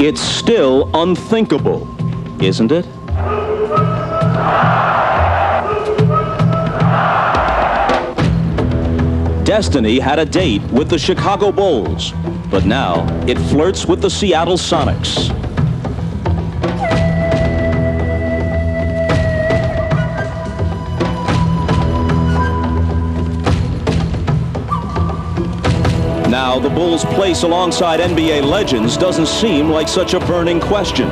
It's still unthinkable, isn't it? Destiny had a date with the Chicago Bulls, but now it flirts with the Seattle Sonics. Now, the Bulls' place alongside NBA legends doesn't seem like such a burning question.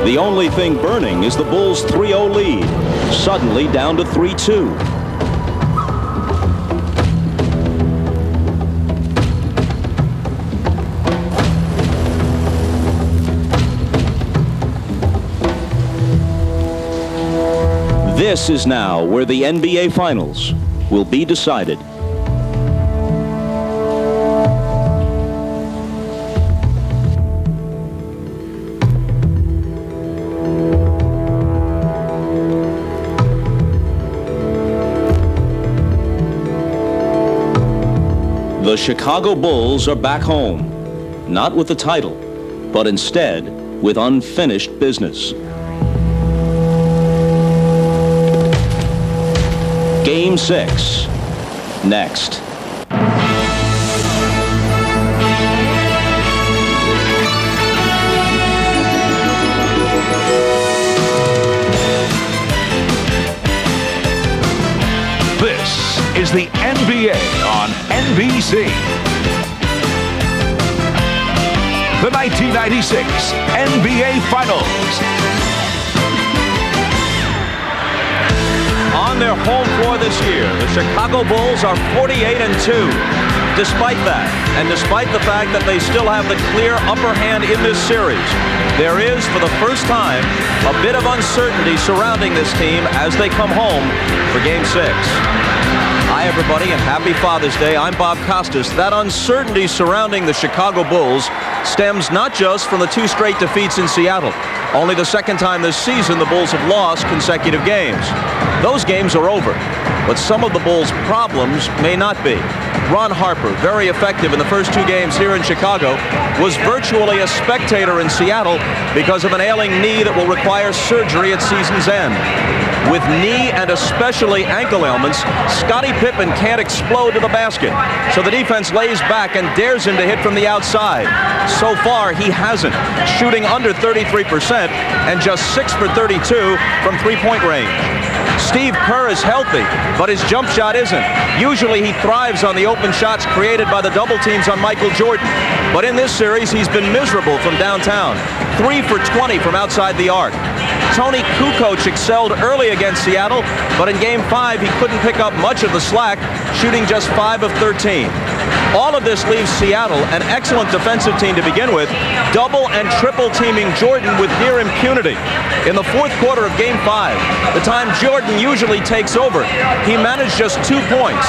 The only thing burning is the Bulls' 3-0 lead, suddenly down to 3-2. This is now where the NBA Finals will be decided. The Chicago Bulls are back home, not with the title, but instead with unfinished business. Game 6, next. This is the NBA on NBC. The 1996 NBA Finals. On their home floor this year, the Chicago Bulls are 48-2. Despite that, and despite the fact that they still have the clear upper hand in this series, there is, for the first time, a bit of uncertainty surrounding this team as they come home for Game 6. Hi, everybody, and happy Father's Day. I'm Bob Costas. That uncertainty surrounding the Chicago Bulls stems not just from the 2 straight defeats in Seattle. Only the second time this season the Bulls have lost consecutive games. Those games are over, but some of the Bulls' problems may not be. Ron Harper, very effective in the first 2 games here in Chicago, was virtually a spectator in Seattle because of an ailing knee that will require surgery at season's end. With knee and especially ankle ailments, Scottie Pippen can't explode to the basket, so the defense lays back and dares him to hit from the outside. So far, he hasn't, shooting under 33% and just 6 for 32 from three-point range. Steve Kerr is healthy, but his jump shot isn't. Usually he thrives on the open shots created by the double teams on Michael Jordan. But in this series, he's been miserable from downtown. 3 for 20 from outside the arc. Tony Kukoc excelled early against Seattle, but in Game 5, he couldn't pick up much of the slack, shooting just 5 of 13. All of this leaves Seattle, an excellent defensive team to begin with, double and triple teaming Jordan with near impunity. In the fourth quarter of Game 5, the time Jordan usually takes over, he managed just 2 points.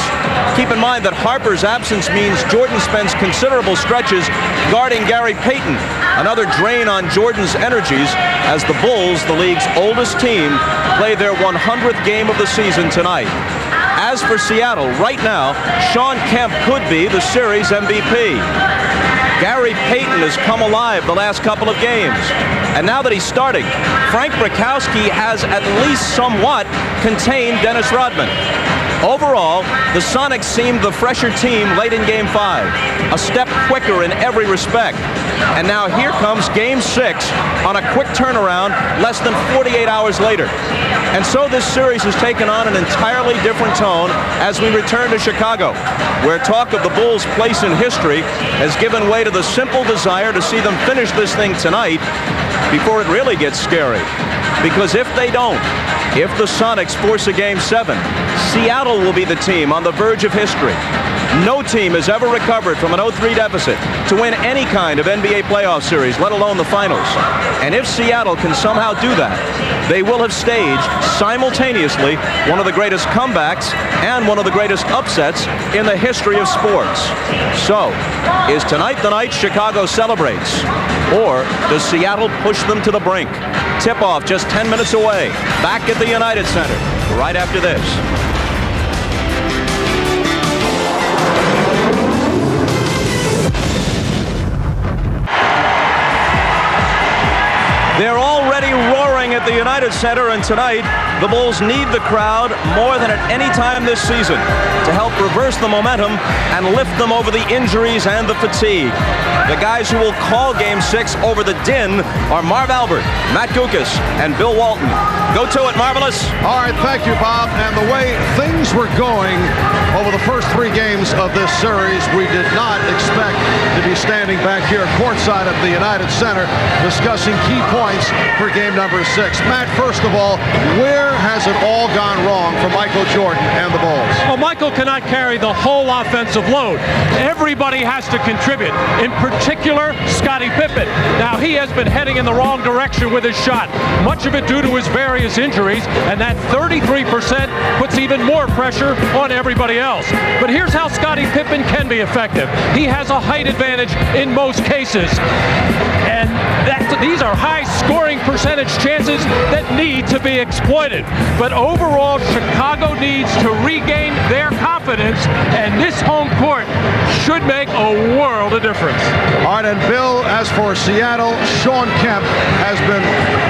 Keep in mind that Harper's absence means Jordan spends considerable stretches guarding Gary Payton, another drain on Jordan's energies as the Bulls, the league's oldest team, play their 100th game of the season tonight. As for Seattle, right now, Shawn Kemp could be the series MVP. Gary Payton has come alive the last couple of games. And now that he's starting, Frank Brakowski has at least somewhat contained Dennis Rodman. Overall, the Sonics seemed the fresher team late in Game 5, a step quicker in every respect. And now here comes Game 6 on a quick turnaround less than 48 hours later. And so this series has taken on an entirely different tone as we return to Chicago, where talk of the Bulls' place in history has given way to the simple desire to see them finish this thing tonight before it really gets scary. Because if they don't, if the Sonics force a Game 7, Seattle will be the team on the verge of history. No team has ever recovered from an 0-3 deficit to win any kind of NBA playoff series, let alone the finals. And if Seattle can somehow do that, they will have staged simultaneously one of the greatest comebacks and one of the greatest upsets in the history of sports. So, is tonight the night Chicago celebrates? Or does Seattle push them to the brink? Tip-off just 10 minutes away, back at the United Center, right after this. They're already roaring at the United Center, and tonight the Bulls need the crowd more than at any time this season to help reverse the momentum and lift them over the injuries and the fatigue. The guys who will call Game 6 over the din are Marv Albert, Matt Gukas, and Bill Walton. Go to it, Marvelous. All right, thank you, Bob. And the way things were going over the first 3 games of this series, we did not expect to be standing back here courtside at the United Center discussing key points for game number 6. Matt, first of all, where has it all gone wrong for Michael Jordan and the Bulls? Well, Michael cannot carry the whole offensive load. Everybody has to contribute, in particular, Scottie Pippen. Now, he has been heading in the wrong direction with his shot, much of it due to his various injuries, and that 33% puts even more pressure on everybody else. But here's how Scottie Pippen can be effective. He has a height advantage in most cases. And these are high-scoring percentage chances that need to be exploited. But overall, Chicago needs to regain their confidence, and this home court should make a world of difference. All right, and Bill, as for Seattle, Shawn Kemp has been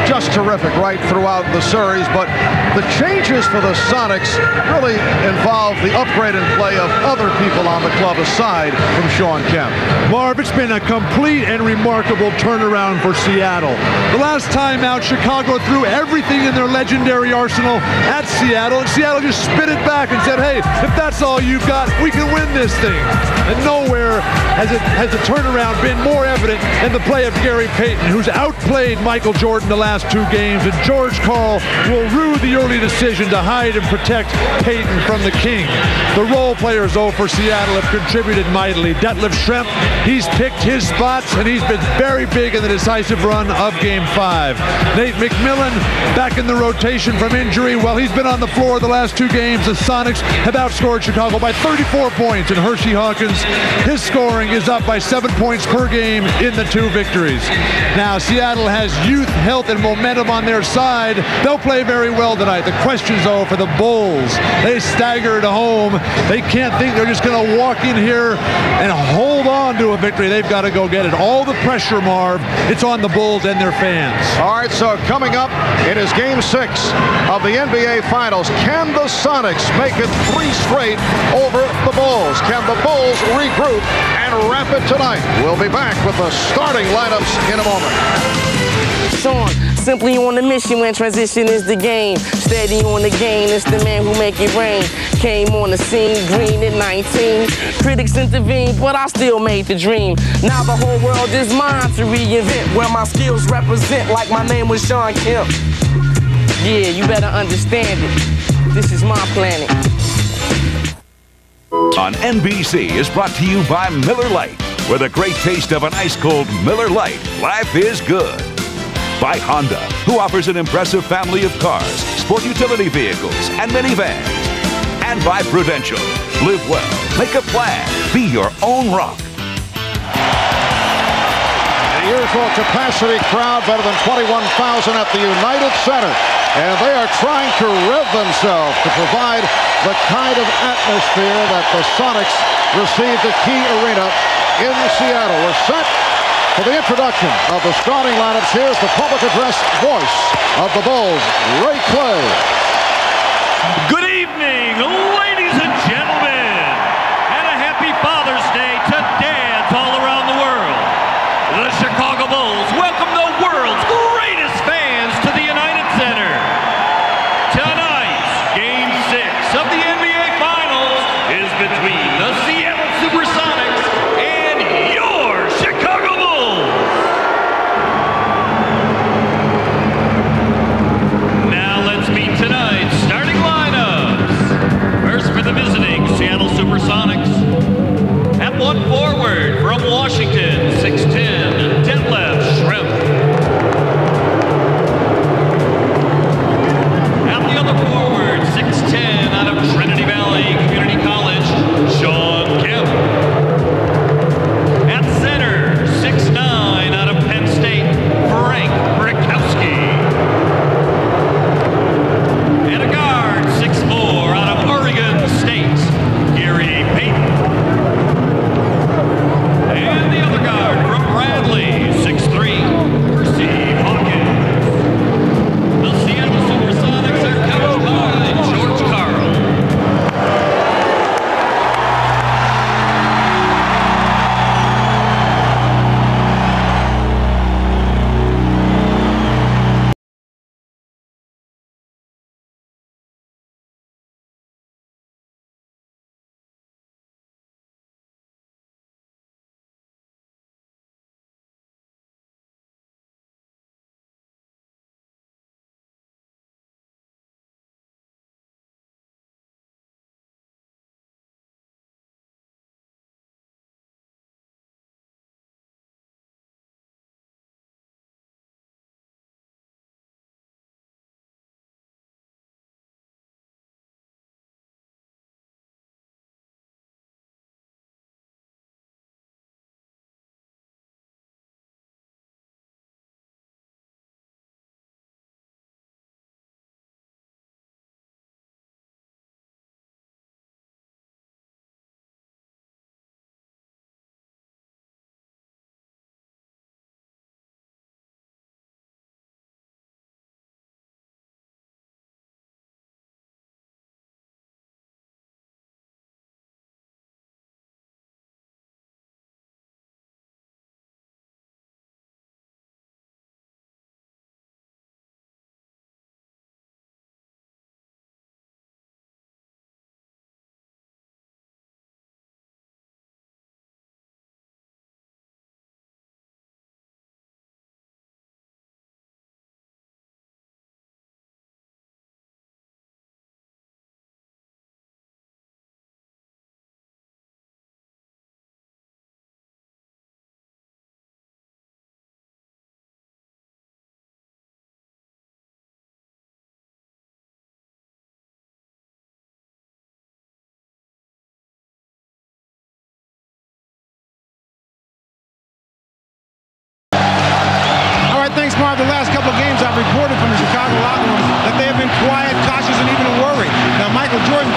just terrific right throughout the series, but the changes for the Sonics really involve the upgrade and play of other people on the club aside from Shawn Kemp. Marv, it's been a complete and remarkable turnaround for Seattle. The last time out, Chicago threw everything in their legendary arsenal at Seattle, and Seattle just spit it back and said, hey, if that's all you've got, we can win this thing. And nowhere has the turnaround been more evident than the play of Gary Payton, who's outplayed Michael Jordan the last 2 games, and George Karl will rue the early decision to hide and protect Payton from the king. The role players, though, for Seattle have contributed mightily. Detlef Schrempf, he's picked his spots, and he's been very big in the decisive run of Game 5. Nate McMillan back in the rotation from injury. Well, he's been on the floor the last 2 games. The Sonics have outscored Chicago by 34 points, and Hershey Hawkins, his scoring is up by 7 points per game in the 2 victories. Now, Seattle has youth, health, and momentum on their side. They'll play very well tonight. The questions, though, for the Bulls, they staggered home. They can't think they're just going to walk in here and hold on to a victory. They've got to go get it. All the pressure, Marv, it's on the Bulls and their fans. All right, so coming up, it is Game 6 of the NBA Finals. Can the Sonics make it 3 straight over the Bulls? Can the Bulls regroup and wrap it tonight? We'll be back with the starting lineups in a moment. Sean, simply on the mission when transition is the game. Steady on the game, it's the man who make it rain. Came on the scene, green at 19. Critics intervened, but I still made the dream. Now the whole world is mine to reinvent, where my skills represent like my name was Shawn Kemp. Yeah, you better understand it. This is my planet. On NBC is brought to you by Miller Lite. With a great taste of an ice-cold Miller Lite, life is good. By Honda, who offers an impressive family of cars, sport utility vehicles, and minivans. And by Prudential. Live well, make a plan, be your own rock. The usual capacity crowd, better than 21,000 at the United Center. And they are trying to rev themselves to provide the kind of atmosphere that the Sonics received at Key Arena in Seattle. We're set for the introduction of the starting lineups. Here's the public address voice of the Bulls, Ray Clay. Good evening, ladies and gentlemen, and a happy Father's Day to dads all around the world. The Chicago Bulls welcome the world's greatest fans to the United Center. Tonight's Game 6 of the NBA Finals is between the Seattle SuperSonics and your Chicago Bulls. Now let's meet tonight's starting lineup.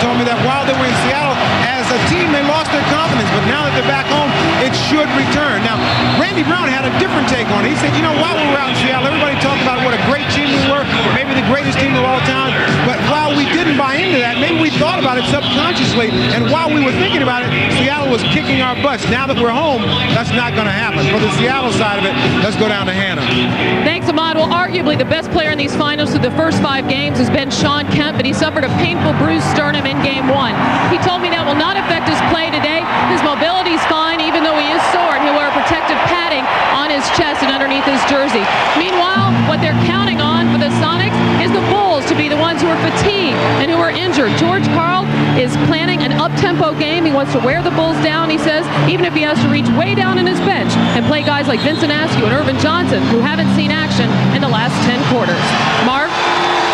told me that while they were in Seattle, as a team, they lost their confidence. But now that they're back home, it should return. Now, Randy Brown had a different take on it. He said, you know, while we were out in Seattle, everybody talked about what a great team we were, maybe the greatest team of all time. But while we didn't buy into that, maybe we thought about it subconsciously. And while we were thinking about it, Seattle was kicking our butts. Now that we're home, that's not going to happen. For the Seattle side of it, let's go down to Hannah. Thanks, Ahmad. Well, arguably the best player in these finals through the first 5 games has been Shawn Kemp, but he suffered a painful bruised sternum in Game 1. He told me that will not affect his play today. His mobility's fine, even though he is sore, and he'll wear protective padding on his chest and underneath his jersey. Meanwhile, what they're counting on for the Sonics is the Bulls to be the ones who are fatigued and who are injured. George Karl is planning an up-tempo game. He wants to wear the Bulls down, he says, even if he has to reach way down in his bench and play guys like Vincent Askew and Irvin Johnson, who haven't seen action in the last 10 quarters. Marv?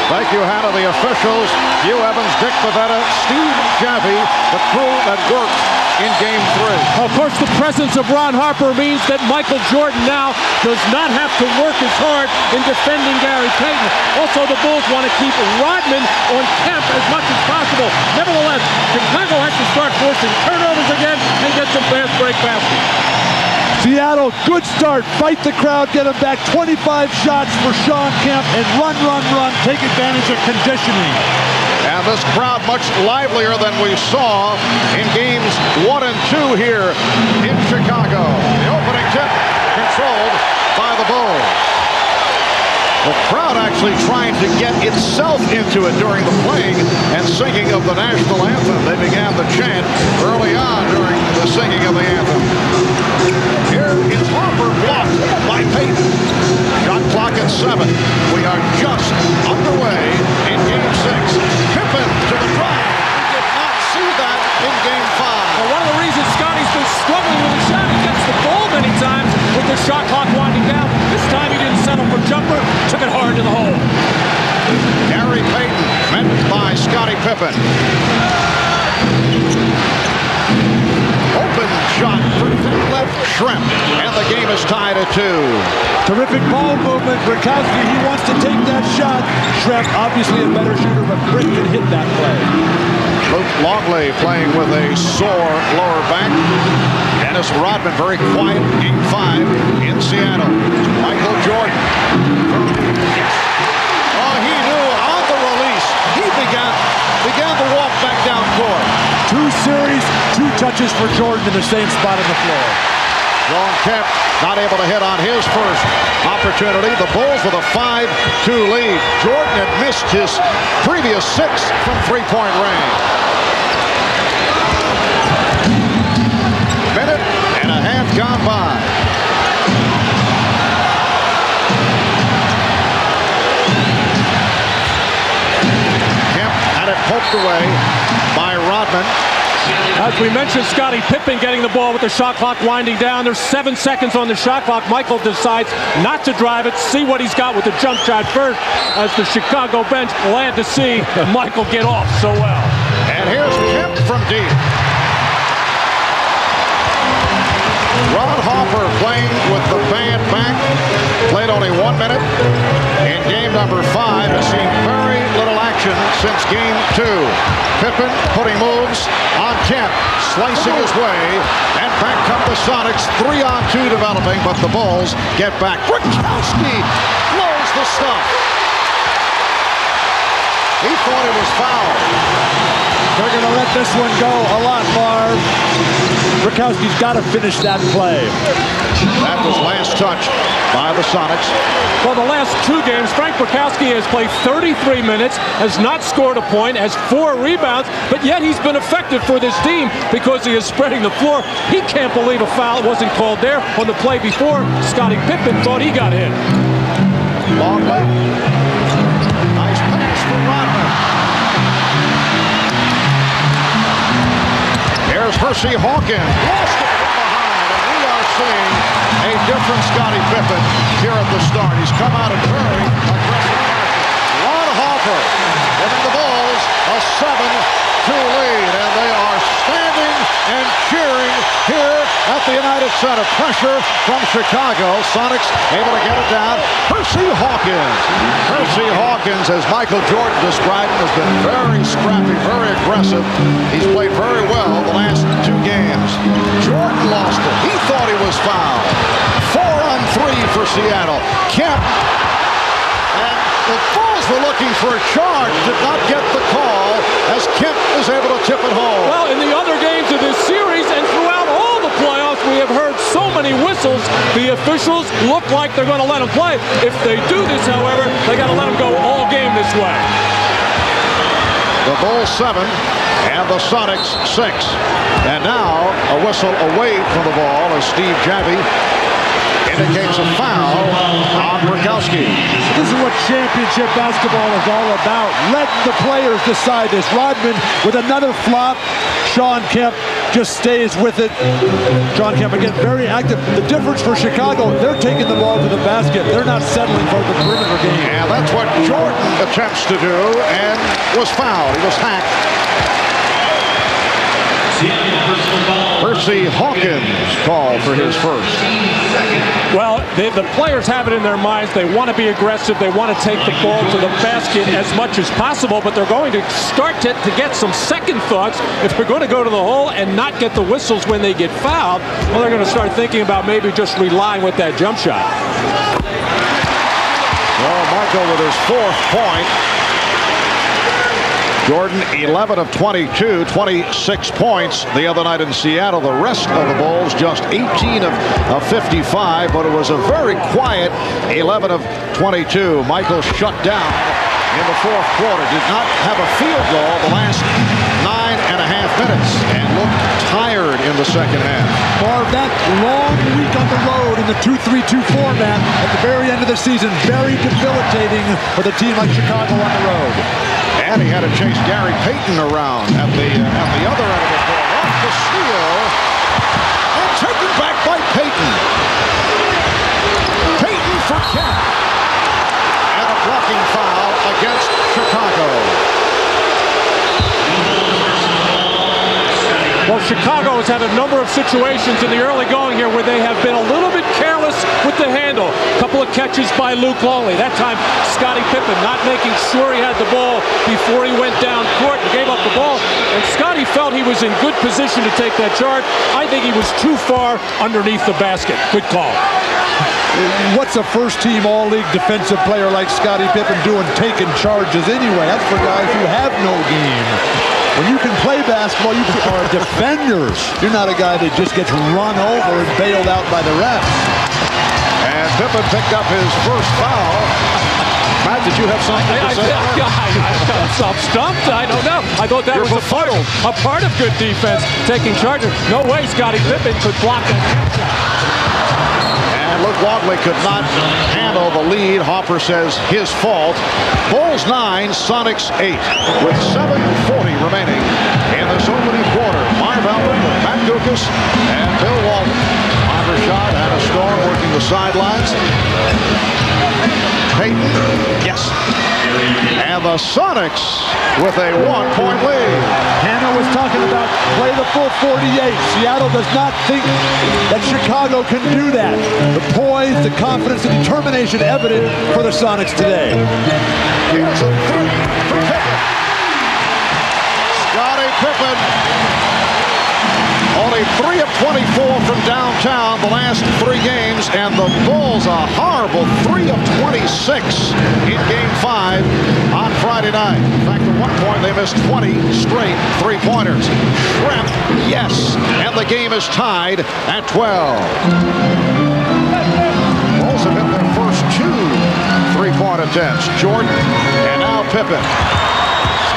Thank you, Hannah. The officials, Hugh Evans, Dick Pavetta, Steve Jaffee, the crew that worked in Game 3. Of course, the presence of Ron Harper means that Michael Jordan now does not have to work as hard in defending Gary Payton. Also, the Bulls want to keep Rodman on Kemp as much as possible. Nevertheless, Chicago has to start forcing turnovers again and get some fast break baskets. Seattle, good start. Fight the crowd, get him back. 25 shots for Shawn Kemp, and run. Take advantage of conditioning. And this crowd much livelier than we saw in games 1 and 2 here in Chicago. The opening tip controlled by the Bulls. The crowd actually trying to get itself into it during the playing and singing of the national anthem. They began the chant early on during the singing of the anthem. Here is Harper blocked by Payton. Shot clock at 7. We are just underway in Game 6. Pippen to the drive. We did not see that in Game 5. Well, one of the reasons Scotty's been struggling with the shot, he gets the ball many times with the shot clock winding down. This time he didn't settle for jumper, took it hard to the hole. Gary Payton met by Scottie Pippen. Open shot for left shrimp, and the game is tied at 2. Terrific ball movement. Rakowski, he wants to take that shot. Shrimp, obviously a better shooter, but Brick can hit that play. Luke Longley playing with a sore lower back. Dennis Rodman very quiet. Game 5 in Seattle. Michael Jordan. Oh, he knew on the release. He began to walk back down court. 2 series, 2 touches for Jordan in the same spot on the floor. Shawn Kemp not able to hit on his first opportunity. The Bulls with a 5-2 lead. Jordan had missed his previous 6 from three-point range. Minute and a half gone by. Kemp had it poked away by Rodman. As we mentioned, Scottie Pippen getting the ball with the shot clock winding down. There's 7 seconds on the shot clock. Michael decides not to drive it, see what he's got with the jump shot first, as the Chicago bench glad to see Michael get off so well. And here's Kemp from deep. Ron Harper playing with the band back. Played only 1 minute. In game number 5 has seen very little action since game 2. Pippen putting moves on Kemp, slicing his way, and back come the Sonics. 3-on-2 developing, but the Bulls get back. Rakowski blows the stuff. He thought it was foul. They're going to let this one go a lot, Marv. Rakowski's got to finish that play. That was last touch by the Sonics. For the last 2 games, Frank Rakowski has played 33 minutes, has not scored a point, has 4 rebounds, but yet he's been effective for this team because he is spreading the floor. He can't believe a foul wasn't called there on the play before. Scottie Pippen thought he got hit. Longley. Nice pass for Rodman. Here's Hersey Hawkins. Lost it from behind, and we are seeing a different Scottie Pippen here at the start. He's come out in very aggressive fashion. Ron Harper giving the Bulls a 7-2 lead, and they are standing and cheering here at the United Center. Pressure from Chicago. Sonics able to get it down. Percy Hawkins. Percy Hawkins, as Michael Jordan described, has been very scrappy, very aggressive. He's played very well the last 2 games. Jordan lost it. He thought he was fouled. 4-on-3 for Seattle. Kemp. And the Bulls were looking for a charge. Did not get the call as Kemp was able to tip it home. Well, in the other games of this series and throughout all the playoffs, we have heard so many whistles. The officials look like they're going to let them play. If they do this, however, they got to let them go all game this way. The Bulls 7 and the Sonics 6. And now a whistle away from the ball as Steve Javie indicates a foul on Brikowski. This is what championship basketball is all about. Let the players decide this. Rodman with another flop. Sean Kemp just stays with it. Sean Kemp again very active. The difference for Chicago, they're taking the ball to the basket. They're not settling for the perimeter game. And that's what Jordan attempts to do and was fouled. He was hacked. Percy Hawkins called for his first. Well, the players have it in their minds. They want to be aggressive. They want to take the ball to the basket as much as possible, but they're going to start to get some second thoughts. If they're going to go to the hole and not get the whistles when they get fouled, well, they're going to start thinking about maybe just relying with that jump shot. Well, Michael with his 4th point. Jordan, 11 of 22, 26 points the other night in Seattle. The rest of the Bulls just 18 of 55, but it was a very quiet 11 of 22. Michael shut down in the 4th quarter. Did not have a field goal the last 9.5 minutes and looked tired in the second half. Marv, that long week on the road in the 2-3-2 format at the very end of the season, very debilitating for the team like Chicago on the road. And he had to chase Gary Payton around at the other end of the court. Off the steal and taken back by Payton. Payton for Kemp. And a blocking foul against Chicago. Well, Chicago has had a number of situations in the early going here where they have been a little bit careless with the handle. A couple of catches by Luke Longley. That time, Scottie Pippen not making sure he had the ball before he went down court and gave up the ball. And Scottie felt he was in good position to take that charge. I think he was too far underneath the basket. Good call. What's a first-team all-league defensive player like Scottie Pippen doing taking charges anyway? That's for guys who have no game. When you can play basketball, you are defenders. You're not a guy that just gets run over and bailed out by the refs. And Pippen picked up his first foul. Matt, did you have something to say? I'm stumped. I don't know. I thought that was a part of good defense, taking charges. No way Scottie Pippen could block that shot. And Luke Longley could not handle the lead. Hopper says his fault. Bulls 9, Sonics 8, with 7:40 remaining in this opening quarter. Marv Albert with Matt Dukas and Bill Walton. Marv Rashad and a storm working the sidelines. Payton, yes. And the Sonics with a 1-point lead. Hannah was talking about play the full 48. Seattle does not think that Chicago can do that. The poise, the confidence, the determination evident for the Sonics today. Here's a 3 for Pippen. Scottie Pippen. Only 3 of 24 from downtown the last 3 games, and the Bulls a horrible 3 of 26 in Game 5 on Friday night. In fact, at one point they missed 20 straight 3-pointers. Shrimp, yes, and the game is tied at 12. Bulls have hit their first 2 3-point attempts. Jordan and now Pippen.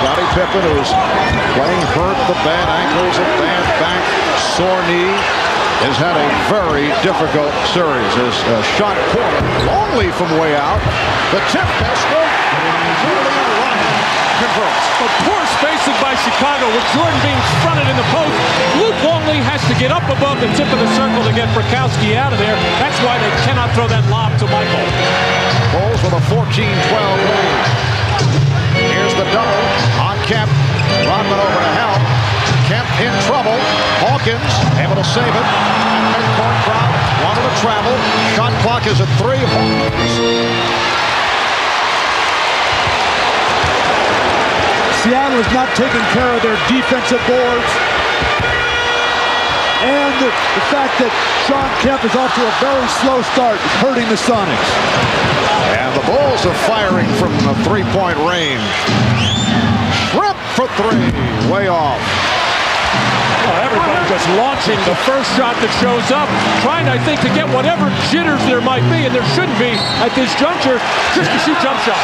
Scottie Pippen, who's playing hurt, the bad ankles, a bad back, sore knee, has had a very difficult series. His shot corner, Longley from way out. The tip pass, Julian Ryan converts. A poor spacing by Chicago with Jordan being fronted in the post. Luke Longley has to get up above the tip of the circle to get Brikowski out of there. That's why they cannot throw that lob to Michael. Bulls with a 14-12 lead. Here's the double on Kemp. Rodman over to help. Kemp in trouble. Hawkins able to save it. And midcourt crowd wanted to travel. Shot clock is at 3. Seattle is not taking care of their defensive boards. And the fact that Sean Kemp is off to a very slow start is hurting the Sonics. And the Bulls are firing from the three-point range. Shrimp for 3. Way off. Well, everybody just launching the first shot that shows up, trying, I think, to get whatever jitters there might be, and there shouldn't be at this juncture, just to shoot jump shot.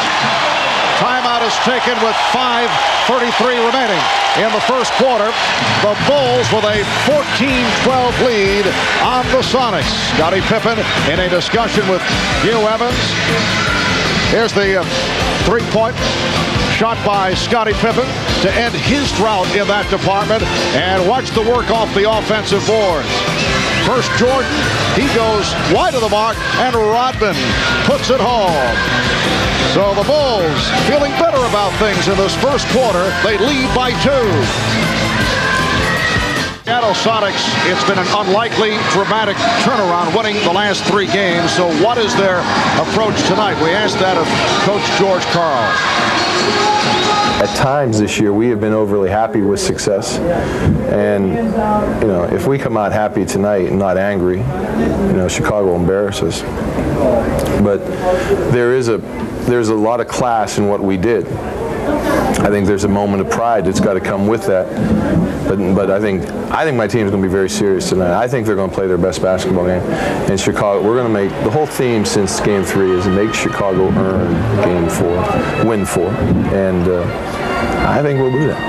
Timeout is taken with 5:33 remaining in the first quarter. The Bulls with a 14-12 lead on the Sonics. Scottie Pippen in a discussion with Hugh Evans. Here's the three-point shot by Scottie Pippen to end his drought in that department. And watch the work off the offensive boards. First Jordan, he goes wide of the mark, and Rodman puts it home. So the Bulls feeling better about things in this first quarter. They lead by 2. Seattle Sonics, it's been an unlikely, dramatic turnaround, winning the last 3 games. So what is their approach tonight? We asked that of Coach George Karl. At times this year, we have been overly happy with success. And, you know, if we come out happy tonight and not angry, you know, Chicago embarrasses. But there's a lot of class in what we did. I think there's a moment of pride that's got to come with that. But I think my team's going to be very serious tonight. I think they're going to play their best basketball game. In Chicago, we're going to make, the whole theme since Game 3 is make Chicago earn Game 4, win 4. And I think we'll do that.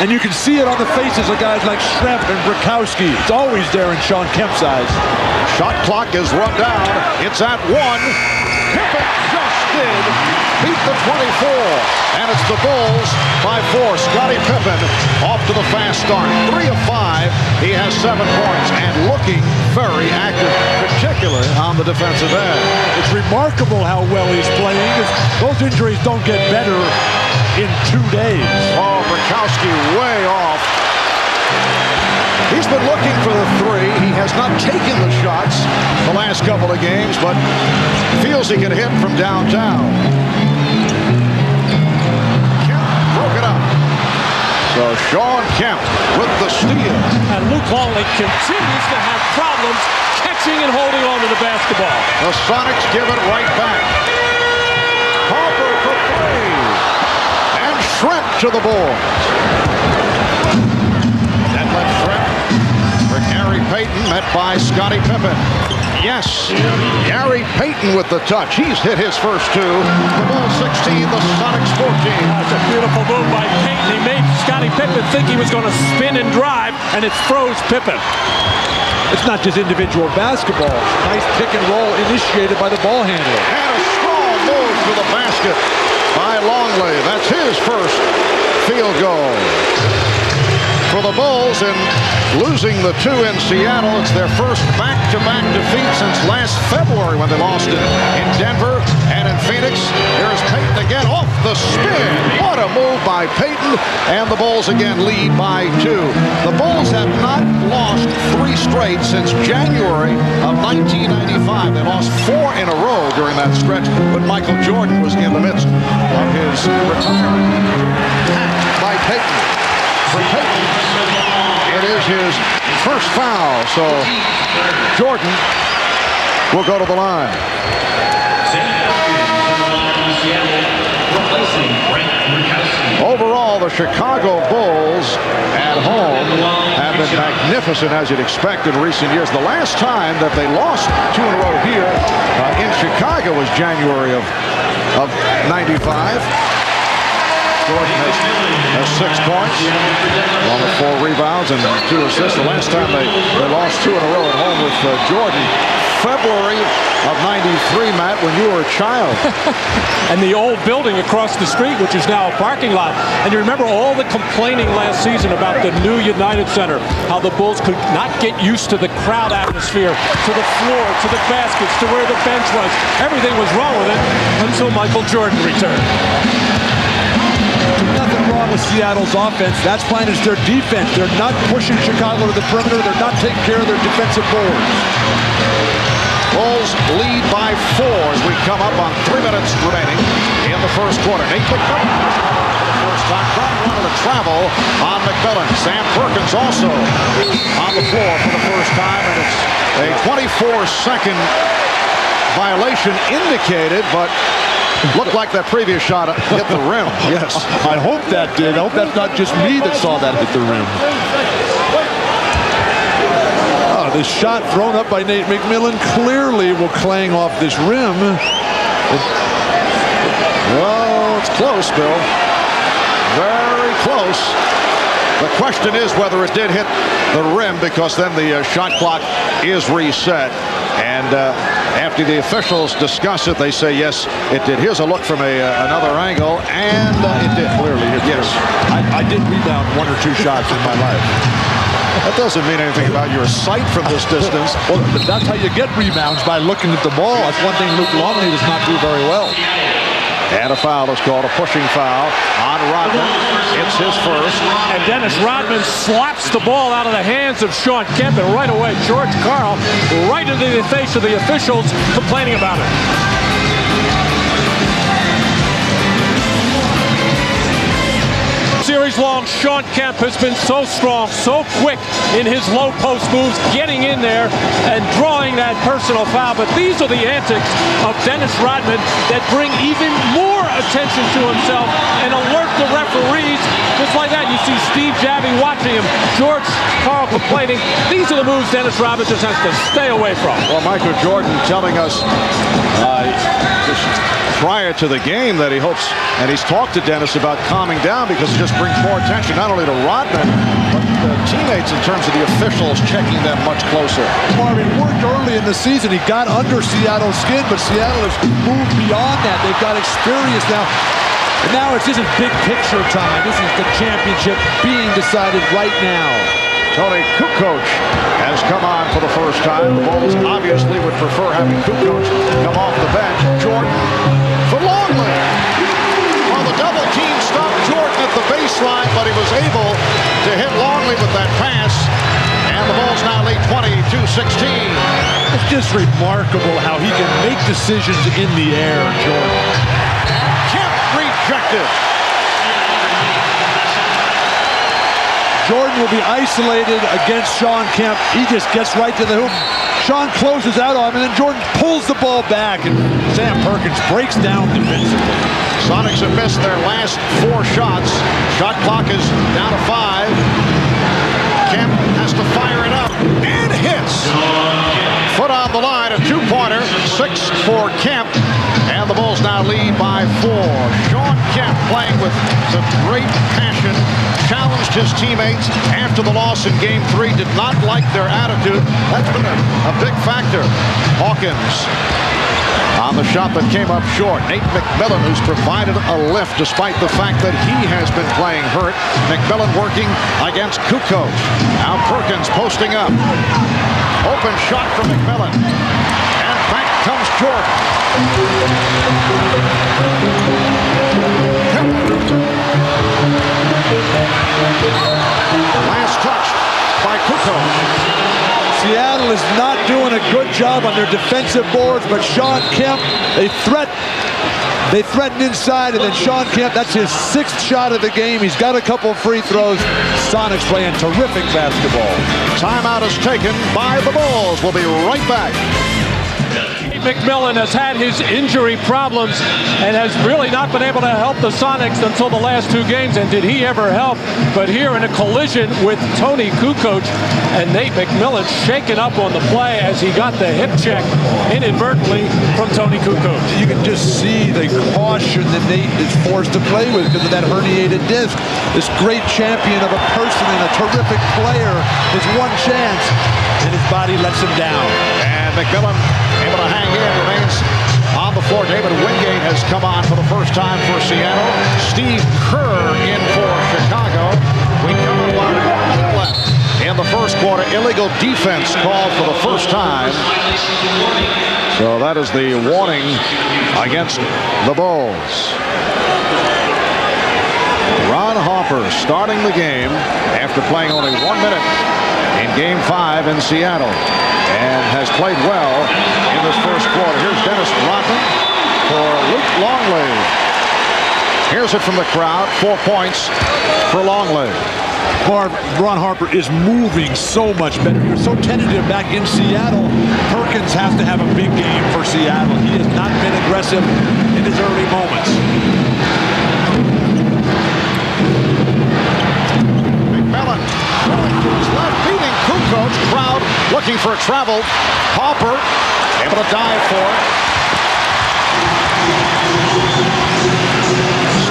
And you can see it on the faces of guys like Schrempf and Brakowski. It's always there in Sean Kemp's eyes. Shot clock is run down. It's at 1. Pippen just did beat the 24. And it's the Bulls by 4. Scottie Pippen off to the fast start. 3 of 5. He has 7 points and looking very active, particularly on the defensive end. It's remarkable how well he's playing. Those injuries don't get better in 2 days. Oh, Brakowski way off. He's been looking for the 3. He has not taken the shots the last couple of games, but feels he can hit from downtown. Kemp broke it up. So Sean Kemp with the steal. And Luke Longley continues to have problems catching and holding on to the basketball. The Sonics give it right back. Harper for 3. And Shrimp to the boards. That left Shrimp for Gary Payton, met by Scottie Pippen. Yes, Gary Payton with the touch. He's hit his first 2. The Bulls 16, the Sonics 14. That's a beautiful move by Payton. He made Scottie Pippen think he was going to spin and drive, and it froze Pippen. It's not just individual basketball. Nice pick and roll initiated by the ball handler. And a strong move to the basket by Longley. That's his first field goal. For the Bulls, in losing the 2 in Seattle, it's their first back-to-back defeat since last February when they lost it in Denver and in Phoenix. Here's Payton again off the spin. What a move by Payton, and the Bulls again lead by 2. The Bulls have not lost 3 straight since January of 1995. They lost 4 in a row during that stretch, but Michael Jordan was in the midst of his retirement. Hacked by Payton. For Payton, it is his first foul, so Jordan will go to the line. Overall, the Chicago Bulls at home have been magnificent, as you'd expect in recent years. The last time that they lost 2 in a row here in Chicago was January of 95. Jordan has 6 points, along with 4 rebounds and 2 assists. The last time they lost 2 in a row at home with Jordan, February of 93, Matt, when you were a child. And the old building across the street, which is now a parking lot. And you remember all the complaining last season about the new United Center, how the Bulls could not get used to the crowd atmosphere, to the floor, to the baskets, to where the bench was. Everything was wrong with it until Michael Jordan returned. Nothing wrong with Seattle's offense. That's fine as their defense. They're not pushing Chicago to the perimeter. They're not taking care of their defensive boards. Bulls lead by 4 as we come up on 3 minutes remaining in the first quarter. Nate McMillan for the first time. Crowd wanted to travel on McMillan. Sam Perkins also on the floor for the first time, and it's a 24-second violation indicated, but looked like that previous shot hit the rim. Yes, I hope that did. I hope that's not just me that saw that hit the rim. The shot thrown up by Nate McMillan clearly will clang off this rim. Well, it's close, Bill. Very close. The question is whether it did hit the rim, because then the shot clock is reset. And after the officials discuss it, they say, yes, it did. Here's a look from another angle, and it did clearly. Yes, I did rebound 1 or 2 shots in my life. That doesn't mean anything about your sight from this distance. Well, that's how you get rebounds, by looking at the ball. That's one thing Luke Longley does not do very well. And a foul is called, a pushing foul on Rodman. It's his first. And Dennis Rodman slaps the ball out of the hands of Sean Kemp, and right away George Karl right into the face of the officials complaining about it. Series-long, Sean Kemp has been so strong, so quick in his low post moves, getting in there and drawing that personal foul. But these are the antics of Dennis Rodman that bring even more attention to himself and alert the referees. Just like that, you see Steve Javie watching him, George Karl complaining. These are the moves Dennis Rodman just has to stay away from. Well, Michael Jordan telling us just prior to the game that he hopes, and he's talked to Dennis about calming down, because it just brings more attention not only to Rodman, but the teammates in terms of the officials checking them much closer. Marvin worked early in the season. He got under Seattle's skin, but Seattle has moved beyond that. They've got experience now. And now this isn't big picture time. This is the championship being decided right now. Tony Kukoc has come on for the first time. The Bulls obviously would prefer having Kukoc come off the bench. Jordan for Longley. Well, the double team stopped Jordan at the baseline, but he was able to hit Longley with that pass. And the Bulls now lead 22-16. It's just remarkable how he can make decisions in the air, Jordan. Kemp rejected. Jordan will be isolated against Sean Kemp. He just gets right to the hoop. Sean closes out on him, and then Jordan pulls the ball back, and Sam Perkins breaks down defensively. Sonics have missed their last 4 shots. Shot clock is down to 5. Kemp has to fire it up, and hits. Foot on the line, a 2-pointer, 6 for Kemp, and the Bulls now lead by 4. Sean Kemp playing with some great passion, challenged his teammates after the loss in Game 3, did not like their attitude. That's been a big factor. Hawkins on the shot that came up short. Nate McMillan, who's provided a lift despite the fact that he has been playing hurt. McMillan working against Kukoc. Now Perkins posting up. Open shot from McMillan. And back comes Jordan. Last touch by Kukoc. Seattle is not doing a good job on their defensive boards, but Sean Kemp, they threaten inside, and then Sean Kemp, that's his 6th shot of the game. He's got a couple of free throws. Sonics playing terrific basketball. Timeout is taken by the Bulls. We'll be right back. McMillan has had his injury problems and has really not been able to help the Sonics until the last 2 games. And did he ever help? But here in a collision with Tony Kukoc, and Nate McMillan shaken up on the play as he got the hip check inadvertently from Tony Kukoc. You can just see the caution that Nate is forced to play with because of that herniated disc. This great champion of a person and a terrific player has one chance, and his body lets him down. And McMillan able to hang in, remains on the floor. David Wingate has come on for the first time for Seattle. Steve Kerr in for Chicago. We come to 1 minute left in the first quarter. Illegal defense called for the first time. So that is the warning against the Bulls. Ron Harper starting the game after playing only 1 minute in Game 5 in Seattle, and has played well in this first quarter. Here's Dennis Rodman for Luke Longley. Here's it from the crowd. 4 points for Longley. Ron Harper is moving so much better. You're so tentative back in Seattle. Perkins has to have a big game for Seattle. He has not been aggressive in his early moments. McMillan going to his left, beating Kukoc. Crowd looking for a travel. Harper able to dive for it.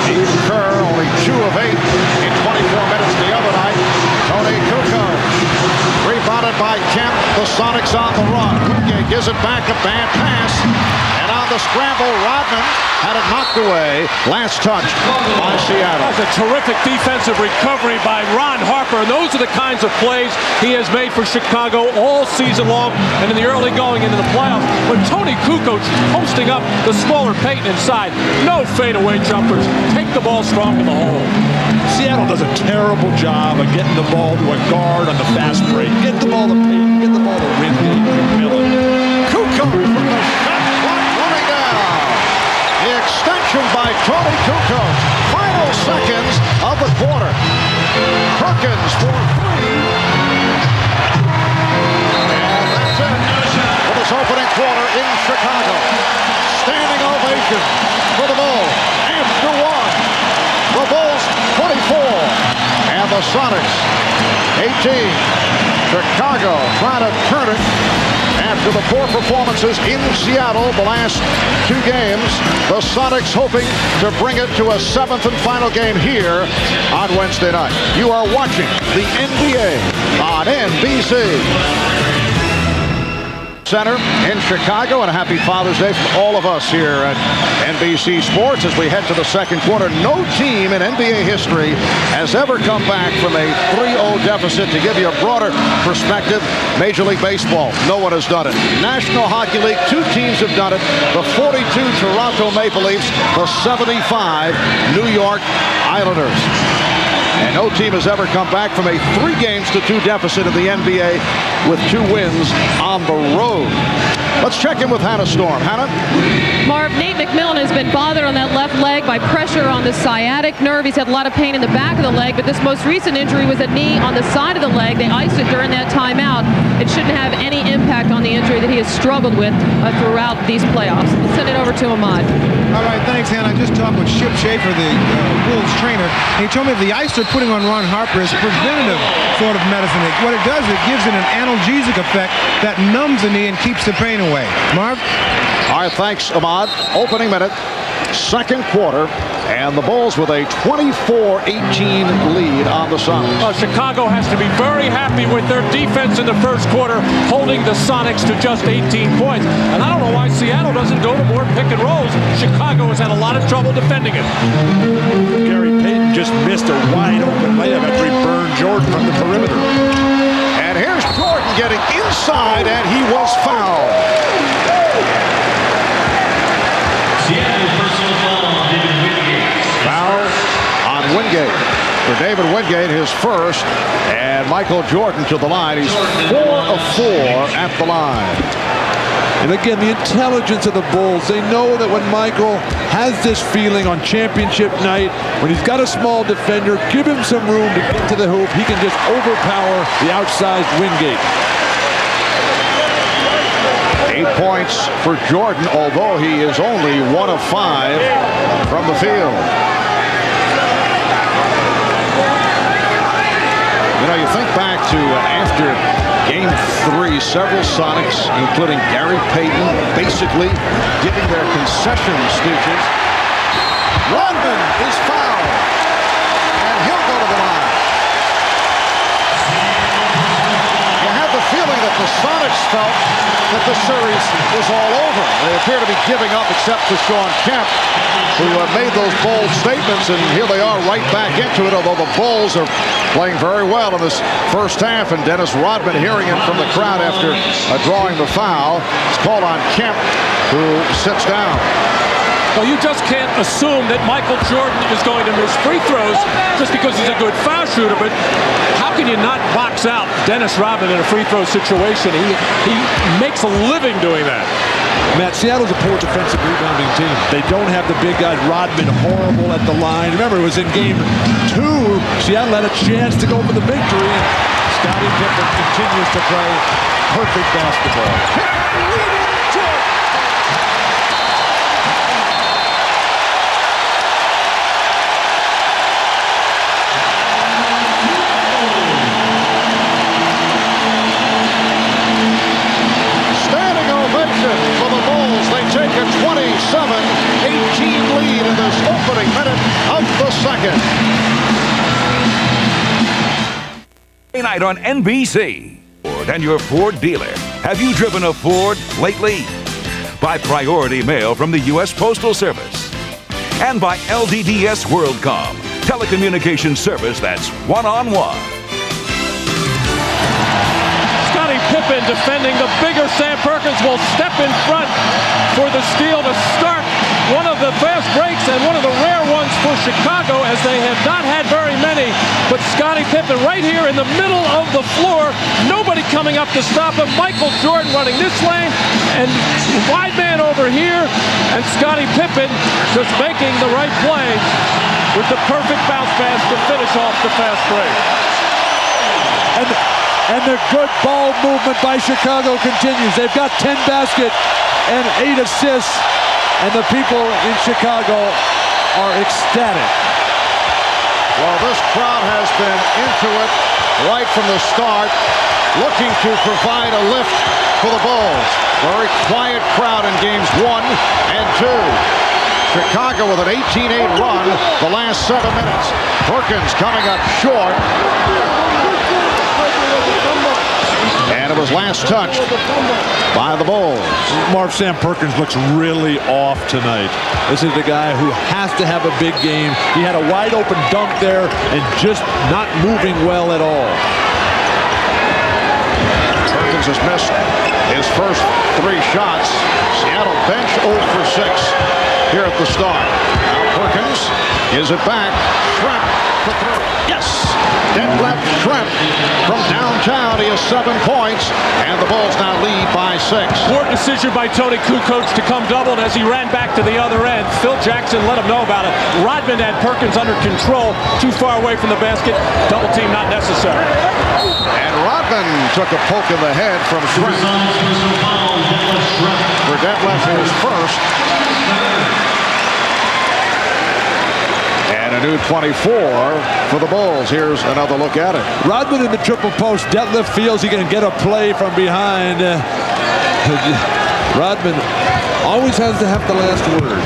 Steve Kerr only 2 of 8 in 24 minutes the other night. Tony Kukoc rebounded by Kemp. The Sonics on the run. Wingate gives it back, a bad pass. And on the scramble, Rodman had it knocked away. Last touch by Seattle. That's a terrific defensive recovery by Ron Harper. And those are the kinds of plays he has made for Chicago all season long and in the early going into the playoffs. When Tony Kukoc posting up the smaller Payton inside. No fadeaway jumpers. Take the ball strong to the hole. Seattle does a terrible job of getting the ball to a guard on the fast break. Get the ball to Payton. Get the ball to Wingate. McMillan. Kukoc from the shot clock running down. The extension by Tony Kukoc. Final seconds of the quarter. Perkins for 3. And that's it for this opening quarter in Chicago. Standing ovation for the Bulls. After 1. The Bulls 24 and the Sonics 18. Chicago trying to turn it after the poor performances in Seattle the last 2 games. The Sonics hoping to bring it to a 7th and final game here on Wednesday night. You are watching the NBA on NBC. Center in Chicago, and a happy Father's Day from all of us here at NBC Sports as we head to the second quarter. No team in NBA history has ever come back from a 3-0 deficit. To give you a broader perspective, Major League Baseball, no one has done it. National Hockey League, 2 teams have done it. The 42 Toronto Maple Leafs, the 75 New York Islanders. And no team has ever come back from a 3-2 deficit in the NBA with 2 wins on the road. Let's check in with Hannah Storm. Hannah? Marv, Nate McMillan has been bothered on that left leg by pressure on the sciatic nerve. He's had a lot of pain in the back of the leg, but this most recent injury was a knee on the side of the leg. They iced it during that timeout. It shouldn't have any impact on the injury that he has struggled with throughout these playoffs. Let's send it over to Ahmad. All right, thanks, Hannah. I just talked with Chip Schaefer, the Bulls trainer, and he told me the ice they're putting on Ron Harper is preventative sort of medicine. What it does, it gives it an analgesic effect that numbs the knee and keeps the pain away. Marv? All right, thanks, Ahmad. Opening minute, second quarter, and the Bulls with a 24-18 lead on the Sonics. Chicago has to be very happy with their defense in the first quarter, holding the Sonics to just 18 points. And I don't know why Seattle doesn't go to more pick and rolls. Chicago has had a lot of trouble defending it. Gary Payton just missed a wide open layup after he burned Jordan from the perimeter. And here's Jordan getting inside, and he was fouled. Foul on Wingate. For David Wingate, his first, and Michael Jordan to the line. He's 4 of 4 at the line. And again, the intelligence of the Bulls. They know that when Michael has this feeling on championship night, when he's got a small defender, give him some room to get to the hoop. He can just overpower the outsized Wingate. 8 points for Jordan, although he is only 1 of 5 from the field. You know, you think back to after Game 3, several Sonics, including Gary Payton, basically giving their concession speeches. Rodman is fouled, and he'll go to the line. You had the feeling that the Sonics felt that the series was all over. They appear to be giving up, except for Sean Kemp, who made those bold statements, and here they are right back into it, although the Bulls are playing very well in this first half, and Dennis Rodman, hearing it from the crowd after drawing the foul, is called on Kemp, who sits down. Well, you just can't assume that Michael Jordan is going to miss free throws just because he's a good foul shooter, but how can you not box out Dennis Rodman in a free throw situation? He makes a living doing that. Matt, Seattle's a poor defensive rebounding team. They don't have the big guy. Rodman horrible at the line. Remember, it was in game 2. Seattle had a chance to go for the victory, and Scottie Pippen continues to play perfect basketball. For the Bulls, they take a 27-18 lead in this opening minute of the second. Night on NBC. Ford and your Ford dealer. Have you driven a Ford lately? By priority mail from the U.S. Postal Service. And by LDDS WorldCom, telecommunications service that's one-on-one. Pippen defending the bigger Sam Perkins will step in front for the steal to start one of the fast breaks and one of the rare ones for Chicago, as they have not had very many. But Scottie Pippen right here in the middle of the floor, nobody coming up to stop him. Michael Jordan running this lane and wide man over here, and Scottie Pippen just making the right play with the perfect bounce pass to finish off the fast break. And the good ball movement by Chicago continues. They've got 10 baskets and 8 assists, and the people in Chicago are ecstatic. Well, this crowd has been into it right from the start, looking to provide a lift for the Bulls. Very quiet crowd in games 1 and 2. Chicago with an 18-8 run the last 7 minutes. Perkins coming up short. And it was last touched by the Bulls. Marv, Sam Perkins looks really off tonight. This is the guy who has to have a big game. He had a wide open dunk there and just not moving well at all. Perkins has missed his first 3 shots. Seattle bench 0 for 6 here at the start. Now Perkins gives it back. Shrimp for 3. Yes! Dead left Shrimp from downtown. He has 7 points, and the Bulls now lead by 6. Poor decision by Tony Kukoc to come doubled as he ran back to the other end. Phil Jackson let him know about it. Rodman had Perkins under control, too far away from the basket. Double team not necessary. And Rodman took a poke in the head from Shrimp. Burdett left his first. And a new 24 for the Bulls. Here's another look at it. Rodman in the triple post. Detlef feels he can get a play from behind. Rodman always has to have the last word.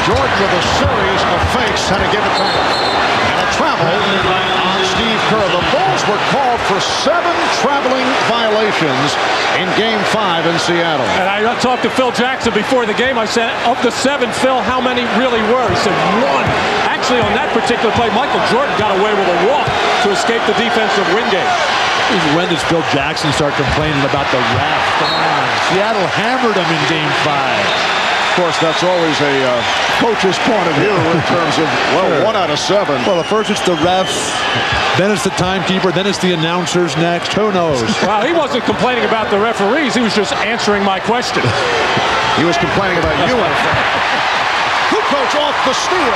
Jordan with a series of fakes, had to give it back. And a travel on Steve Kerr. The Bulls were called for 7 traveling violations in Game 5 in Seattle. And I talked to Phil Jackson before the game. I said, of the 7, Phil, how many really were? He said 1. Actually, on that particular play, Michael Jordan got away with a walk to escape the defensive Wingate. When does Phil Jackson start complaining about the ref? Seattle hammered him in Game 5. Of course, that's always a coach's point of view in terms of, well, 1 out of 7. Well, at first it's the refs, then it's the timekeeper, then it's the announcers next. Who knows? Well, he wasn't complaining about the referees. He was just answering my question. He was complaining about you, in fact. Kukoc off the steal.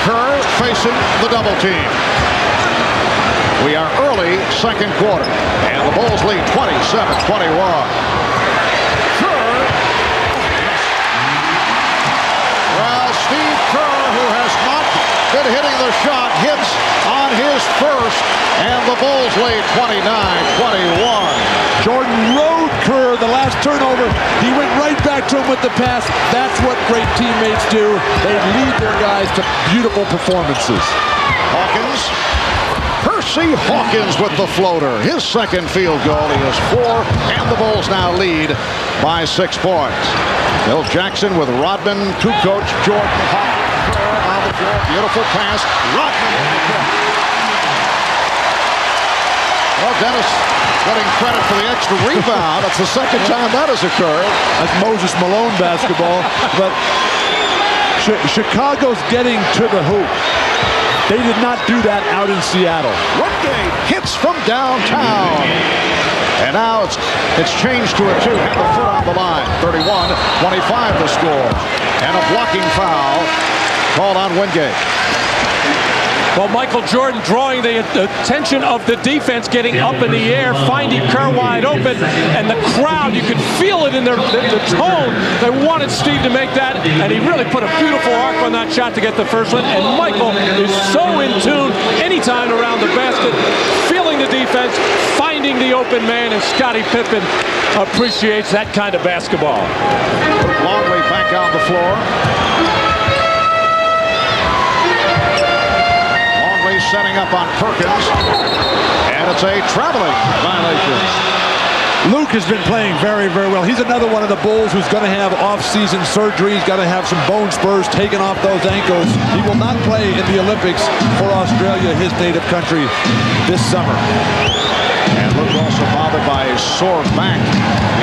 Kerr facing the double team. We are early second quarter, and the Bulls lead 27-21. Steve Kerr, who has not been hitting the shot, hits on his first, and the Bulls lead 29-21. Jordan rode Kerr the last turnover. He went right back to him with the pass. That's what great teammates do. They lead their guys to beautiful performances. Hawkins. Percy Hawkins with the floater. His second field goal. He has 4, and the Bulls now lead by 6 points. Phil Jackson with Rodman, Kukoc, Jordan, Hawkins on the floor. Beautiful pass. Rodman in the kick. Well, Dennis getting credit for the extra rebound. That's the second time that has occurred. That's Moses Malone basketball. But Chicago's getting to the hoop. They did not do that out in Seattle. Wingate hits from downtown. And now it's changed to a 2. Had the foot on the line. 31-25 the score. And a blocking foul called on Wingate. Well, Michael Jordan drawing the attention of the defense, getting up in the air, finding Kerr wide open, and the crowd, you could feel it in the tone. They wanted Steve to make that, and he really put a beautiful arc on that shot to get the first one. And Michael is so in tune anytime around the basket, feeling the defense, finding the open man, and Scottie Pippen appreciates that kind of basketball. Longley back on the floor. Setting up on Perkins, and it's a traveling violation. Luke has been playing very, very well. He's another one of the Bulls who's going to have off-season surgery. He's got to have some bone spurs taken off those ankles. He will not play in the Olympics for Australia, his native country, this summer. And Luke also bothered by a sore back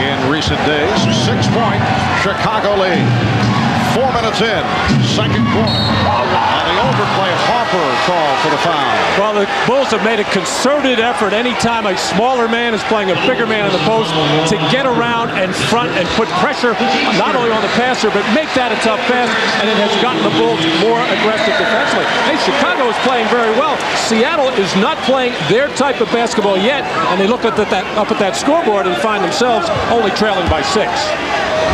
in recent days. 6-point Chicago lead. 4 minutes in, second quarter. And the overplay, Harper called for the foul. Well, the Bulls have made a concerted effort anytime a smaller man is playing a bigger man in the post to get around and front and put pressure not only on the passer, but make that a tough pass, and it has gotten the Bulls more aggressive defensively. Hey, Chicago is playing very well. Seattle is not playing their type of basketball yet, and they look at up at that scoreboard and find themselves only trailing by 6.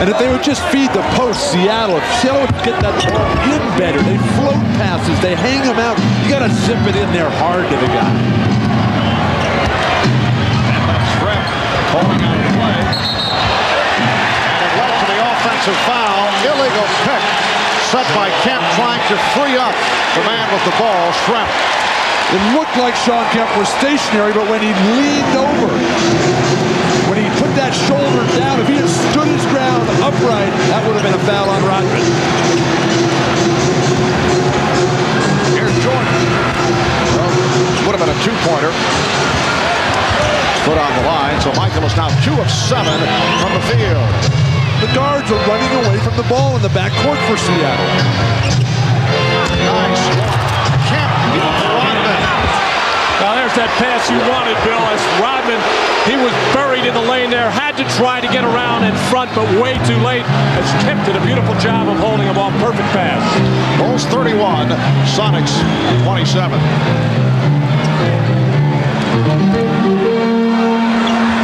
And if they would just feed the post, Seattle would get that ball in better. They float passes. They hang them out. You got to zip it in there hard to the guy. And that's Rep holding on the play. And it led to the offensive foul. Illegal pick set by Kemp, trying to free up the man with the ball, Shrep. It looked like Sean Kemp was stationary, but when he leaned over, when he put that shoulder down, if he had stood his ground upright, that would have been a foul on Rodman. Here's Jordan. Well, would have been a 2-pointer. Put on the line, so Michael is now 2 of 7 from the field. The guards are running away from the ball in the backcourt for Seattle. Nice. Kemp, Rodman. Now there's that pass you wanted, Bill, as Rodman, he was buried in the lane there, had to try to get around in front, but way too late, as Kemp did a beautiful job of holding him off. Perfect pass. Bulls 31, Sonics 27.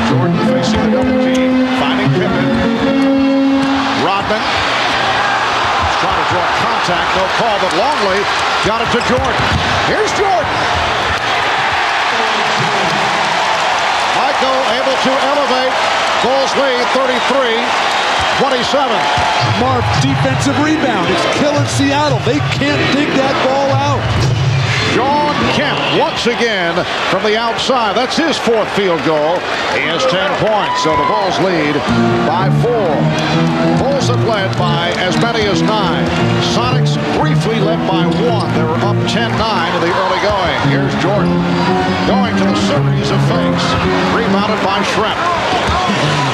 Jordan facing the double team, finding Pippen. Rodman trying to draw contact, no call, but Longley got it to Jordan. Here's Jordan. Michael able to elevate. Bulls lead 33-27. Mark, defensive rebound. It's killing Seattle. They can't dig that ball out. Sean Kemp once again from the outside. That's his 4th field goal. He has 10 points, so the Bulls lead by 4. Bulls have led by as many as 9. Sonics briefly led by 1. They were up 10-9 in the early going. Here's Jordan going to the series of fakes. Rebounded by Shrep.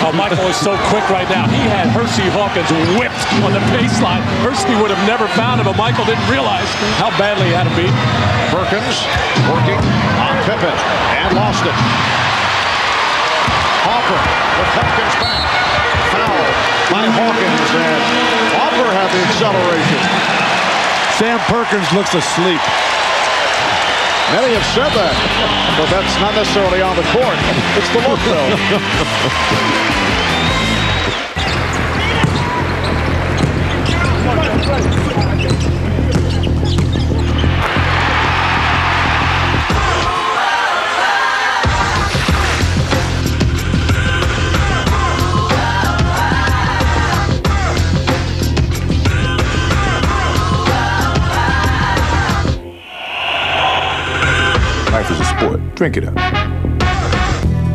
Oh, Michael is so quick right now. He had Hersey Hawkins whipped on the baseline. Hersey would have never found him, but Michael didn't realize how badly he had him beat. Perkins working on Pippen and lost it. Harper with Perkins back. Foul by Hawkins, and Harper had the acceleration. Sam Perkins looks asleep. Many have said that, but that's not necessarily on the court. It's the look, though. Life is a sport. Drink it up.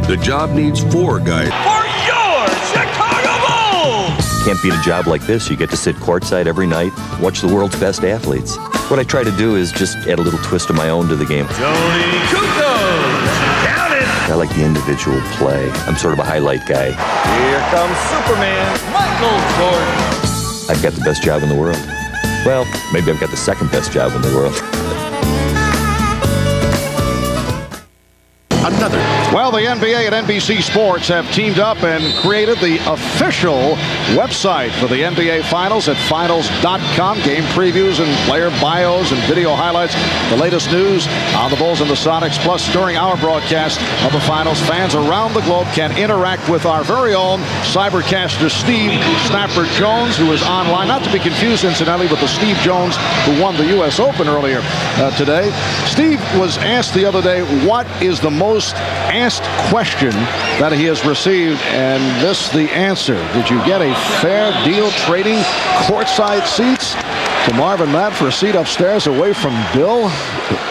The job needs 4 guys. For your Chicago Bulls! Can't beat a job like this. You get to sit courtside every night, watch the world's best athletes. What I try to do is just add a little twist of my own to the game. Tony Kukoc, count it! I like the individual play. I'm sort of a highlight guy. Here comes Superman, Michael Jordan. I've got the best job in the world. Well, maybe I've got the second best job in the world. Another. Well, the NBA and NBC Sports have teamed up and created the official website for the NBA Finals at finals.com. Game previews and player bios and video highlights. The latest news on the Bulls and the Sonics. Plus, during our broadcast of the Finals, fans around the globe can interact with our very own cybercaster, Steve Snapper Jones, who is online. Not to be confused, incidentally, with the Steve Jones who won the U.S. Open earlier today. Steve was asked the other day, what is the most asked question that he has received, and this the answer. Did you get a fair deal trading courtside seats to Marvin Matt for a seat upstairs away from Bill?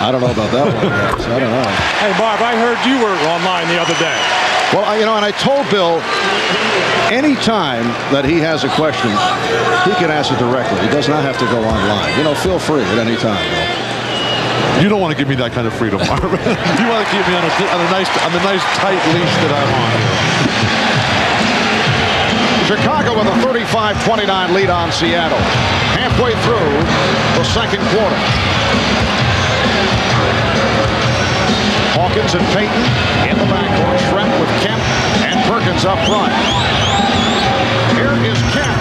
I don't know about that one, guys. I don't know. Hey, Marv, I heard you were online the other day. Well, and I told Bill, anytime that he has a question, he can ask it directly. He does not have to go online. Feel free at any time, Bill. You don't want to give me that kind of freedom, Marvin. You want to keep me on the nice tight leash that I'm on. Chicago with a 35-29 lead on Seattle. Halfway through the second quarter. Hawkins and Payton in the backcourt. Shrem with Kemp and Perkins up front. Here is Kemp.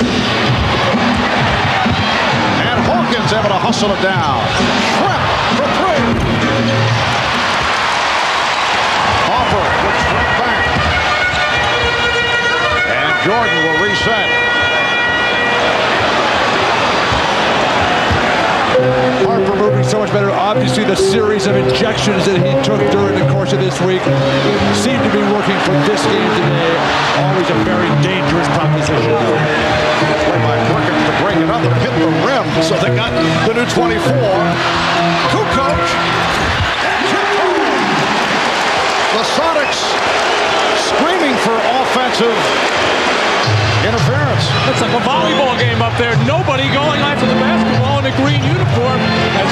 And Hawkins able to hustle it down. Shrem for three. Hopper puts Shrem back. And Jordan will reset. Harper moving so much better. Obviously, the series of injections that he took during the course of this week seemed to be working for this game today. Always a very dangerous proposition. Play by Perkins to break it up and hit the rim. So they got the new 24. Kukoc. The Sonics screaming for offensive interference. It's like a volleyball game up there. Nobody going after the basketball in a green uniform as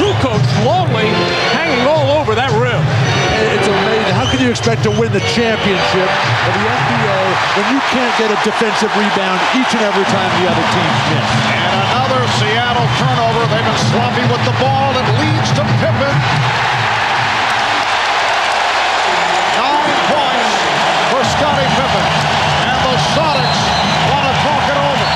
Kukoc lonely hanging all over that rim. It's amazing. How can you expect to win the championship of the NBA when you can't get a defensive rebound each and every time the other team miss? And another Seattle turnover. They've been sloppy with the ball. It leads to Pippen. 9 points for Scottie Pippen. And the Sonics want to talk it over.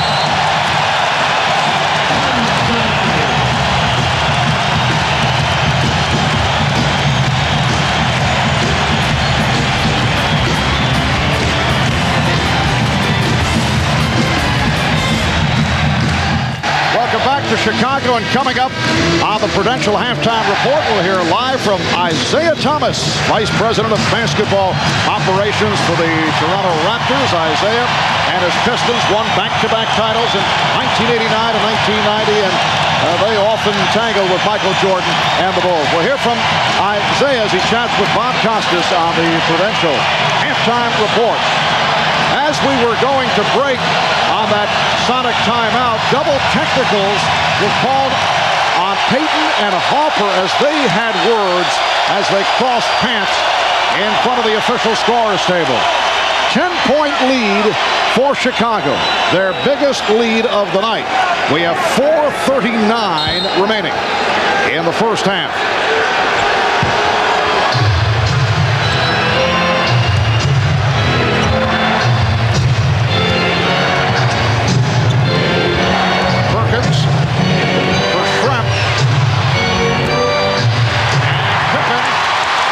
Welcome back to Chicago, and coming up on the Prudential Halftime Report, we'll hear live from Isaiah Thomas, Vice President of Basketball Operations for the Toronto Raptors. Isaiah and his Pistons won back-to-back titles in 1989 and 1990, and they often tangled with Michael Jordan and the Bulls. We'll hear from Isaiah as he chats with Bob Costas on the Prudential Halftime Report. As we were going to break on that Sonic timeout, double technicals were called on Payton and Hopper as they had words as they crossed paths in front of the official scorers table. 10-point lead for Chicago, their biggest lead of the night. We have 4:39 remaining in the first half.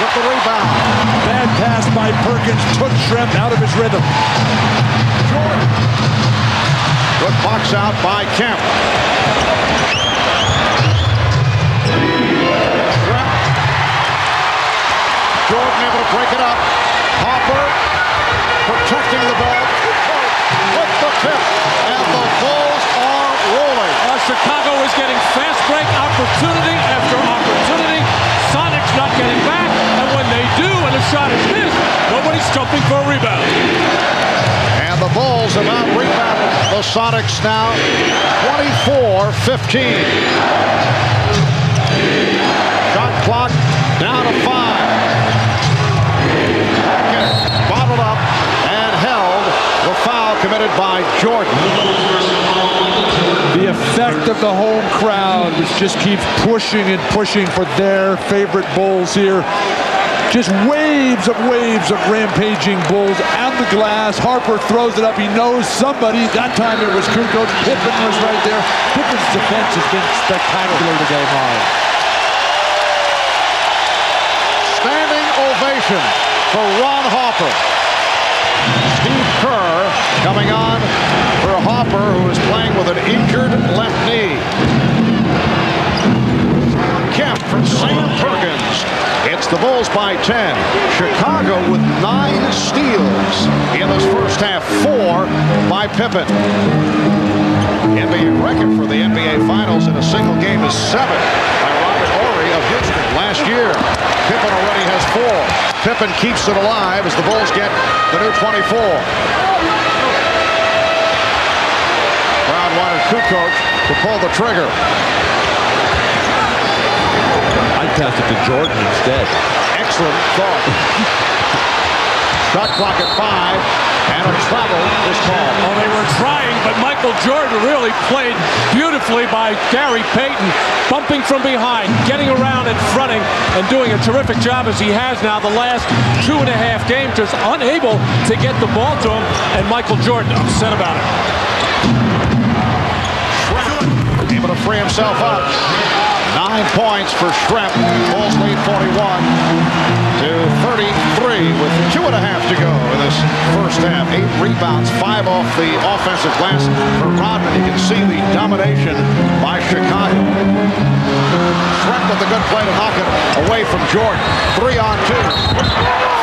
The rebound. Bad pass by Perkins took Shrem out of his rhythm. Jordan. Good box out by Kemp. Shrem. Jordan able to break it up. Hopper protecting the ball. With the tip. And the Bulls are rolling. Chicago is getting fast break opportunity after opportunity. Sonics not getting back. And when they do, and a shot is missed, nobody's jumping for a rebound. And the Bulls have out rebounded the Sonics now 24-15. Shot clock down to 5. defended by Jordan. The effect of the home crowd, which just keeps pushing and pushing for their favorite Bulls here. Just waves of rampaging Bulls on the glass. Harper throws it up. He knows somebody. That time it was Kukoc. Pippen was right there. Pippen's defense has been spectacular today, Marv. Standing ovation for Ron Harper. Steve Kerr coming on for Harper, who is playing with an injured left knee. Kemp from Sam Perkins. It's the Bulls by 10. Chicago with 9 steals in this first half. 4 by Pippen. NBA record for the NBA Finals in a single game is 7 by Robert Horry of Houston last year. Pippen already has 4. Pippen keeps it alive as the Bulls get the new 24. Brown wanted Kukoc to pull the trigger. I'd pass it to Jordan instead. Excellent thought. Shot clock at 5, and a travel is called. Well, they were trying, but Michael Jordan really played beautifully by Gary Payton, bumping from behind, getting around and fronting, and doing a terrific job as he has now the last 2.5 games, just unable to get the ball to him, and Michael Jordan upset about it. Able to free himself up. 9 points for Schrempf. Bulls lead 41-33 with 2.5 to go in this first half. 8 rebounds, 5 off the offensive glass for Rodman. You can see the domination by Chicago. Schrempf with a good play to knock it away from Jordan. 3-on-2.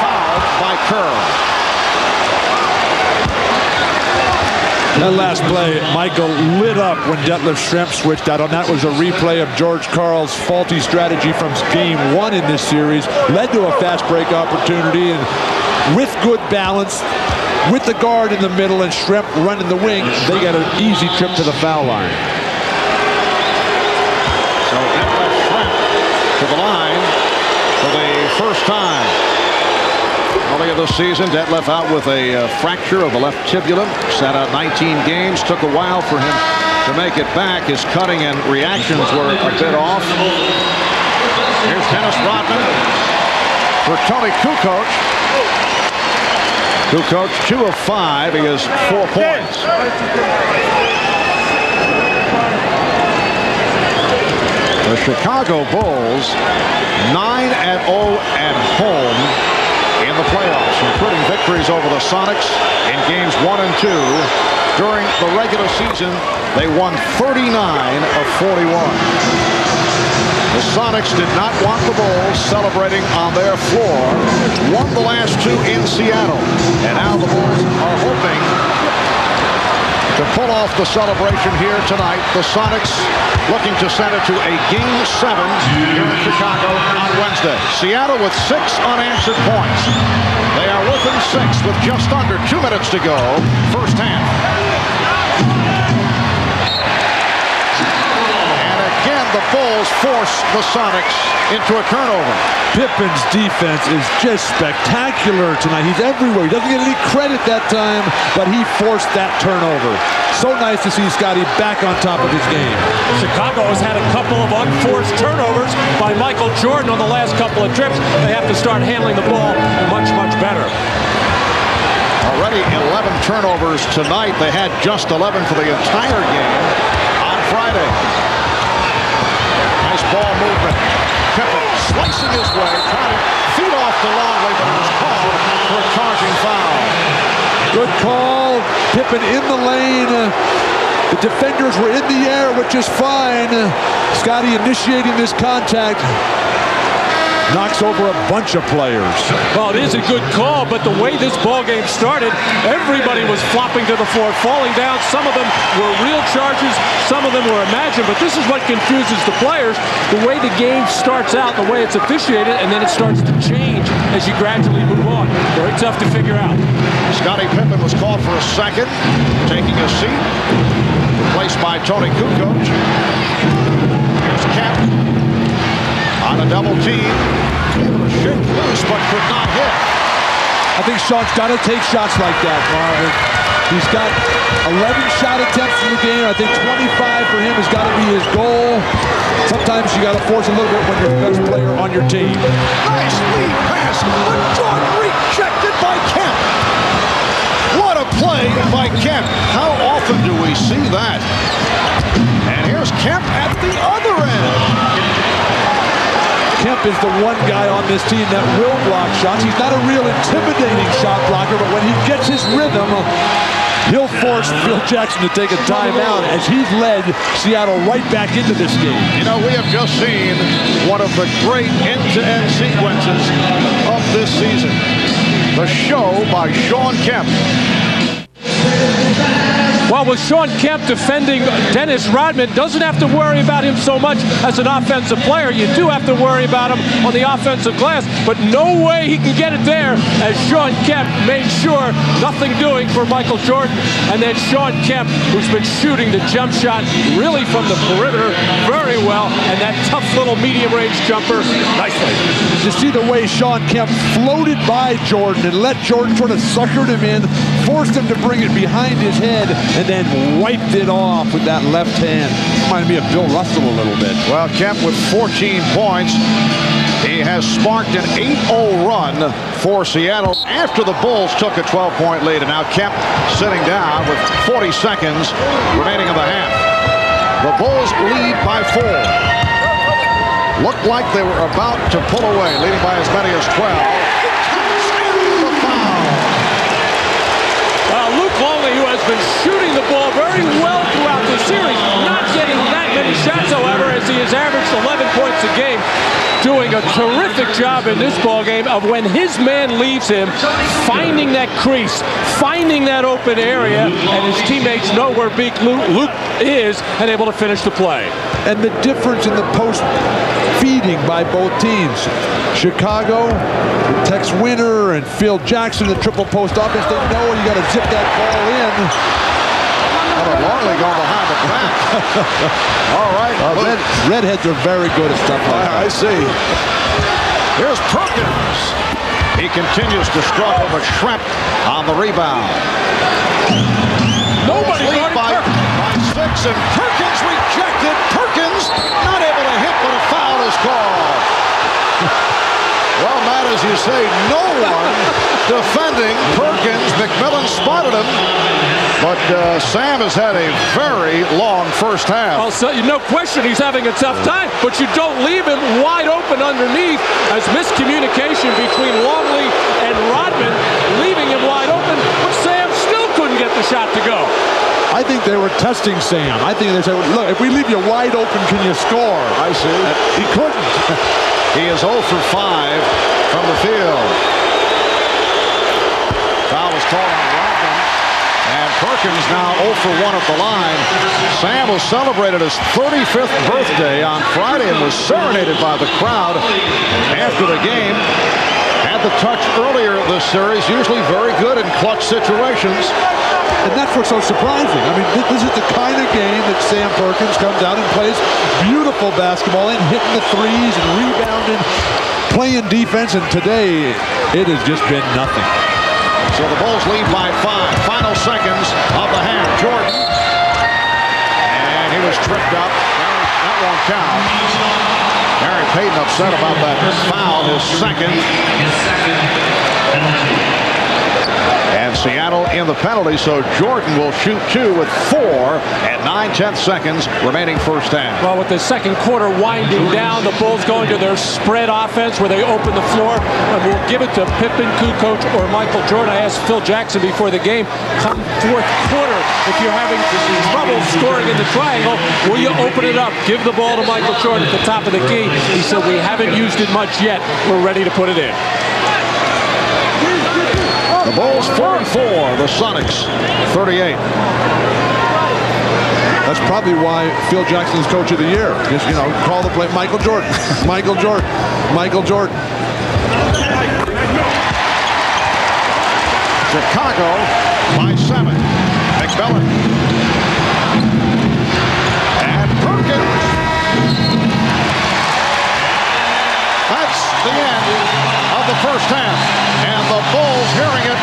Fouled by Kerr. That last play, Michael lit up when Detlef Schrempf switched out, and that was a replay of George Karl's faulty strategy from game 1 in this series. Led to a fast break opportunity, and with good balance, with the guard in the middle and Schrempf running the wing, they got an easy trip to the foul line. So Detlef Schrempf to the line for the first time. Earlier this season, Detlef out with a fracture of the left tibia. Sat out 19 games. Took a while for him to make it back. His cutting and reactions were a bit off. Here's Dennis Rodman for Tony Kukoc. Kukoc 2 of 5. He has 4 points. The Chicago Bulls 9-0 at home in the playoffs, including victories over the Sonics in games 1 and 2. During the regular season, they won 39 of 41. The Sonics did not want the Bulls celebrating on their floor. Won the last 2 in Seattle. And now the Bulls are hoping to pull off the celebration here tonight. The Sonics looking to send it to a Game 7 here in Chicago on Wednesday. Seattle with 6 unanswered points. They are within 6 with just under 2 minutes to go. First half. And again, the Bulls force the Sonics into a turnover. Pippen's defense is just spectacular tonight. He's everywhere. He doesn't get any credit that time, but he forced that turnover. So nice to see Scotty back on top of his game. Chicago has had a couple of unforced turnovers by Michael Jordan on the last couple of trips. They have to start handling the ball much, much better. Already 11 turnovers tonight. They had just 11 for the entire game on Friday. Nice ball movement. Pippen slicing his way, trying to feed off the Longley, but it was called for a charging foul. Good call. Pippen in the lane. The defenders were in the air, which is fine. Scotty initiating this contact. Knocks over a bunch of players. Well, it is a good call, but the way this ball game started, everybody was flopping to the floor, falling down. Some of them were real charges, some of them were imagined, but this is what confuses the players. The way the game starts out, the way it's officiated, and then it starts to change as you gradually move on. Very tough to figure out. Scottie Pippen was called for a second, taking a seat, replaced by Tony Kukoc. Here's Kemp on a double team. Able to shoot loose, but could not hit. I think Sean's got to take shots like that, Marvin. He's got 11 shot attempts in the game. I think 25 for him has got to be his goal. Sometimes you got to force a little bit when you're the best player on your team. Nice lead pass, but Jordan rejected by Kemp. What a play by Kemp. How often do we see that? And here's Kemp at the other end. Kemp is the one guy on this team that will block shots. He's not a real intimidating shot blocker, but when he gets his rhythm, he'll force Phil Jackson to take a timeout as he's led Seattle right back into this game. You know, we have just seen one of the great end-to-end sequences of this season. The show by Sean Kemp. Well, with Sean Kemp defending Dennis Rodman, doesn't have to worry about him so much as an offensive player. You do have to worry about him on the offensive glass, but no way he can get it there as Sean Kemp made sure nothing doing for Michael Jordan. And then Sean Kemp, who's been shooting the jump shot really from the perimeter very well, and that tough little medium-range jumper nicely. To see the way Sean Kemp floated by Jordan and let Jordan sort of suckered him in, forced him to bring it behind his head, and then wiped it off with that left hand. Reminded me of Bill Russell a little bit. Well, Kemp with 14 points. He has sparked an 8-0 run for Seattle after the Bulls took a 12-point lead. And now Kemp sitting down with 40 seconds remaining in the half. The Bulls lead by 4. Looked like they were about to pull away, leading by as many as 12. Who has been shooting the ball very well throughout the series, not getting that many shots, however, as he has averaged 11 points a game, doing a terrific job in this ball game of when his man leaves him, finding that crease, finding that open area, and his teammates know where Luke is and able to finish the play. And the difference in the post feeding by both teams. Chicago, Tex Winter and Phil Jackson, the triple post offense, they know you got to zip that ball in. Longley going behind the back. All right. Redheads are very good at stuff like that. I see. Here's Perkins. He continues to struggle, but Shrimp on the rebound. Nobody lead by 6, and Perkins rejected. Perkins not able to hit, but a foul is called. Well, Matt, as you say, no one defending Perkins. McMillan spotted him, but Sam has had a very long first half. Well, so, no question he's having a tough time, but you don't leave him wide open underneath as miscommunication between Longley and Rodman, leaving him wide open, but Sam still couldn't get the shot to go. I think they were testing Sam. I think they said, look, if we leave you wide open, can you score? I see. He couldn't. He is 0 for 5 from the field. Foul was called on Rodman. And Perkins now 0 for 1 at the line. Sam was celebrated his 35th birthday on Friday and was serenaded by the crowd after the game. Had the touch earlier this series, usually very good in clutch situations. And that's what's so surprising. I mean, this is the kind of game that Sam Perkins comes out and plays beautiful basketball and hitting the threes and rebounding, playing defense, and today it has just been nothing. So the Bulls lead by 5. Final seconds of the half. Jordan. And he was tripped up. That won't count. Gary Payton upset about that foul, his second. And Seattle in the penalty, so Jordan will shoot 2 with 4 and 9/10 seconds remaining first half. Well, with the second quarter winding down, the Bulls going to their spread offense where they open the floor, and we'll give it to Pippen, Kukoc, or Michael Jordan. I asked Phil Jackson before the game, come fourth quarter, if you're having trouble scoring in the triangle, will you open it up? Give the ball to Michael Jordan at the top of the key. He said, we haven't used it much yet. We're ready to put it in. The Bulls 44, the Sonics 38. That's probably why Phil Jackson's coach of the year. Just, call the play. Michael Jordan. Michael Jordan. Michael Jordan. Chicago by 7. McMillan. And Perkins. That's the end of the first half. And the Bulls hearing it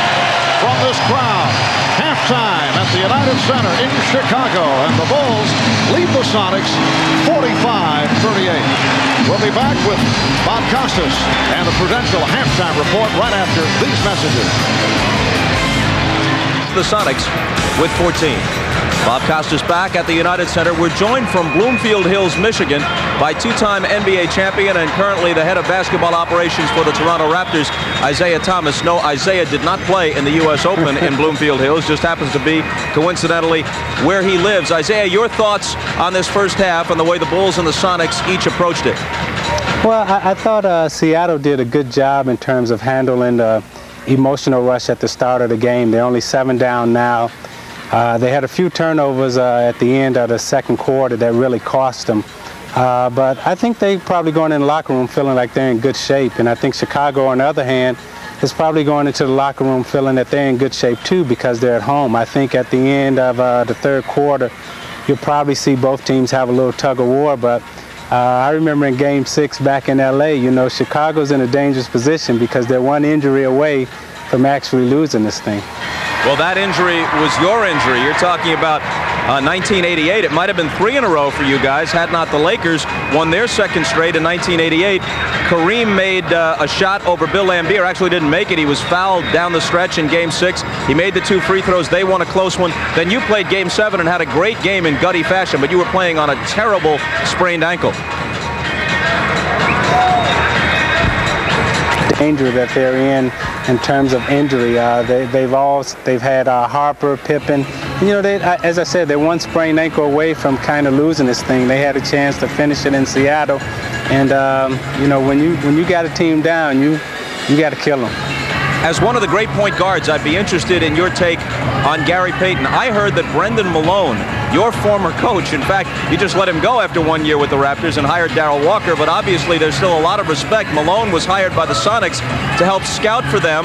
from this crowd. Halftime. the United Center in Chicago, and the Bulls lead the Sonics 45-38. We'll be back with Bob Costas and the Prudential halftime report right after these messages. The Sonics with 14. Bob Costas back at the United Center. We're joined from Bloomfield Hills, Michigan by two-time NBA champion and currently the head of basketball operations for the Toronto Raptors, Isaiah Thomas. No, Isaiah did not play in the U.S. Open in Bloomfield Hills, just happens to be, coincidentally, where he lives. Isaiah, your thoughts on this first half and the way the Bulls and the Sonics each approached it? Well, I thought Seattle did a good job in terms of handling the emotional rush at the start of the game. They're only 7 down now. They had a few turnovers at the end of the second quarter that really cost them. But I think they probably going in the locker room feeling like they're in good shape. And I think Chicago, on the other hand, is probably going into the locker room feeling that they're in good shape too because they're at home. I think at the end of the third quarter, you'll probably see both teams have a little tug of war. But I remember in Game 6 back in L.A., you know, Chicago's in a dangerous position because they're one injury away from actually losing this thing. Well, that injury was your injury. You're talking about 1988. It might have been 3 in a row for you guys had not the Lakers won their second straight in 1988. Kareem made a shot over Bill Laimbeer. Actually didn't make it. He was fouled down the stretch in Game 6. He made the 2 free throws. They won a close one. Then you played Game 7 and had a great game in gutty fashion, but you were playing on a terrible sprained ankle. Danger that they're in terms of injury. They've had Harper, Pippen. You know, as I said, they're one sprained ankle away from kind of losing this thing. They had a chance to finish it in Seattle, and you know, when you got a team down, you got to kill them. As one of the great point guards, I'd be interested in your take on Gary Payton. I heard that Brendan Malone, your former coach, in fact, you just let him go after 1 year with the Raptors and hired Darrell Walker, but obviously there's still a lot of respect. Malone was hired by the Sonics to help scout for them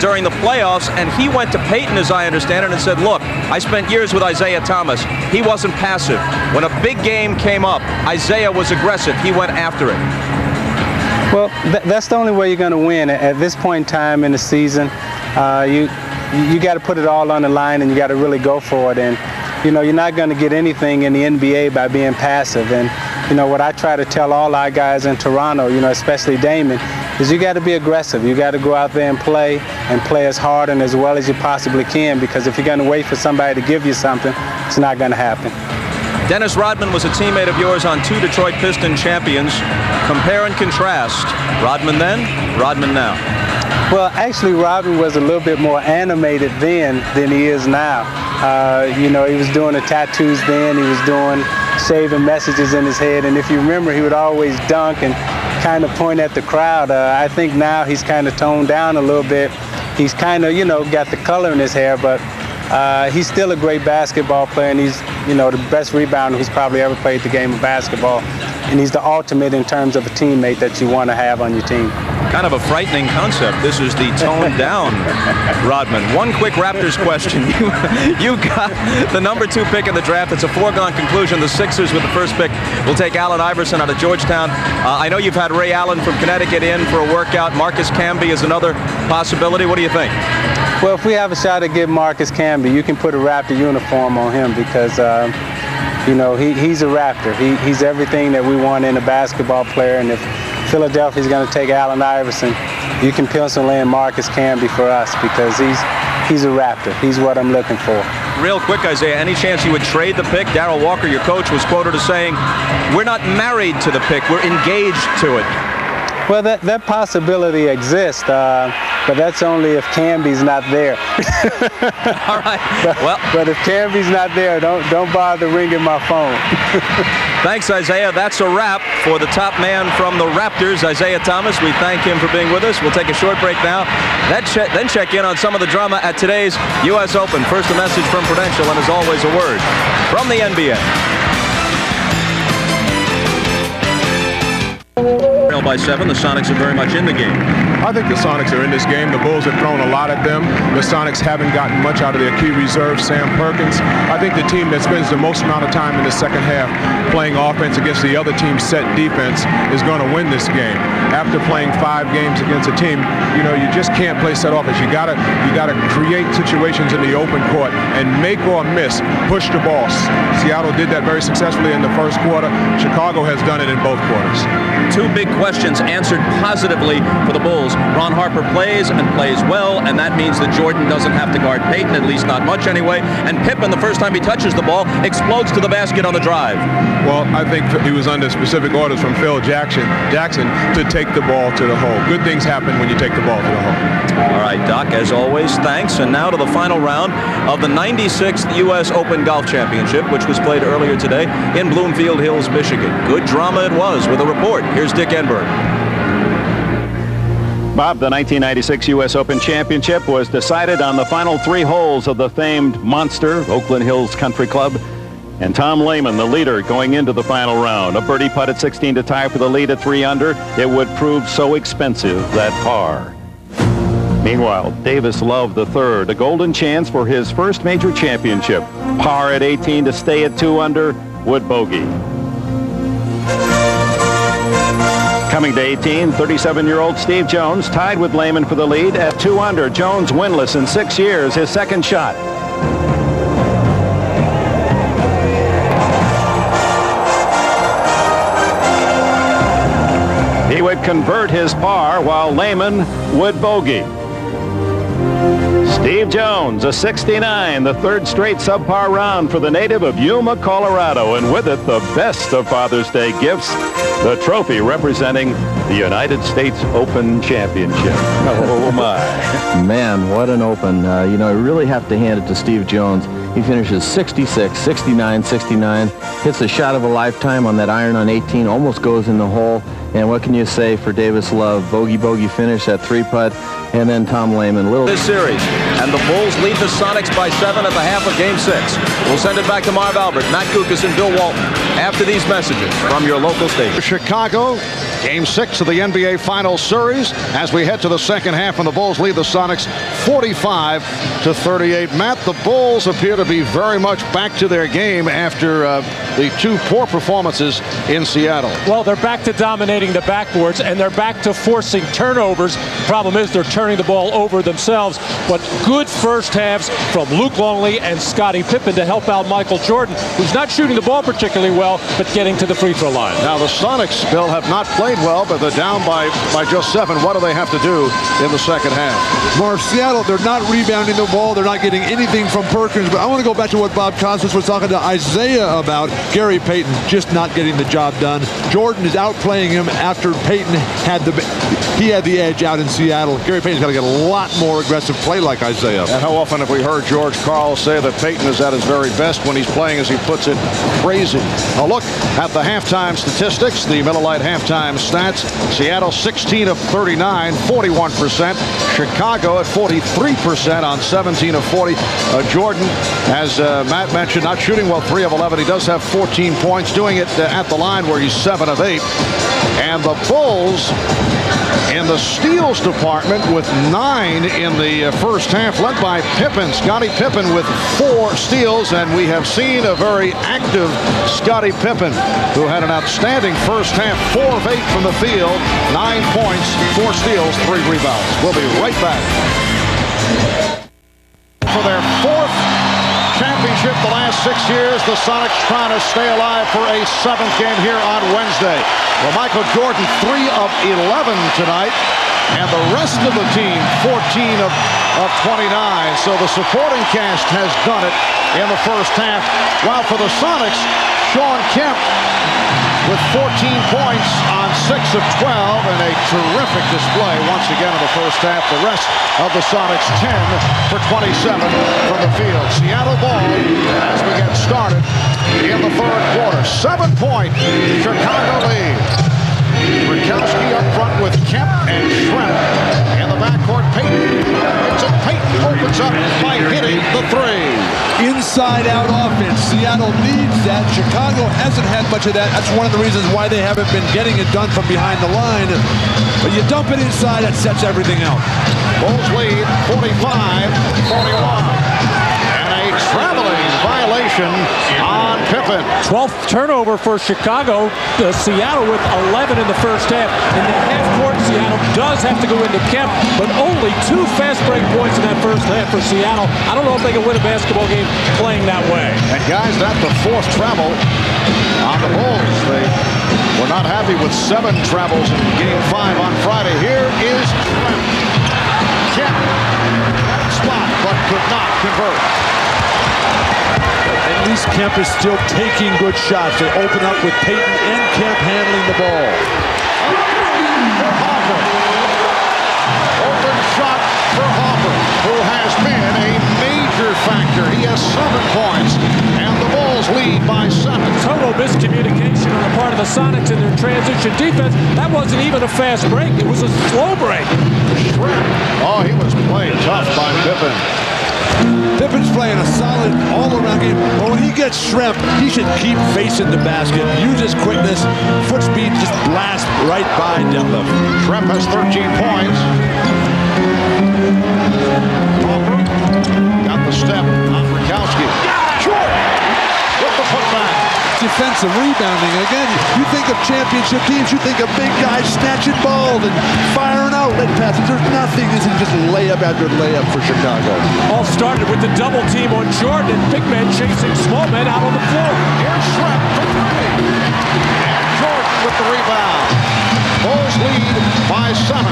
during the playoffs, and he went to Payton, as I understand it, and said, look, I spent years with Isaiah Thomas. He wasn't passive. When a big game came up, Isaiah was aggressive. He went after it. Well, that's the only way you're going to win. At this point in time in the season, you got to put it all on the line and you got to really go for it. And, you know, you're not going to get anything in the NBA by being passive. And, you know, what I try to tell all our guys in Toronto, you know, especially Damon, is you got to be aggressive. You got to go out there and play as hard and as well as you possibly can, because if you're going to wait for somebody to give you something, it's not going to happen. Dennis Rodman was a teammate of yours on 2 Detroit Piston champions. Compare and contrast. Rodman then, Rodman now. Well, actually, Rodman was a little bit more animated then than he is now. You know, he was doing the tattoos then. He was doing shaving messages in his head. And if you remember, he would always dunk and kind of point at the crowd. I think now he's kind of toned down a little bit. He's kind of, you know, got the color in his hair, but he's still a great basketball player, and he's, you know, the best rebounder who's probably ever played the game of basketball. And he's the ultimate in terms of a teammate that you want to have on your team. Kind of a frightening concept. This is the toned down Rodman. One quick Raptors question. You got the #2 pick in the draft. It's a foregone conclusion. The Sixers with the first pick will take Allen Iverson out of Georgetown. I know you've had Ray Allen from Connecticut in for a workout. Marcus Camby is another possibility. What do you think? Well, if we have a shot at getting Marcus Camby, you can put a Raptor uniform on him because, you know, he's a Raptor. He's everything that we want in a basketball player. And if Philadelphia's going to take Allen Iverson, you can pencil in Marcus Camby for us because he's a Raptor. He's what I'm looking for. Real quick, Isaiah, any chance you would trade the pick? Darrell Walker, your coach, was quoted as saying, we're not married to the pick, we're engaged to it. Well, that possibility exists, but that's only if Camby's not there. All right. But if Camby's not there, don't bother ringing my phone. Thanks, Isaiah. That's a wrap for the top man from the Raptors, Isaiah Thomas. We thank him for being with us. We'll take a short break now, then check in on some of the drama at today's U.S. Open. First, a message from Prudential, and as always, a word from the NBA. trail by 7. The Sonics are very much in the game. I think the Sonics are in this game. The Bulls have thrown a lot at them. The Sonics haven't gotten much out of their key reserve, Sam Perkins. I think the team that spends the most amount of time in the second half playing offense against the other team's set defense is going to win this game. After playing 5 games against a team, you know, you just can't play set offense. You gotta create situations in the open court and make or miss, push the ball. Seattle did that very successfully in the first quarter. Chicago has done it in both quarters. 2 big questions answered positively for the Bulls. Ron Harper plays and plays well, and that means that Jordan doesn't have to guard Payton, at least not much anyway. And Pippen, the first time he touches the ball, explodes to the basket on the drive. Well, I think he was under specific orders from Phil Jackson to take the ball to the hole. Good things happen when you take the ball to the hole. All right, Doc, as always, thanks. And now to the final round of the 96th U.S. Open Golf Championship, which was played earlier today in Bloomfield Hills, Michigan. Good drama it was. With a report, here's Dick Enberg. Bob, the 1996 U.S. Open Championship was decided on the final 3 holes of the famed monster, Oakland Hills Country Club. And Tom Lehman, the leader, going into the final round. A birdie putt at 16 to tie for the lead at 3 under. It would prove so expensive, that par. Meanwhile, Davis Love III, a golden chance for his first major championship. Par at 18 to stay at 2 under, would bogey. Coming to 18, 37-year-old Steve Jones tied with Lehman for the lead at 2 under. Jones winless in 6 years, his second shot. He would convert his par while Lehman would bogey. Steve Jones, a 69, the 3rd straight subpar round for the native of Yuma, Colorado, and with it the best of Father's Day gifts, the trophy representing the United States Open Championship. Oh my. Man, what an Open. You know, you really have to hand it to Steve Jones. He finishes 66, 69, 69, hits a shot of a lifetime on that iron on 18, almost goes in the hole. And what can you say for Davis Love? Bogey finish, that 3-putt, and then Tom Lehman. This series, and the Bulls lead the Sonics by 7 at the half of Game 6. We'll send it back to Marv Albert, Matt Kukas, and Bill Walton after these messages from your local station. Chicago, Game 6 of the NBA Finals Series as we head to the second half, and the Bulls lead the Sonics 45-38. Matt, the Bulls appear to be very much back to their game after the 2 poor performances in Seattle. Well, they're back to dominating the backboards, and they're back to forcing turnovers. Problem is they're turning the ball over themselves, but good first halves from Luke Longley and Scottie Pippen to help out Michael Jordan, who's not shooting the ball particularly well, but getting to the free throw line. Now the Sonics, Bill, have not played well, but they're down by just 7. What do they have to do in the second half? Marv, Seattle, they're not rebounding the ball. They're not getting anything from Perkins, but I want to go back to what Bob Costas was talking to Isaiah about. Gary Payton just not getting the job done. Jordan is outplaying him after Payton had the edge out in Seattle. Gary Payton's got to get a lot more aggressive play like Isaiah. And how often have we heard George Karl say that Payton is at his very best when he's playing, as he puts it, crazy. A look at the halftime statistics, the Miller Lite halftime stats. Seattle 16 of 39, 41%. Chicago at 43% on 17 of 40. Jordan, as Matt mentioned, not shooting well, 3 of 11. He does have 14 points, doing it at the line where he's 7 of 8. And the Bulls in the steals department with 9 in the first half, led by Pippen. Scottie Pippen with 4 steals, and we have seen a very active Scottie Pippen, who had an outstanding first half, 4 of 8 from the field, 9 points, 4 steals, 3 rebounds. We'll be right back. For their 4th championship the last 6 years, the Sonics trying to stay alive for a 7th game here on Wednesday. Well, Michael Jordan, 3 of 11 tonight, and the rest of the team, 14 of 29. So the supporting cast has done it in the first half. While for the Sonics, Sean Kemp with 14 points on 6 of 12, and a terrific display once again in the first half. The rest of the Sonics 10 for 27 from the field. Seattle ball as we get started in the third quarter. 7-point Chicago lead. Rakowski up front with Kemp and Schrempf. In the backcourt, Payton. Payton opens up by hitting the 3. inside-out offense. Seattle needs that. Chicago hasn't had much of that. That's one of the reasons why they haven't been getting it done from behind the line. But you dump it inside, that sets everything out. Bulls lead 45-41. And a traveling violation on Pippen. 12th turnover for Chicago. Seattle with 11 in the first half. In the half court, Seattle does have to go into Kemp, but only 2 fast break points in that first half for Seattle. I don't know if they can win a basketball game playing that way. And guys, that's the 4th travel on the Bulls. They were not happy with 7 travels in Game 5 on Friday. Here is Kemp. Spot, but could not convert. At least Kemp is still taking good shots. They open up with Payton and Kemp handling the ball. Open shot for Hopper, who has been a major factor. He has 7 points, and the Bulls lead by 7. Total miscommunication on the part of the Sonics in their transition defense. That wasn't even a fast break. It was a slow break. Oh, he was playing tough by Pippen. Pippen's playing a solid all-around game. But when he gets shrimped, he should keep facing the basket, use his quickness, foot speed, just blast right by Delta. Shrimp has 13 points. Hopper got the step on Rakowski. Short with the putback. Defensive rebounding. Again, you think of championship teams, you think of big guys snatching balls and firing outlet passes. There's nothing. This is just layup after layup for Chicago. All started with the double team on Jordan and big men chasing small men out on the floor. Here's Shrimp for 3. And Jordan with the rebound. Bulls lead by 7.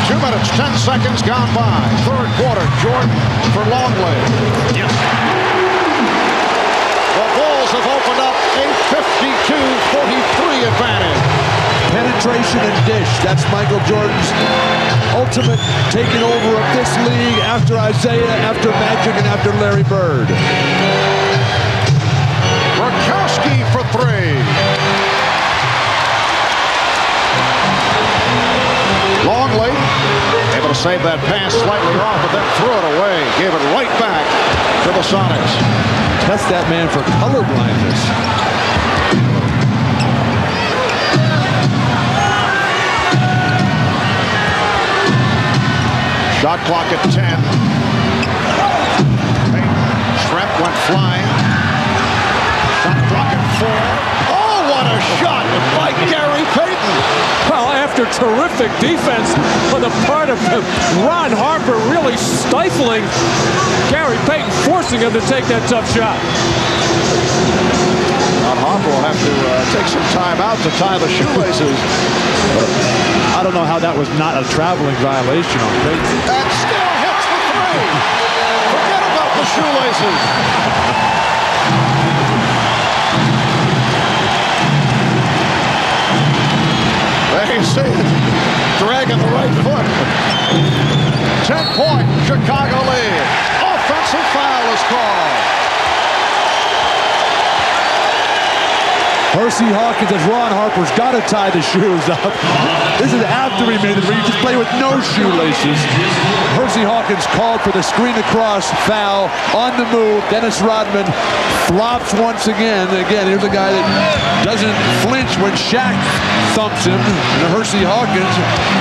2 minutes, 10 seconds gone by. 3rd quarter, Jordan for Longley. Yes. The Bulls have opened up a 52-43 advantage. Penetration and dish. That's Michael Jordan's ultimate taking over of this league after Isaiah, after Magic, and after Larry Bird. Rakowski for 3. Longley able to save that pass slightly off, but then threw it away. Gave it right back to the Sonics. Test that man for color blindness. Shot clock at 10. Shrimp went flying. Shot clock at 4. Oh, what a shot by Gary Payton. Well, after terrific defense on the part of Ron Harper, really stifling Gary Payton, forcing him to take that tough shot. Ron Harper will have to take some time out to tie the shoelaces. I don't know how that was not a traveling violation on Payton. And still hits the 3. Forget about the shoelaces. They see it. Dragging the right foot. 10-point Chicago lead. Offensive foul is called. Hersey Hawkins, as Ron Harper's got to tie the shoes up. This is after he made it, where you just play with no shoelaces. Hersey Hawkins called for the screen across foul on the move. Dennis Rodman flops once again. Again, here's a guy that doesn't flinch when Shaq thumps him. And Hersey Hawkins,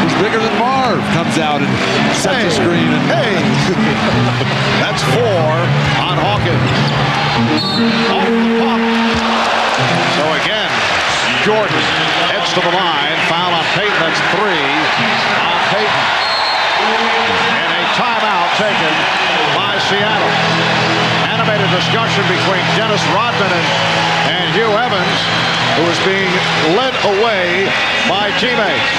who's bigger than Marv, comes out and sets the screen. And That's 4 on Hawkins. Off the pop. So again, Jordan heads to the line. Foul on Payton. That's 3 on Payton. And a timeout taken by Seattle. Animated discussion between Dennis Rodman and Hugh Evans, who is being led away by teammates.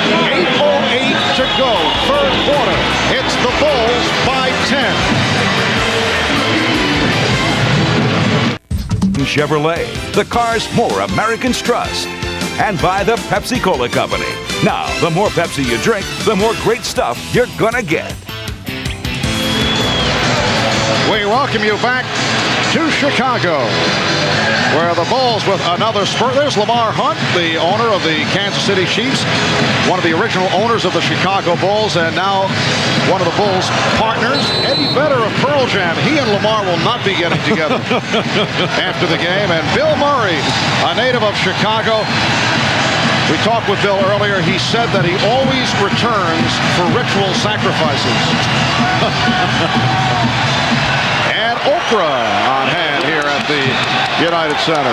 8:08 to go. 3rd quarter. It's the Bulls by 10. Chevrolet, the cars more Americans trust. And by the Pepsi-Cola Company. Now, the more Pepsi you drink, the more great stuff you're gonna get. We welcome you back to Chicago. where the Bulls with another spurt. There's Lamar Hunt, the owner of the Kansas City Chiefs, one of the original owners of the Chicago Bulls, and now one of the Bulls' partners. Eddie Vedder of Pearl Jam. He and Lamar will not be getting together after the game. And Bill Murray, a native of Chicago. We talked with Bill earlier. He said that he always returns for ritual sacrifices. And Oprah on hand here at the United Center.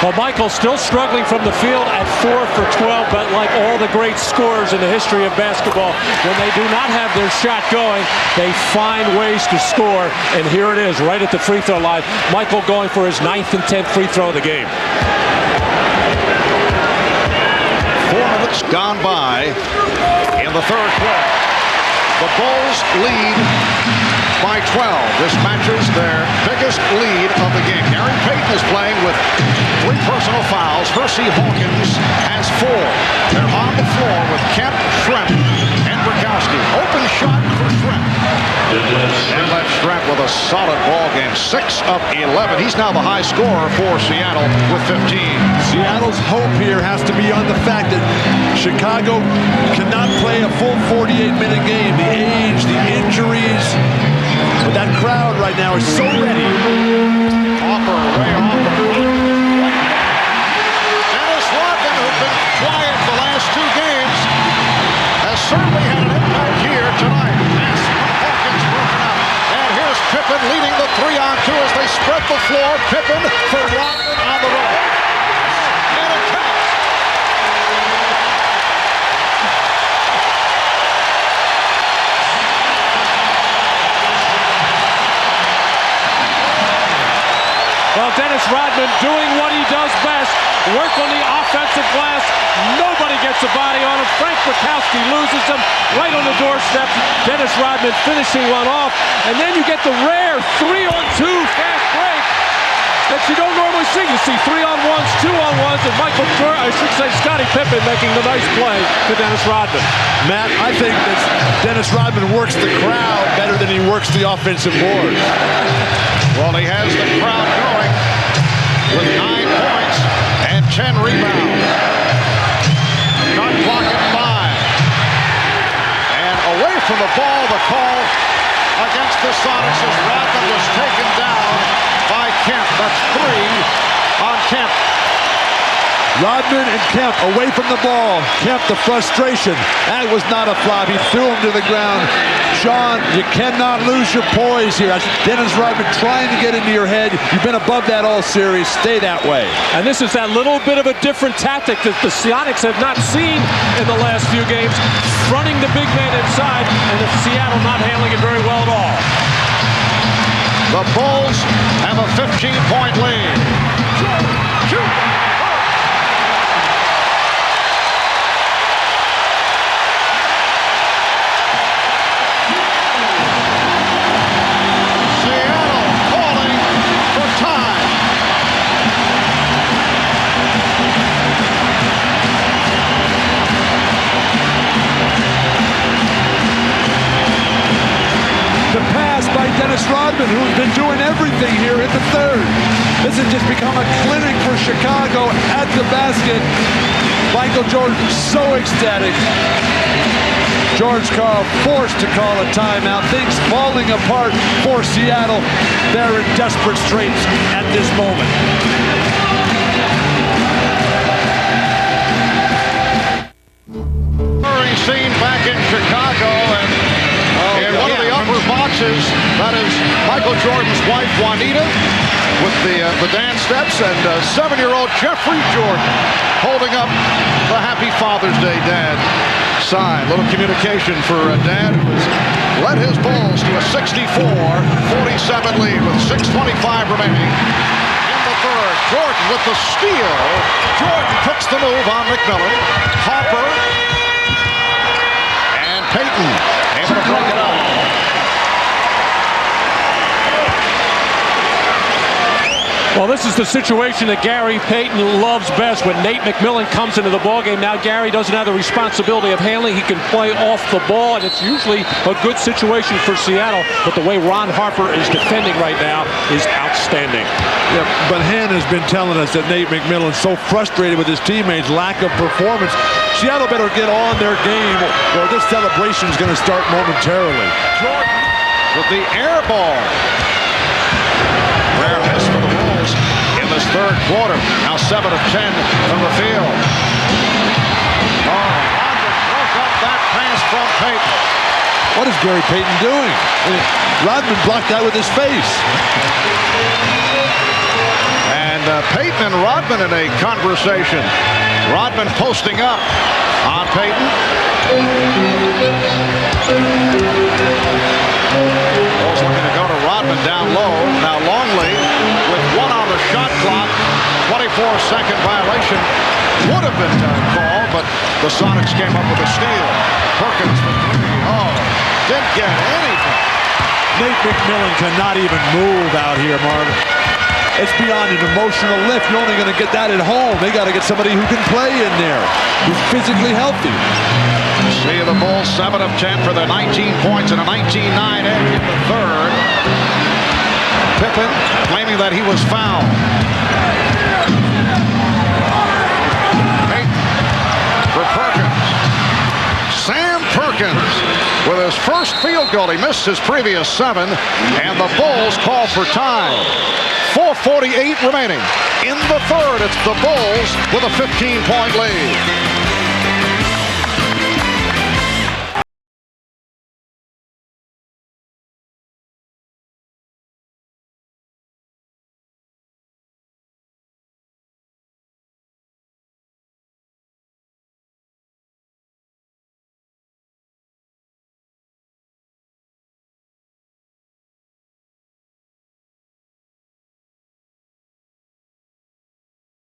Well, Michael's still struggling from the field at 4 for 12, but like all the great scorers in the history of basketball, when they do not have their shot going, they find ways to score, and here it is, right at the free throw line. Michael going for his 9th and 10th free throw of the game. 4 minutes gone by in the third quarter. The Bulls lead by 12. This matches their biggest lead of the game. Gary Payton is playing with 3 personal fouls. Hersey Hawkins has 4. They're on the floor with Kemp, Schrempf, and Brakowski. Open shot for Schrempf. And let Schrempf with a solid ball game. 6 of 11. He's now the high scorer for Seattle with 15. Seattle's hope here has to be on the fact that Chicago cannot play a full 48-minute game. The age, the injuries. But that crowd right now is so ready. Hopper way off the front. Dennis Rodman, who's been quiet the last 2 games, has certainly had an impact here tonight. As Hawkins broken out. And here's Pippen leading the 3-on-2 as they spread the floor. Pippen for Rodman on the roll. And it counts. Well, Dennis Rodman doing what he does best, work on the offensive glass. Nobody gets a body on him. Frank Brakowski loses him right on the doorstep. Dennis Rodman finishing one off. And then you get the rare 3-on-2 fast break that you don't normally see. You see 3-on-1s, 2-on-1s, and Scottie Pippen making the nice play to Dennis Rodman. Matt, I think that Dennis Rodman works the crowd better than he works the offensive board. Well, he has the crowd going with 9 points and 10 rebounds. Shot clock at 5. And away from the ball, the call against the Sonics as Rodman was taken down by Kemp. That's 3 on Kemp. Rodman and Kemp away from the ball. Kemp, the frustration. That was not a flop. He threw him to the ground. Sean, you cannot lose your poise here. That's Dennis Rodman trying to get into your head. You've been above that all series. Stay that way. And this is that little bit of a different tactic that the Sonics have not seen in the last few games. Fronting the big man inside, and the Seattle not handling it very well at all. The Bulls have a 15-point lead. Shoot! Dennis Rodman, who's been doing everything here in the third. This has just become a clinic for Chicago at the basket. Michael Jordan so ecstatic. George Karl forced to call a timeout. Things falling apart for Seattle. They're in desperate straits at this moment. Scene back in Chicago, and in one of the upper boxes, that is Michael Jordan's wife Juanita with the dance steps, and 7-year-old Jeffrey Jordan holding up the Happy Father's Day Dad sign. Little communication for Dad, who has led his Bulls to a 64-47 lead with 6:25 remaining in the third. Jordan with the steal. Jordan puts the move on McMillan. Hopper. Payton able to break it up. Well, this is the situation that Gary Payton loves best when Nate McMillan comes into the ballgame. Now Gary doesn't have the responsibility of handling. He can play off the ball, and it's usually a good situation for Seattle. But the way Ron Harper is defending right now is outstanding. Yeah, but Han has been telling us that Nate McMillan's so frustrated with his teammates' lack of performance. Seattle better get on their game, or this celebration is going to start momentarily. Jordan with the air ball. Rare miss for the Bulls in this third quarter. Now 7 of 10 from the field. Rodman broke up that pass from Payton. What is Gary Payton doing? Rodman blocked that with his face. And Payton and Rodman in a conversation. Rodman posting up on Payton. Bulls looking to go to Rodman down low. Now Longley with 1 on the shot clock. 24-second violation would have been called, but the Sonics came up with a steal. Perkins for 3. Oh, didn't get anything. Nate McMillan cannot even move out here, Marvin. It's beyond an emotional lift. You're only going to get that at home. They got to get somebody who can play in there, who's physically healthy. See the Bulls 7 of 10 for their 19 points and a 19-9 edge in the third. Pippen claiming that he was fouled. Payton for Perkins. Sam Perkins with his first field goal. He missed his previous 7, and the Bulls call for time. 4:48 remaining. In the third, it's the Bulls with a 15-point lead.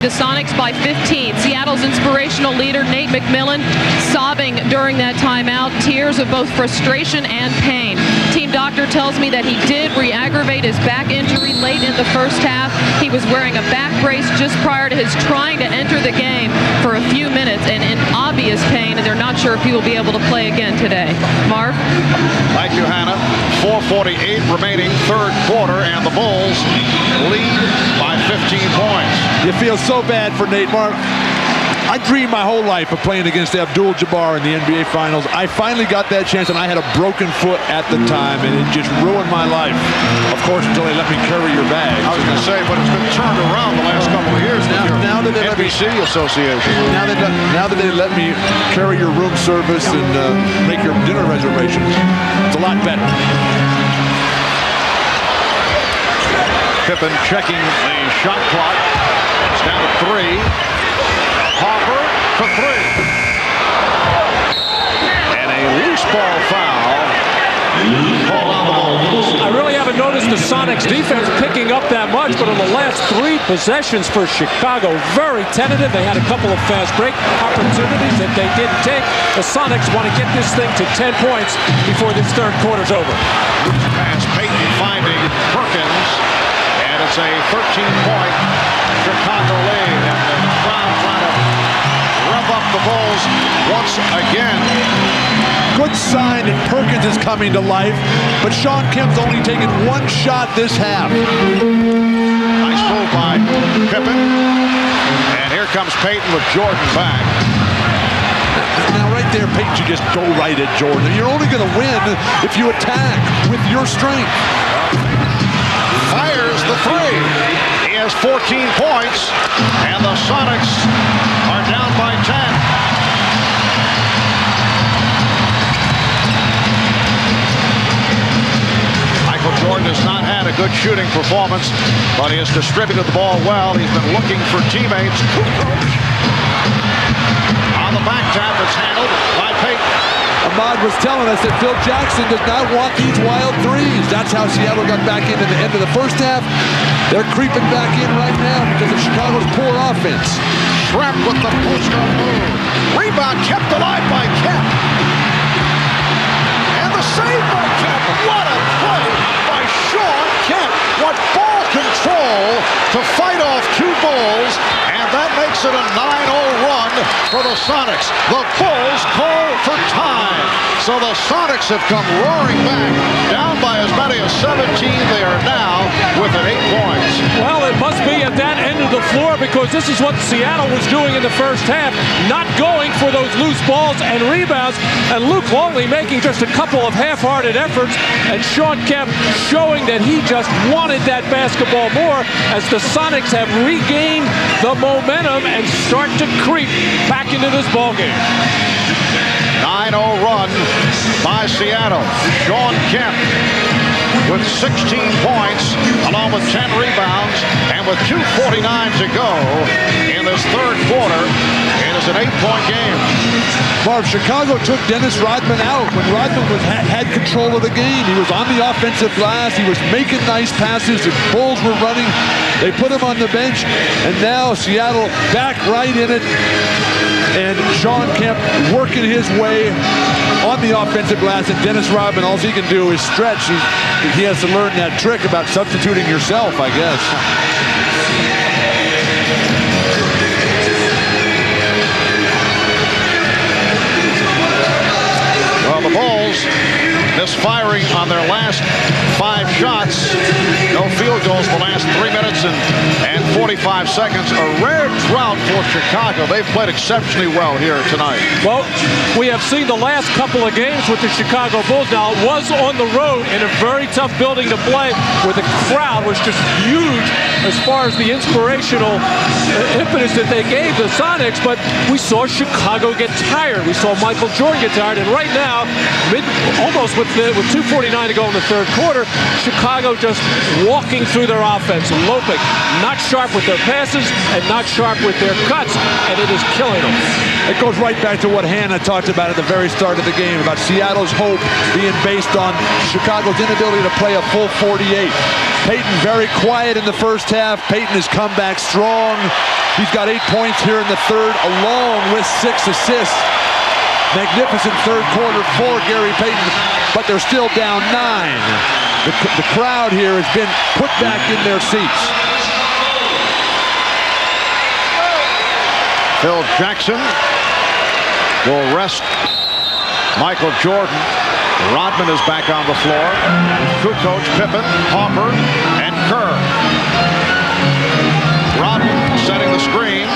The Sonics by 15. Seattle's inspirational leader, Nate McMillan, sobbing during that timeout. Tears of both frustration and pain. Team doctor tells me that he did re-aggravate his back injury late in the first half. He was wearing a back brace just prior to his trying to enter the game for a few minutes and in obvious pain, and they're not sure if he will be able to play again today. Marv? Thank you, Hannah. 4:48 remaining, third quarter, and the Bulls lead by 15 points. You feel so bad for Nate. Marv, I dreamed my whole life of playing against Abdul-Jabbar in the NBA Finals. I finally got that chance, and I had a broken foot at the time, and it just ruined my life. Of course, until they let me carry your bag. I was going to say, but it's been turned around the last couple of years. Now that they NBC Association. Now that they let me carry your room service and make your dinner reservations, it's a lot better. Pippen checking the shot clock. It's down to 3. Harper for 3. And a loose ball foul. Called on the Bulls. I really haven't noticed the Sonics defense picking up that much, but in the last 3 possessions for Chicago, very tentative. They had a couple of fast break opportunities that they didn't take. The Sonics want to get this thing to 10 points before this third quarter's over. Pass, Payton finding Perkins, and it's a 13-point Chicago lead. And the crowd trying to rev up the Bulls once again. Good sign that Perkins is coming to life, but Sean Kemp's only taken 1 shot this half. Nice move by Pippen. And here comes Payton with Jordan back. Now right there, Payton should just go right at Jordan. You're only going to win if you attack with your strength. Fires the 3. He has 14 points, and the Sonics are down by 10. Jordan has not had a good shooting performance, but he has distributed the ball well. He's been looking for teammates. On the back tap, it's handled by Payton. Ahmad was telling us that Phil Jackson does not want these wild threes. That's how Seattle got back into the end of the first half. They're creeping back in right now because of Chicago's poor offense. Shrem with the post-up move. Rebound kept alive by Kemp. And the save by Kemp. What a play by Sean Kemp. What ball control to fight off 2 Bulls, and that makes it a 9-0 run for the Sonics. The Bulls call for time. So the Sonics have come roaring back, down by as many as 17. They are now within 8 points. Well, it must be at that end of the floor, because this is what Seattle was doing in the first half, not going for those loose balls and rebounds, and Luke Longley making just a couple of half-hearted efforts, and Sean Kemp showing that he just wanted that basketball more, as the Sonics have regained the momentum and start to creep back into this ballgame. 9-0 run by Seattle. Sean Kemp with 16 points, along with 10 rebounds, and with 2:49 to go in this third quarter. It is an 8-point game. Marv, Chicago took Dennis Rodman out when Rodman had control of the game. He was on the offensive glass. He was making nice passes. The Bulls were running. They put him on the bench, and now Seattle back right in it. And Sean Kemp working his way on the offensive glass, and Dennis Rodman, all he can do is stretch. He has to learn that trick about substituting yourself, I guess. Well, the Bulls misfiring on their last 5 shots. No field goals the last 3 minutes and 45 seconds. A rare drought for Chicago. They've played exceptionally well here tonight. Well, we have seen the last couple of games with the Chicago Bulls. Now, it was on the road in a very tough building to play, where the crowd was just huge as far as the inspirational impetus that they gave the Sonics, but we saw Chicago get tired. We saw Michael Jordan get tired, and right now, almost with 2:49 to go in the third quarter, Chicago just walking through their offense, loping, not sharp with their passes and not sharp with their cuts, and it is killing them. It goes right back to what Hannah talked about at the very start of the game, about Seattle's hope being based on Chicago's inability to play a full 48. Payton very quiet in the first half. Payton has come back strong. He's got 8 points here in the third, along with 6 assists. Magnificent third quarter for Gary Payton, but they're still down 9. The crowd here has been put back in their seats. Phil Jackson will rest Michael Jordan. Rodman is back on the floor. Kukoc, Pippen, Hopper, and Kerr. Rodman setting the screen.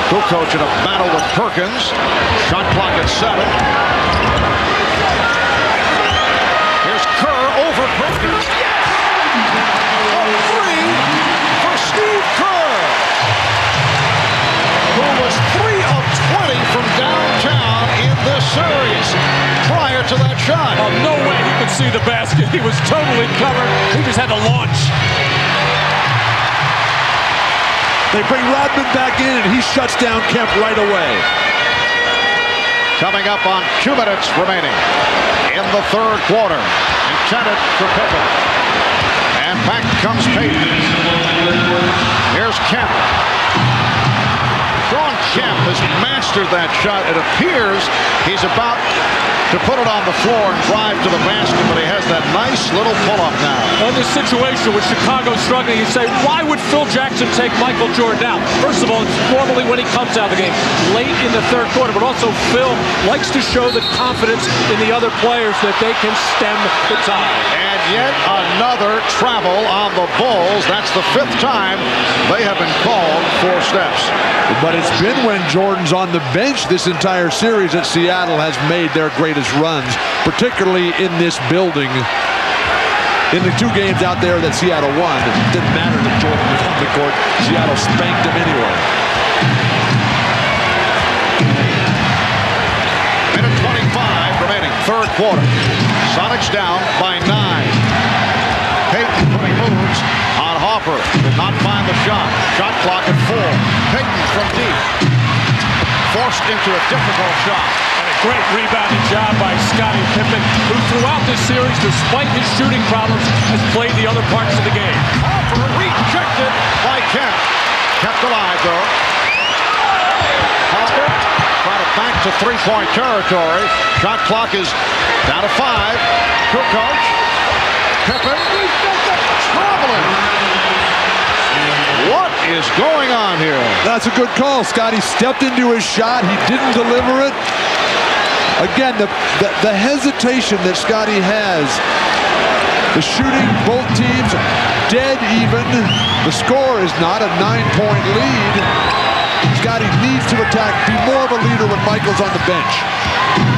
Kukoc in a battle with Perkins. Shot clock at 7. Here's Kerr over Perkins. A 3 for Steve Kerr, who was 3 of 20 from downtown in this series prior to that shot. Oh, no way he could see the basket. He was totally covered. He just had to launch. They bring Rodman back in, and he shuts down Kemp right away. Coming up on 2 minutes remaining in the third quarter. Intended for Pippen. And back comes Payton. Here's Kemp. Sean Kemp has mastered that shot. It appears he's about to put it on the floor and drive to the basket, but he has that nice little pull-up now. On this situation with Chicago struggling, you say, why would Phil Jackson take Michael Jordan out? First of all, it's normally when he comes out of the game, late in the third quarter, but also Phil likes to show the confidence in the other players that they can stem the tide. And yet another travel on the Bulls. That's the 5th time they have been called 4 steps. But it's been when Jordan's on the bench this entire series that Seattle has made their greatest runs, particularly in this building. In the 2 games out there that Seattle won, it didn't matter that Jordan was on the court. Seattle spanked him anyway. Minute 25 remaining, third quarter. Sonics down by 9. Payton putting moves on Hopper. Did not find the shot. Shot clock at 4. Payton from deep. Forced into a difficult shot. Great rebounding job by Scottie Pippen, who throughout this series, despite his shooting problems, has played the other parts of the game. Hopper rejected by Kemp. Kept alive, though. Hopper trying to back to 3-point territory. Shot clock is down to 5. Kukoc. Pippen traveling. is going on here? That's a good call. Scotty stepped into his shot. He didn't deliver it. Again, the hesitation that Scotty has. The shooting, both teams dead even. The score is not a 9-point lead. Scotty needs to attack, be more of a leader when Michael's on the bench.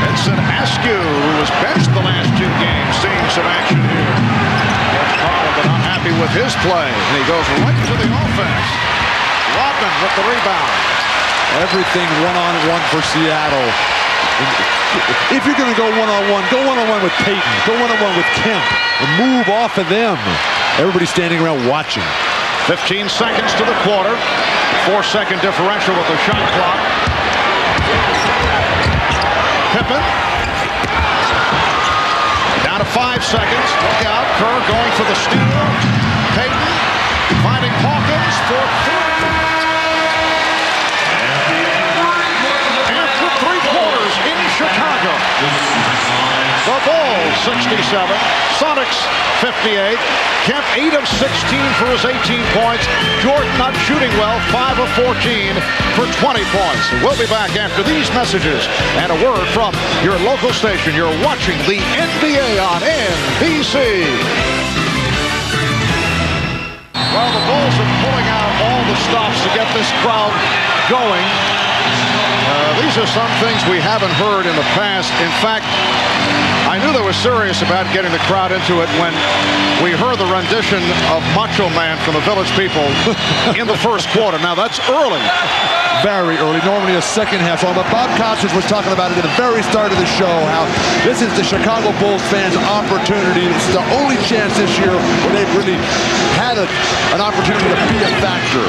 Vincent Askew, who was benched the last 2 games, seeing some action here. But not happy with his play, and he goes right to the offense. Rodman with the rebound. Everything one-on-one for Seattle. If you're going to go one-on-one, go one-on-one with Payton. Go one-on-one with Kemp and move off of them. Everybody's standing around watching. 15 seconds to the quarter. 4-second differential with the shot clock. Pippen. Down to 5 seconds. Look out. Kerr going for the steal. Payton finding Hawkins for 3. After 3 quarters in Chicago. The Bulls 67, Sonics 58. Kemp 8 of 16 for his 18 points. Jordan not shooting well, 5 of 14 for 20 points. We'll be back after these messages and a word from your local station. You're watching the NBA on NBC. Well, the Bulls are pulling out all the stops to get this crowd going. These are some things we haven't heard in the past. In fact, I knew they were serious about getting the crowd into it when we heard the rendition of Macho Man from the Village People in the first quarter. Now, that's early. Very early, normally a second half song. But Bob Costas was talking about it at the very start of the show, how this is the Chicago Bulls fans' opportunity. It's the only chance this year where they've really had an opportunity to be a factor.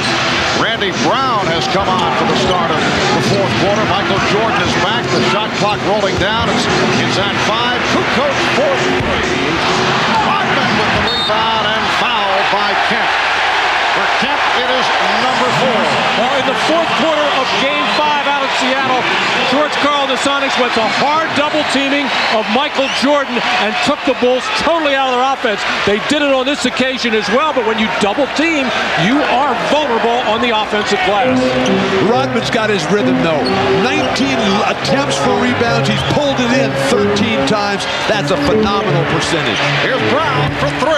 Randy Brown has come on for the start of the fourth quarter. Michael Jordan is back. The shot clock rolling down. It's at 5. Kukoc for 3. Rodman with the rebound and fouled by Kemp. For Kemp, it is number 4. Well, in the fourth quarter of Game 5 out of Seattle, George Karl and the Sonics went to hard double teaming of Michael Jordan and took the Bulls totally out of their offense. They did it on this occasion as well, but when you double team, you are vulnerable on the offensive glass. Rodman's got his rhythm, though. 19 attempts for rebounds. He's pulled it in 13 times. That's a phenomenal percentage. Here's Brown for 3.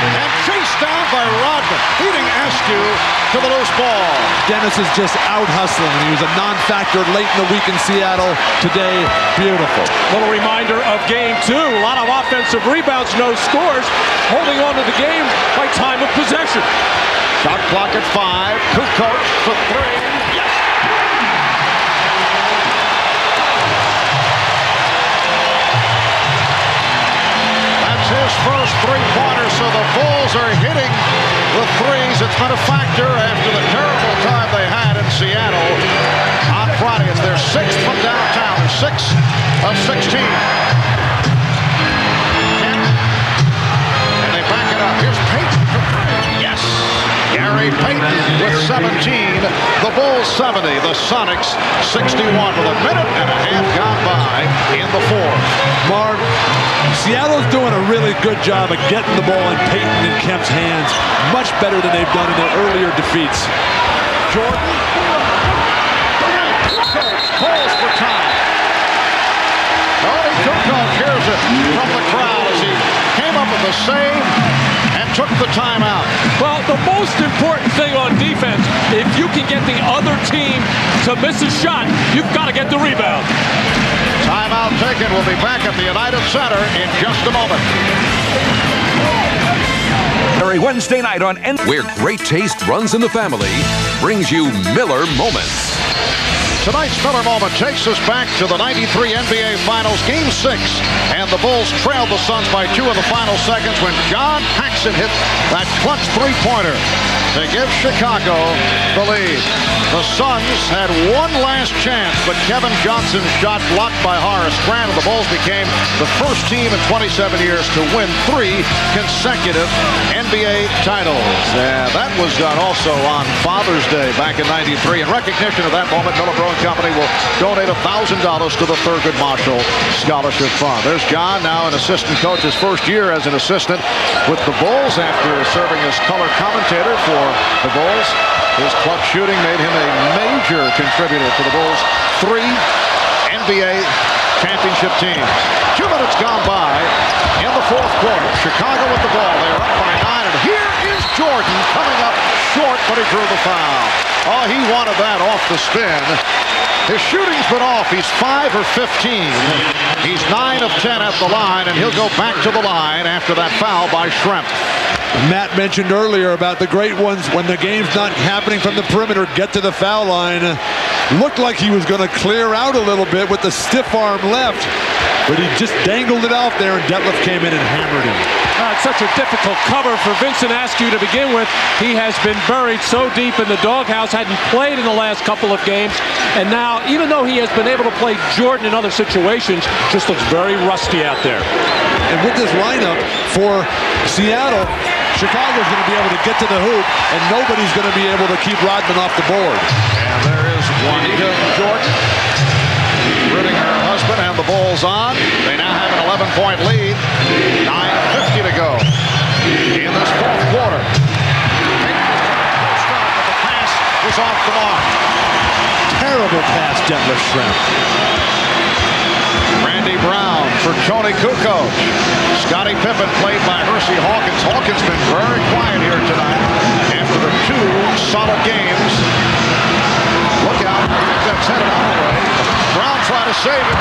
And chased down by Rodman, beating Askew to the loose ball. Dennis is just out hustling. He was a non-factor late in the week in Seattle. Today, beautiful. Little reminder of Game 2. A lot of offensive rebounds, no scores. Holding on to the game by time of possession. Shot clock at 5. Kukoc for 3. Yes. His first 3-pointer, so the Bulls are hitting the threes. It's been a factor after the terrible time they had in Seattle on Friday. It's their 6th from downtown. They're 6 of 16. And they back it up. Here's Payton for 3. Yes. Gary Payton with 17. The Bulls 70. The Sonics 61 with a minute and a half gone by in the fourth. Mark, Seattle's doing a really good job of getting the ball in Payton and Kemp's hands. Much better than they've done in their earlier defeats. Jordan. Calls for time. Tony Kukoc hears it from the crowd as he came up with the save and took the timeout. Well, the most important thing on defense, if you can get the other team to miss a shot, you've got to get the rebound. Timeout taken. We'll be back at the United Center in just a moment. Every Wednesday night on where great taste runs in the family, brings you Miller Moments. Tonight's Miller Moment takes us back to the 93 NBA Finals, Game 6. And the Bulls trailed the Suns by 2 in the final seconds when John Paxson hit that clutch 3-pointer to give Chicago the lead. The Suns had one last chance, but Kevin Johnson's shot blocked by Horace Grant, and the Bulls became the first team in 27 years to win 3 consecutive NBA titles. And that was done also on Father's Day back in '93. In recognition of that moment, Miller Bros Towing Company will donate $1,000 to the Thurgood Marshall Scholarship Fund. There's John, now an assistant coach, his first year as an assistant with the Bulls after serving as color commentator for the Bulls. His clutch shooting made him a major contributor to the Bulls' 3 NBA championship teams. 2 minutes gone by in the fourth quarter. Chicago with the ball. They're up by 9, and here is Jordan coming up short, but he drew the foul. Oh, he wanted that off the spin. His shooting's been off. He's 5 or 15. He's 9 of 10 at the line, and he'll go back to the line after that foul by Schrempf. Matt mentioned earlier about the great ones when the game's not happening from the perimeter, get to the foul line. Looked like he was going to clear out a little bit with the stiff arm left, but he just dangled it out there, and Detlef came in and hammered him. It's such a difficult cover for Vincent Askew to begin with. He has been buried so deep in the doghouse, hadn't played in the last couple of games, and now, even though he has been able to play Jordan in other situations, just looks very rusty out there. And with this lineup for Seattle, Chicago's going to be able to get to the hoop, and nobody's going to be able to keep Rodman off the board. And there is Juanita Jordan rooting her husband, and the Bulls on. They now have an 11-point lead. 9:50 to go in this fourth quarter. The pass is off the mark. Terrible pass, Detlef Schrempf. Randy Brown for Tony Kukoc. Scottie Pippen played by Hersey Hawkins. Hawkins been very quiet here tonight after the 2 solid games. Look out. That's headed our way. Brown tried to save it.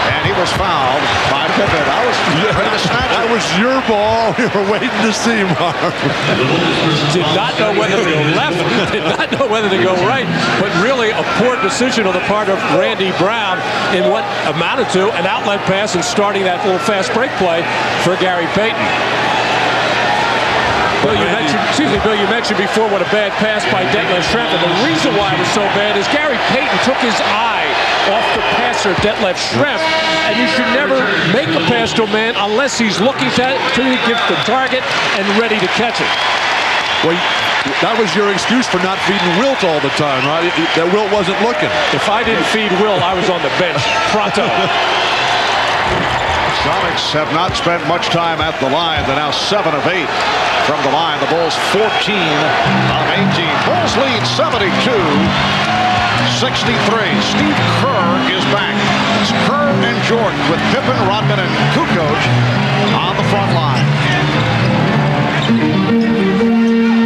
And he was fouled by Pippen. I was ready to snatch it. That was your ball. We were waiting to see, Mark. Did not know whether to go left, did not know whether to go right, but really a poor decision on the part of Randy Brown in what amounted to an outlet pass and starting that little fast break play for Gary Payton. Bill, you mentioned before what a bad pass by Detlef Schrempf, and the reason why it was so bad is Gary Payton took his eye off the passer, Detlef Schrempf, and you should never make a pass to a man unless he's looking to give the target and ready to catch it. Well, that was your excuse for not feeding Wilt all the time, right? That Wilt wasn't looking. If I didn't feed Wilt, I was on the bench. Pronto. Sonics have not spent much time at the line. They're now 7 of 8 from the line. The Bulls 14 of 18. Bulls lead 72-63. Steve Kerr is back. It's Kerr and Jordan with Pippen, Rodman, and Kukoc on the front line.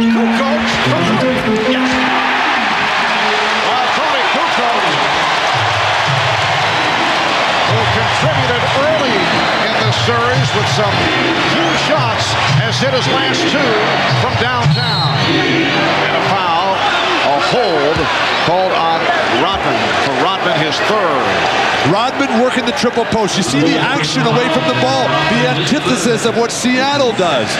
Kukoc from three. Yes. Tony Kukoc, who contributed early in this series with some few shots, has hit his last 2 from downtown. And a foul, a hold called on Rodman. For Rodman, his 3rd. Rodman working the triple post. You see the action away from the ball, the antithesis of what Seattle does.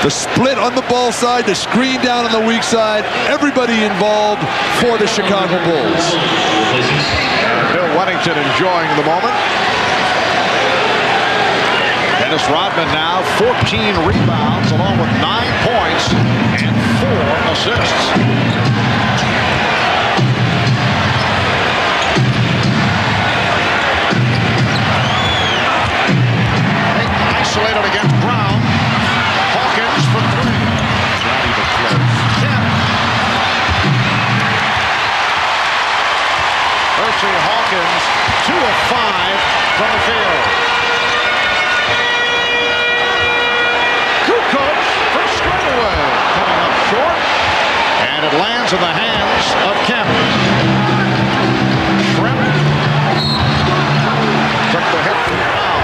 The split on the ball side, the screen down on the weak side, everybody involved for the Chicago Bulls. Bill Wennington enjoying the moment. Dennis Rodman now 14 rebounds along with 9 points and 4 assists. Isolated against Brown. Hawkins for 3. Johnny the close. Hersey Hawkins 2 of 5 from the field. Kukoc for straightaway coming up short, and it lands in the hands of Kemp. Schrempf took the hit from the foul.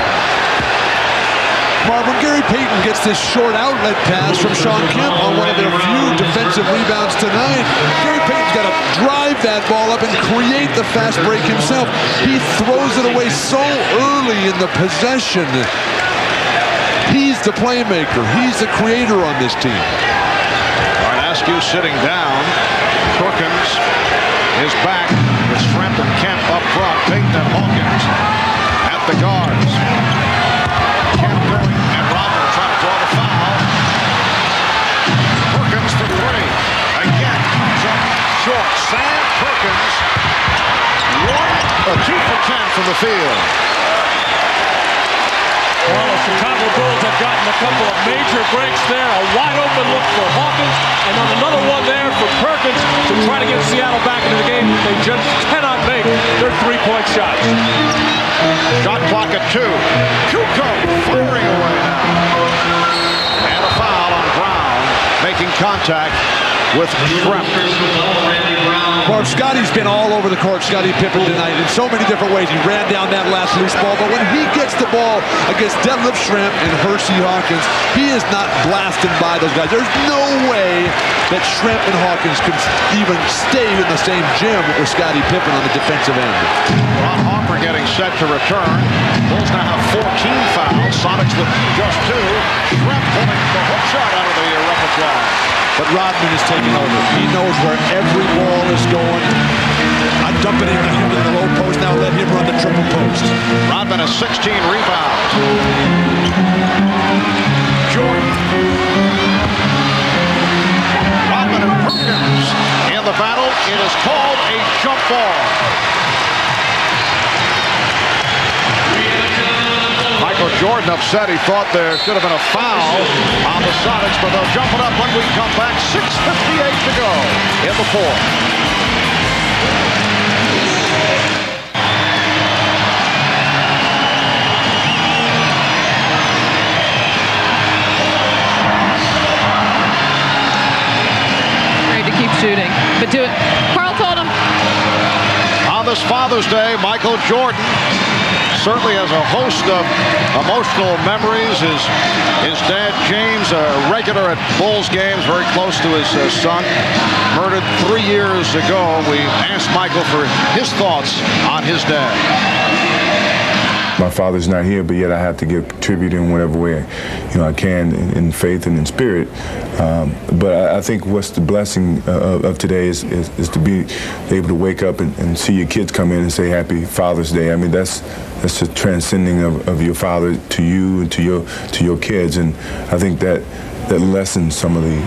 Marvin, Gary Payton gets this short outlet pass from Sean Kemp on one of their few defensive rebounds tonight. Gary Payton's got to drive that ball up and create the fast break himself. He throws it away so early in the possession. He's the playmaker. He's the creator on this team. All right, Askew sitting down. Perkins is back with Schrempf and Kemp up front. Payton and Hawkins at the guards. Kemp going, and Rodman trying to draw the foul. Perkins for 3. Again, comes up short. Sam Perkins A 2 for 10 from the field. Well, the Chicago Bulls have gotten a couple of major breaks there. A wide open look for Hawkins, and then another one there for Perkins to try to get Seattle back into the game. They just cannot make their three-point shots. Shot clock at 2. Kukoc firing away now. And a foul on Brown, making contact with Shrem. Mark, Scotty's been all over the court, Scottie Pippen, tonight in so many different ways. He ran down that last loose ball, but when he gets the ball against Detlef Schrempf and Hersey Hawkins, he is not blasting by those guys. There's no way that Schrempf and Hawkins can even stay in the same gym with Scottie Pippen on the defensive end. Ron Harper getting set to return. Bulls now have 14 fouls. Sonics with just 2. Schrempf pulling the hook shot out of the repertoire. But Rodman is taking over. He knows where every ball is going. I'm dumping him into the low post. Now let him run the triple post. Rodman has 16 rebounds. Jordan. Rodman and Perkins in the battle. It is called a jump ball. Michael Jordan upset. He thought there should have been a foul on the Sonics, but they'll jump it up when we come back. 6:58 to go in the fourth. Great to keep shooting, but do it. Carl told him. On this Father's Day, Michael Jordan certainly has a host of emotional memories. His dad, James, a regular at Bulls games, very close to his son, murdered 3 years ago. We asked Michael for his thoughts on his dad. My father's not here, but yet I have to give tribute in whatever way I can in faith and in spirit. But I think what's the blessing of today is to be able to wake up and see your kids come in and say Happy Father's Day. I mean, that's the transcending of your father to you and to your kids, and I think that lessens some of the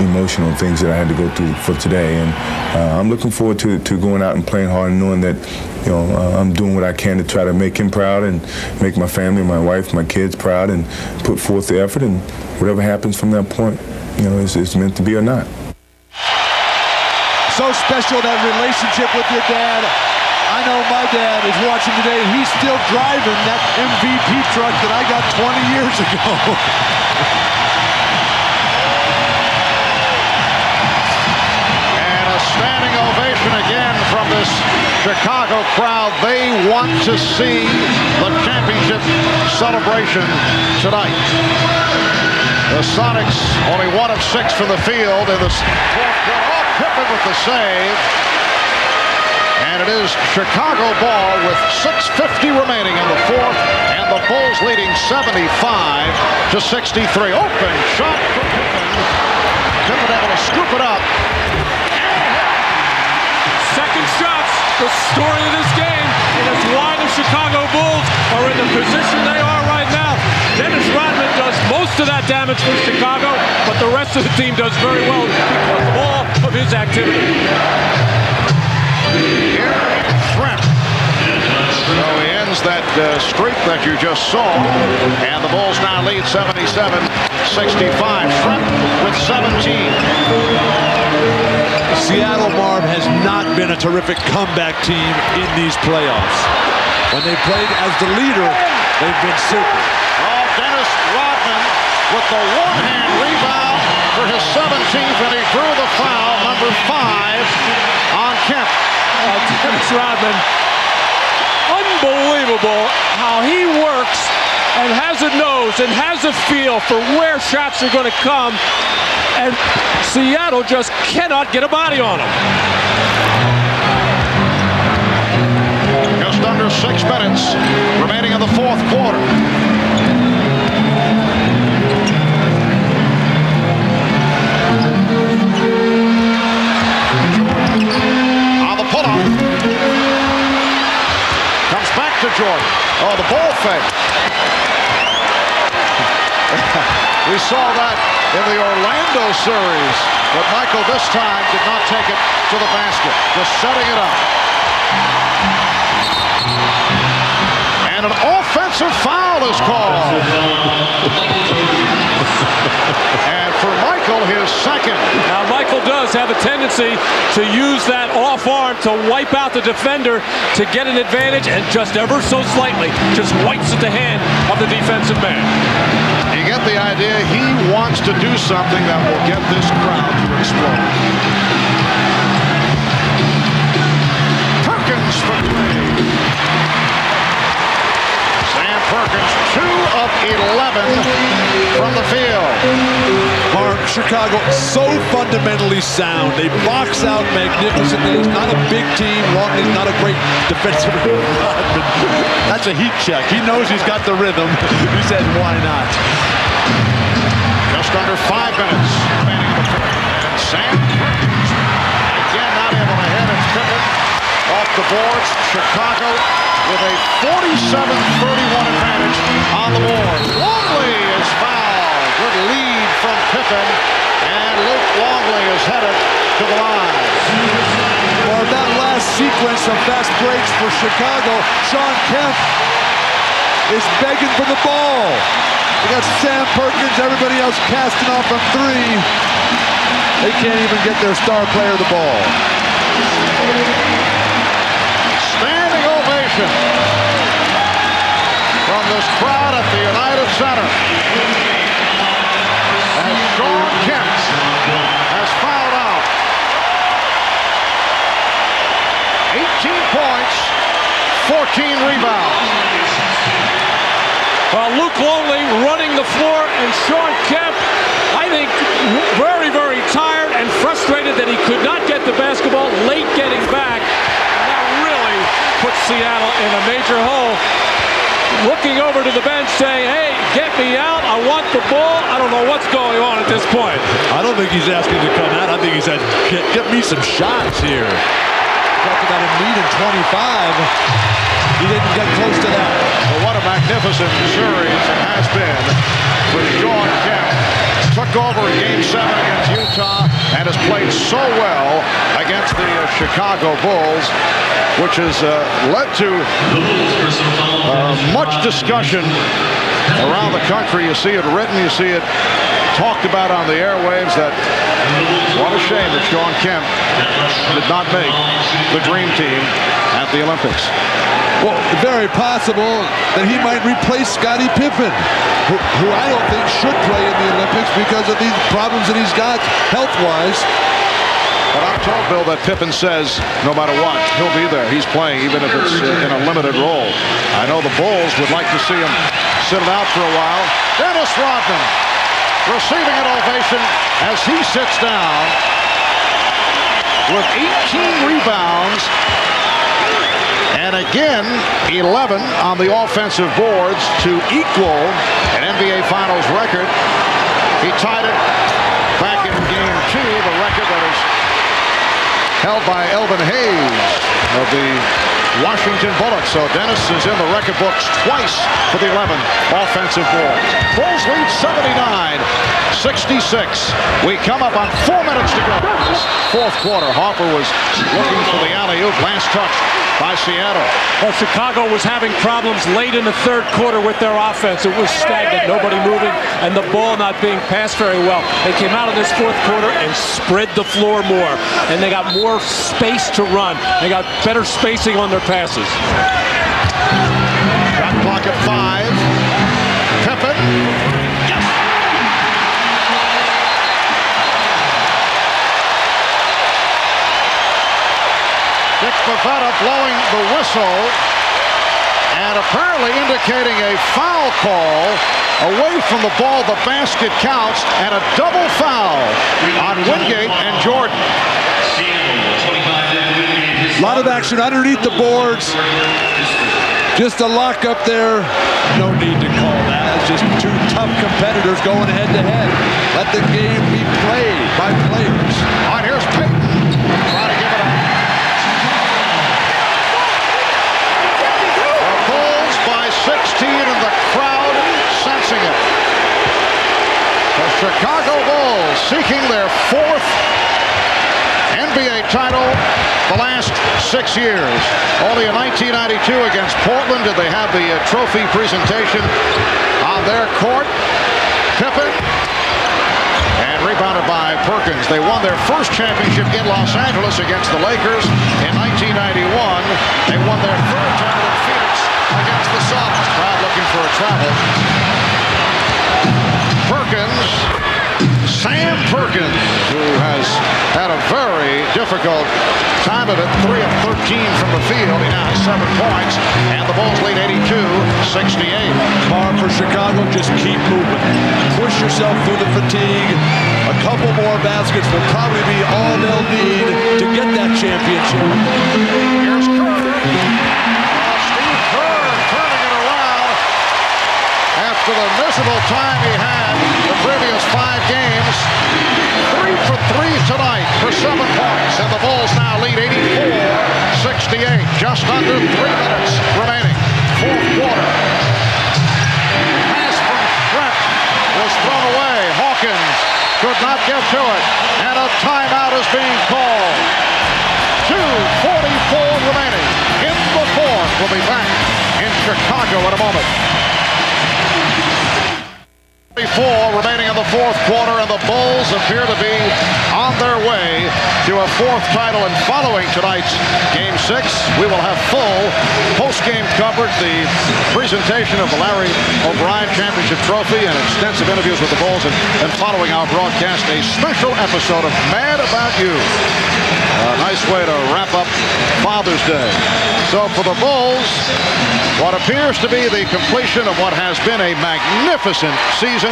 emotional things that I had to go through for today. And I'm looking forward to going out and playing hard and knowing that I'm doing what I can to try to make him proud and make my family, my wife, my kids proud, and put forth the effort, and whatever happens from that point, it's meant to be or not. So special, that relationship with your dad. I know my dad is watching today. He's still driving that MVP truck that I got 20 years ago. And a standing ovation again from this Chicago crowd. They want to see the championship celebration tonight. The Sonics only 1 of 6 from the field in the fourth quarter. Oh, Pippen with the save. And it is Chicago ball with 6:50 remaining in the fourth, and the Bulls leading 75-63. Open shot for Pippen. Pippen able to scoop it up. Second shots, the story of this game, and it's why the Chicago Bulls are in the position they are right now. Dennis Rodman does most of that damage for Chicago, but the rest of the team does very well because of all of his activity. Shrempf. So he ends that streak that you just saw, and the Bulls now lead 77-65. Shrempf with 17. Seattle, Marv, has not been a terrific comeback team in these playoffs. When they played as the leader, they've been super. Oh, Dennis Rodman with the one-hand rebound for his 17th, and he drew the foul, number 5, on Kemp. Dennis Rodman, unbelievable how he works and has a nose and has a feel for where shots are going to come, and Seattle just cannot get a body on him. Just under 6 minutes remaining in the fourth quarter. Comes back to Jordan. Oh, the ball fake. We saw that in the Orlando series, but Michael this time did not take it to the basket, just setting it up. And an offensive foul is called. And for Michael, his second. Now, Michael does have a tendency to use that off arm to wipe out the defender to get an advantage, and just ever so slightly just wipes at the hand of the defensive man. You get the idea. He wants to do something that will get this crowd to explode. Perkins for three. Sam Perkins, 2 of 11 from the field. Mark, Chicago so fundamentally sound. They box out magnificently. It's not a big team. Longley's not a great defensive lineman. That's a heat check. He knows he's got the rhythm. He said, why not? Just under 5 minutes. And Sam Perkins, again, not able to hit. It's Pippen off the boards. Chicago with a 47-31 advantage on the board. Longley is fouled. Good lead from Pippen. And Luke Longley is headed to the line. Well, that last sequence of fast breaks for Chicago, Sean Kemp is begging for the ball. We got Sam Perkins, everybody else casting off from three. They can't even get their star player the ball. Standing ovation from this crowd at the United Center. As Sean Kemp has fouled out. 18 points, 14 rebounds. Well, Luke Longley running the floor, and Sean Kemp, I think, very, very tired and frustrated that he could not get the basketball late getting back. And that really puts Seattle in a major hole. Looking over to the bench saying, hey, get me out, I want the ball. I don't know what's going on at this point. I don't think he's asking to come out. I think he said, get me some shots here. Talked about a lead in 25. He didn't get close to that. Well, what a magnificent series it has been for Sean Kemp. Took over in Game 7 against Utah and has played so well against the Chicago Bulls, which has led to much discussion around the country. You see it written, you see it talked about on the airwaves. That what a shame that Sean Kemp did not make the dream team at the Olympics. Well, very possible that he might replace Scottie Pippen, who I don't think should play in the Olympics because of these problems that he's got health-wise. But I'm told, Bill, that Pippen says no matter what, he'll be there. He's playing, even if it's in a limited role. I know the Bulls would like to see him sit it out for a while. Dennis Rodman receiving an ovation as he sits down with 18 rebounds. And again, 11 on the offensive boards to equal an NBA Finals record. He tied it back in Game 2, the record that is held by Elvin Hayes of the Washington Bullets. So Dennis is in the record books twice for the 11 offensive boards. Bulls lead 79-66. We come up on 4 minutes to go. Fourth quarter. Harper was looking for the alley-oop. Last touch by Seattle. Well, Chicago was having problems late in the third quarter with their offense. It was stagnant, nobody moving, and the ball not being passed very well. They came out of this fourth quarter and spread the floor more, and they got more space to run. They got better spacing on their passes. Shot clock at 5. Pippen. Yes. Dick Bavetta blowing the whistle and apparently indicating a foul call away from the ball. The basket counts, and a double foul on Wingate and Jordan. A lot of action underneath the boards. Just a lock up there. No need to call that. It's just two tough competitors going head to head. Let the game be played by players. All right, here's Payton. Trying to give it up. The Bulls by 16, and the crowd sensing it. The Chicago Bulls seeking their 4th NBA title the last 6 years. Only in 1992 against Portland did they have the trophy presentation on their court. Pippen, and rebounded by Perkins. They won their first championship in Los Angeles against the Lakers in 1991. They won their third title in Phoenix against the Sonics. Crowd looking for a travel. Perkins, Sam Perkins, who has had a very difficult time of it, 3 of 13 from the field. He now has 7 points, and the Bulls lead 82-68. Hard for Chicago, just keep moving. Push yourself through the fatigue. A couple more baskets will probably be all they'll need to get that championship. Here's Kerr. Steve Kerr turning it around after the miserable time he had the previous 5 games. 3 for 3 tonight for 7 points, and the Bulls now lead 84-68. Just under 3 minutes remaining. Fourth quarter. Pass from Trent was thrown away. Hawkins could not get to it, and a timeout is being called. 2:44 remaining in the fourth. We'll be back in Chicago in a moment. 4 remaining in the fourth quarter, and the Bulls appear to be on their way to a 4th title. And following tonight's Game 6, we will have full post-game coverage, the presentation of the Larry O'Brien Championship Trophy, and extensive interviews with the Bulls. And following our broadcast, a special episode of Mad About You. A nice way to wrap up Father's Day. So for the Bulls, what appears to be the completion of what has been a magnificent season.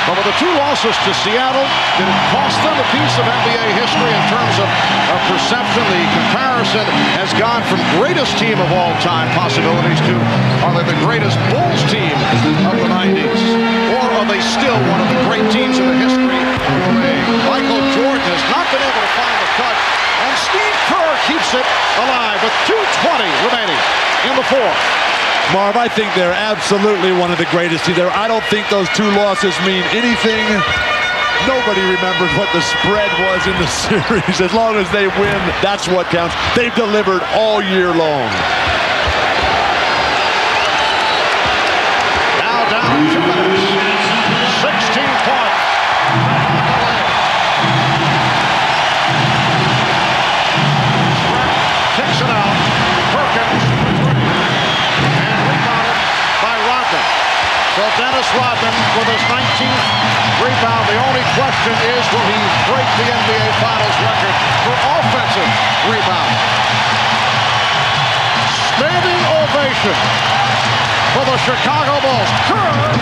But with the 2 losses to Seattle, did it cost them a piece of NBA history in terms of perception? The comparison has gone from greatest team of all time possibilities to, are they the greatest Bulls team of the 90s? Or are they still one of the great teams in the history of a Michael Jordan has not been able to find the cut, and Steve Kerr keeps it alive with 2:20 remaining in the fourth. Marv, I think they're absolutely one of the greatest teams there. I don't think those 2 losses mean anything. Nobody remembers what the spread was in the series. As long as they win, that's what counts. They've delivered all year long. Now down 2 minutes. 16 points. Kicks it out. Perkins. So Dennis Rodman with his 19th rebound. The only question is, will he break the NBA Finals record for offensive rebound? Standing ovation for the Chicago Bulls. Kerr.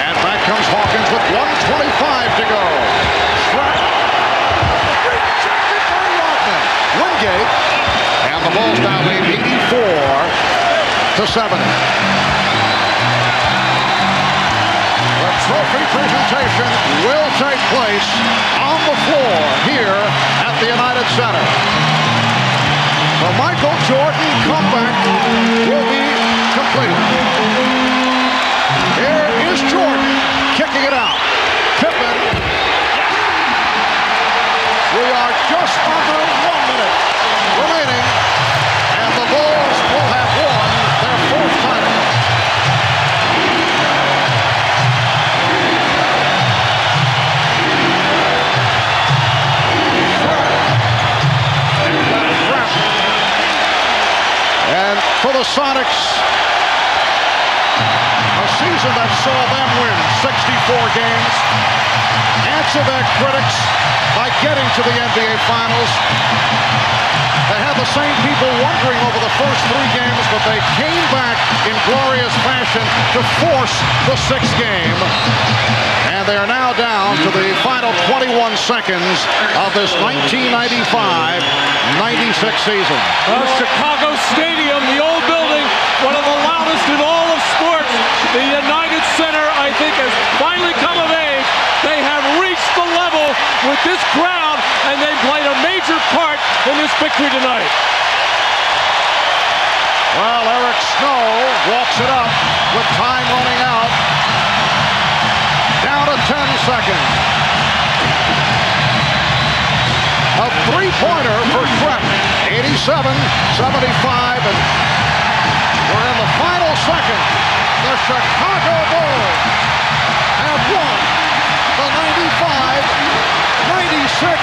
And back comes Hawkins with 1:25 to go. Rejected by Rodman. Wingate. And the Bulls now lead 84-70. The trophy presentation will take place on the floor here at the United Center. The Michael Jordan comeback will be completed. Here is Jordan kicking it out. Pippen. We are just under 1 minute remaining, and the Bulls will have won their 4th title. And for the Sonics, a season that saw them win 64 games, answer their critics by getting to the NBA Finals. They had the same people wondering over the first 3 games, but they came back in glorious fashion to force the 6th game. And they are now down to the final 21 seconds of this 1995-96 season. Chicago Stadium, the old building, one of the loudest in all of sports. The United Center, I think, has finally come of age. They have reached the level with this crowd, and they played a major part in this victory tonight. Well, Eric Snow walks it up with time running out. Down to 10 seconds. A three-pointer for Trent. 87-75, and we're in the final second. The Chicago Bulls have won the 95-96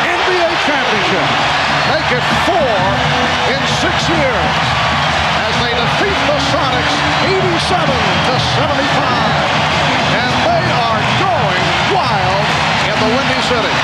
NBA championship. Make it 4 in 6 years as they defeat the Sonics 87-75. And they are going wild in the Windy City.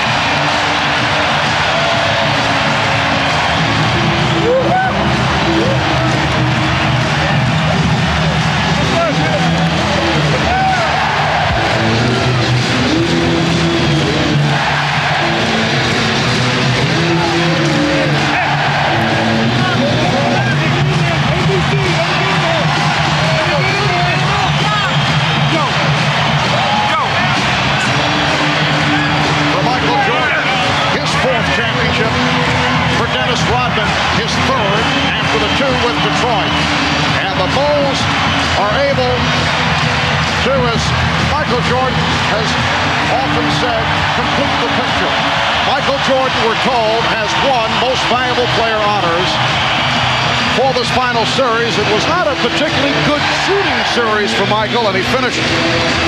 Rodman, his third after the two with Detroit. And the Bulls are able to, as Michael Jordan has often said, complete the picture. Michael Jordan, we're told, has won Most Valuable Player honors for this final series. It was not a particularly good shooting series for Michael, and he finished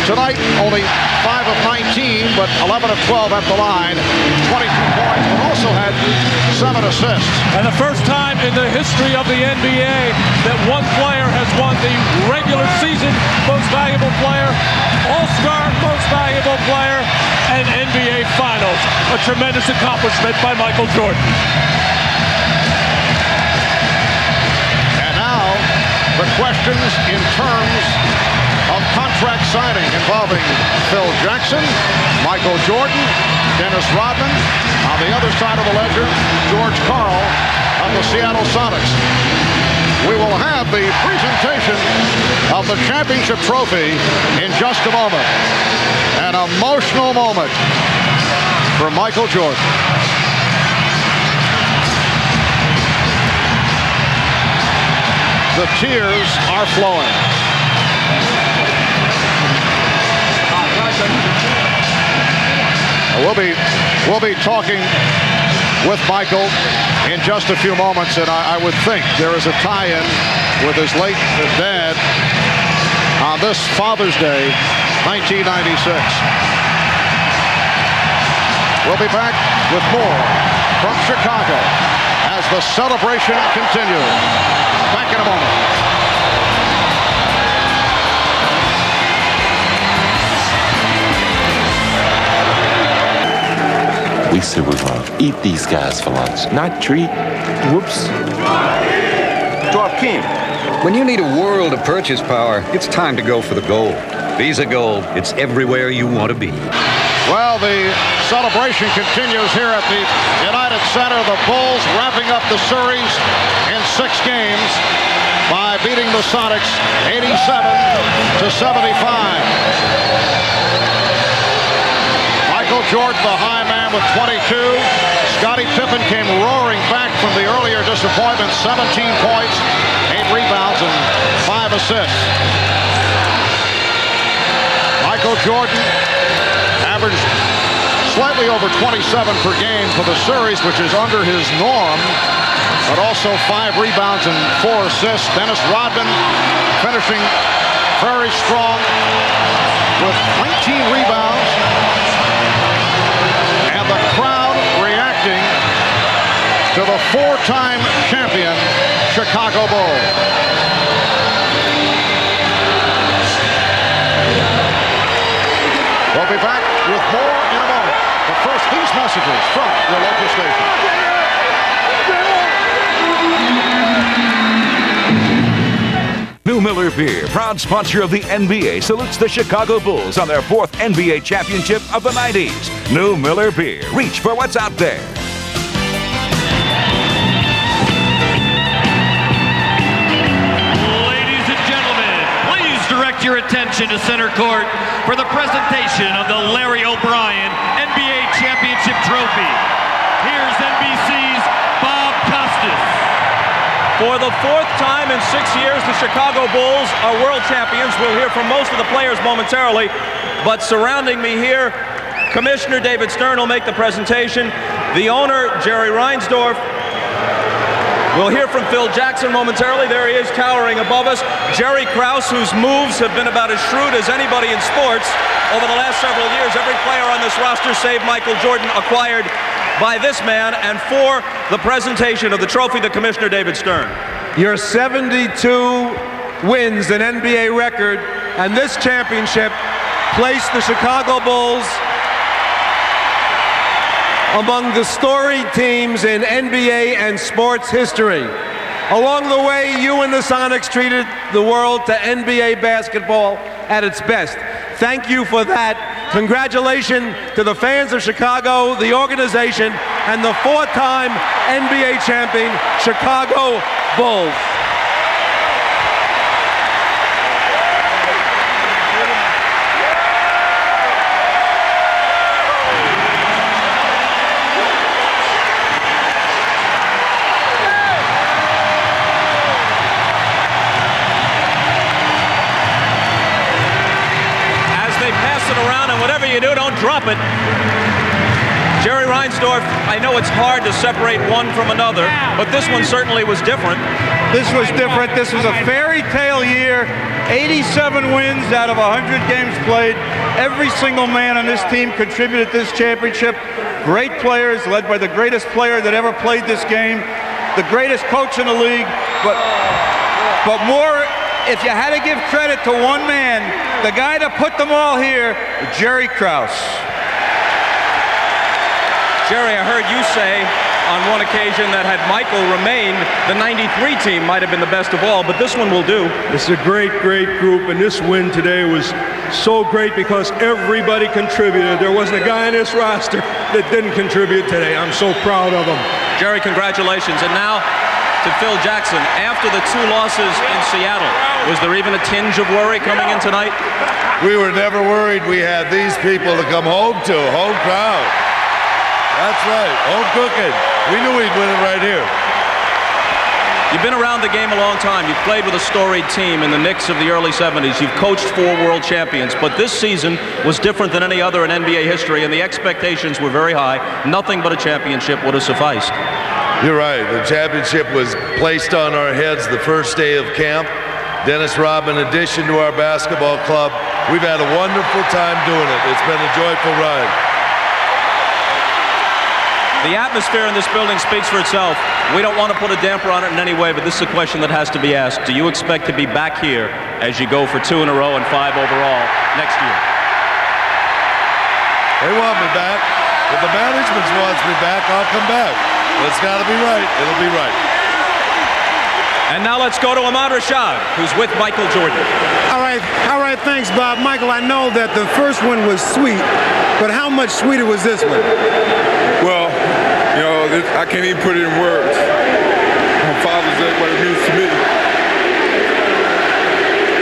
tonight only 5 of 19, but 11 of 12 at the line, 22 points, but also had 7 assists. And the first time in the history of the NBA that one player has won the regular season Most Valuable Player, All-Star Most Valuable Player, and NBA Finals. A tremendous accomplishment by Michael Jordan. The questions in terms of contract signing involving Phil Jackson, Michael Jordan, Dennis Rodman. On the other side of the ledger, George Karl of the Seattle Sonics. We will have the presentation of the championship trophy in just a moment. An emotional moment for Michael Jordan. The tears are flowing. We'll be talking with Michael in just a few moments, and I would think there is a tie-in with his late dad on this Father's Day, 1996. We'll be back with more from Chicago as the celebration continues. Back in a moment. We said we're going to eat these guys for lunch, not treat. Whoops. Dwarf King, when you need a world of purchase power, it's time to go for the gold. Visa Gold, it's everywhere you want to be. Well, the celebration continues here at the United Center. The Bulls wrapping up the series in 6 games by beating the Sonics 87-75. Michael Jordan, the high man, with 22. Scottie Pippen came roaring back from the earlier disappointment. 17 points, 8 rebounds, and 5 assists. Michael Jordan averaged slightly over 27 per game for the series, which is under his norm, but also 5 rebounds and 4 assists. Dennis Rodman finishing very strong with 19 rebounds, and the crowd reacting to the 4-time champion Chicago Bulls. We'll be back with more in a moment. But first, these messages from your local station. New Miller Beer, proud sponsor of the NBA, salutes the Chicago Bulls on their 4th NBA championship of the 90s. New Miller Beer. Reach for what's out there. Ladies and gentlemen, please direct your attention to center court for the presentation of the Larry O'Brien NBA Championship Trophy. Here's NBC's Bob Costas. For the 4th time in 6 years, the Chicago Bulls are world champions. We'll hear from most of the players momentarily, but surrounding me here, Commissioner David Stern will make the presentation. The owner, Jerry Reinsdorf. We'll hear from Phil Jackson momentarily. There he is, towering above us. Jerry Krause, whose moves have been about as shrewd as anybody in sports over the last several years. Every player on this roster, save Michael Jordan, acquired by this man. And for the presentation of the trophy, the commissioner, David Stern. Your 72 wins, an NBA record, and this championship placed the Chicago Bulls among the storied teams in NBA and sports history. Along the way, you and the Sonics treated the world to NBA basketball at its best. Thank you for that. Congratulations to the fans of Chicago, the organization, and the four-time NBA champion Chicago Bulls. Whatever you do, don't drop it. Jerry Reinsdorf, I know it's hard to separate one from another, but this one certainly was different. This was different. This was a fairy tale year. 87 wins out of 100 games played. Every single man on this team contributed to this championship. Great players, led by the greatest player that ever played this game, the greatest coach in the league, but more, if you had to give credit to one man, the guy that put them all here, Jerry Krause. Jerry, I heard you say on one occasion that had Michael remained, the 93 team might have been the best of all, but this one will do. This is a great, great group, and this win today was so great because everybody contributed. There wasn't a guy on this roster that didn't contribute today. I'm so proud of them. Jerry, congratulations. And now to Phil Jackson. After the two losses in Seattle, was there even a tinge of worry coming in tonight? We were never worried. We had these people to come home to, home crowd. That's right, home cooking. We knew we'd win it right here. You've been around the game a long time. You've played with a storied team in the Knicks of the early 70s. You've coached 4 world champions, but this season was different than any other in NBA history, and the expectations were very high. Nothing but a championship would have sufficed. You're right. The championship was placed on our heads the first day of camp. Dennis Rodman, in addition to our basketball club, we've had a wonderful time doing it. It's been a joyful ride. The atmosphere in this building speaks for itself. We don't want to put a damper on it in any way, but this is a question that has to be asked. Do you expect to be back here as you go for 2 in a row and 5 overall next year? They want me back. If the management wants me back, I'll come back. But it's got to be right. It'll be right. And now let's go to Ahmad Rashad, who's with Michael Jordan. All right, thanks, Bob. Michael, I know that the first one was sweet, but how much sweeter was this one? Well, you know, I can't even put it in words. My Father's Day, what it means to me.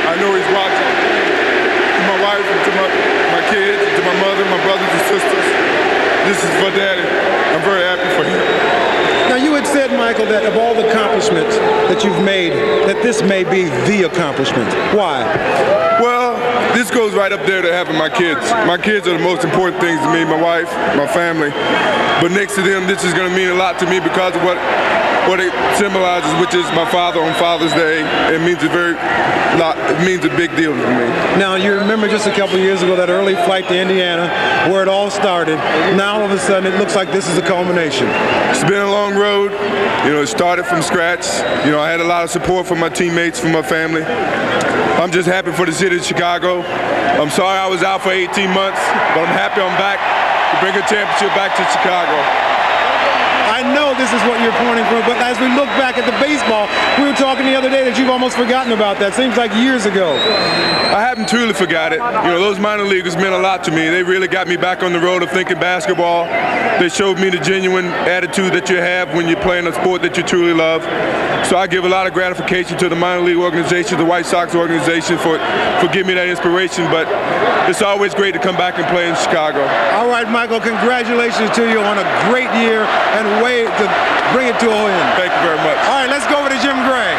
I know he's watching. To my wife, and to my kids, to my mother, my brothers and sisters. This is for Daddy. I'm very happy for him. Now, you had said, Michael, that of all the accomplishments that you've made, that this may be the accomplishment. Why? Well, this goes right up there to having my kids. My kids are the most important things to me, my wife, my family. But next to them, this is going to mean a lot to me because of what it symbolizes, which is my father on Father's Day. It means a big deal to me. Now, you remember just a couple years ago that early flight to Indiana where it all started. Now, all of a sudden, it looks like this is a culmination. It's been a long road. You know, it started from scratch. You know, I had a lot of support from my teammates, from my family. I'm just happy for the city of Chicago. I'm sorry I was out for 18 months, but I'm happy I'm back to bring a championship back to Chicago. I know this is what you're pointing for, but as we look back at the baseball, we were talking the other day that you've almost forgotten about that. Seems like years ago. I haven't truly forgot it. You know, those minor leaguers meant a lot to me. They really got me back on the road of thinking basketball. They showed me the genuine attitude that you have when you're playing a sport that you truly love. So I give a lot of gratification to the minor league organization, the White Sox organization for giving me that inspiration, but it's always great to come back and play in Chicago. All right, Michael, congratulations to you on a great year and way to bring it to a win. Thank you very much. All right, let's go over to Jim Gray.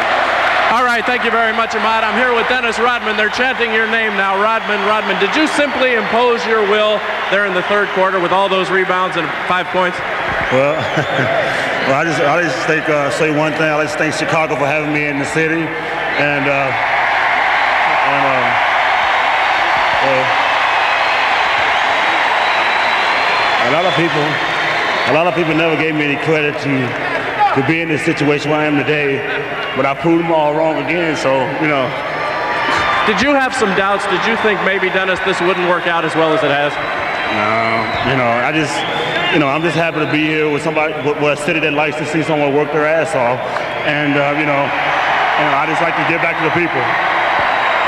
All right, thank you very much, Ahmad. I'm here with Dennis Rodman. They're chanting your name now. Rodman, did you simply impose your will there in the third quarter with all those rebounds and 5 points? Well, I just think, say one thing. I just thank Chicago for having me in the city, and a lot of people never gave me any credit to be in this situation where I am today, but I proved them all wrong again. So Did you have some doubts? Did you think maybe, Dennis, this wouldn't work out as well as it has? No, I'm just happy to be here with somebody, with a city that likes to see someone work their ass off, and I just like to give back to the people.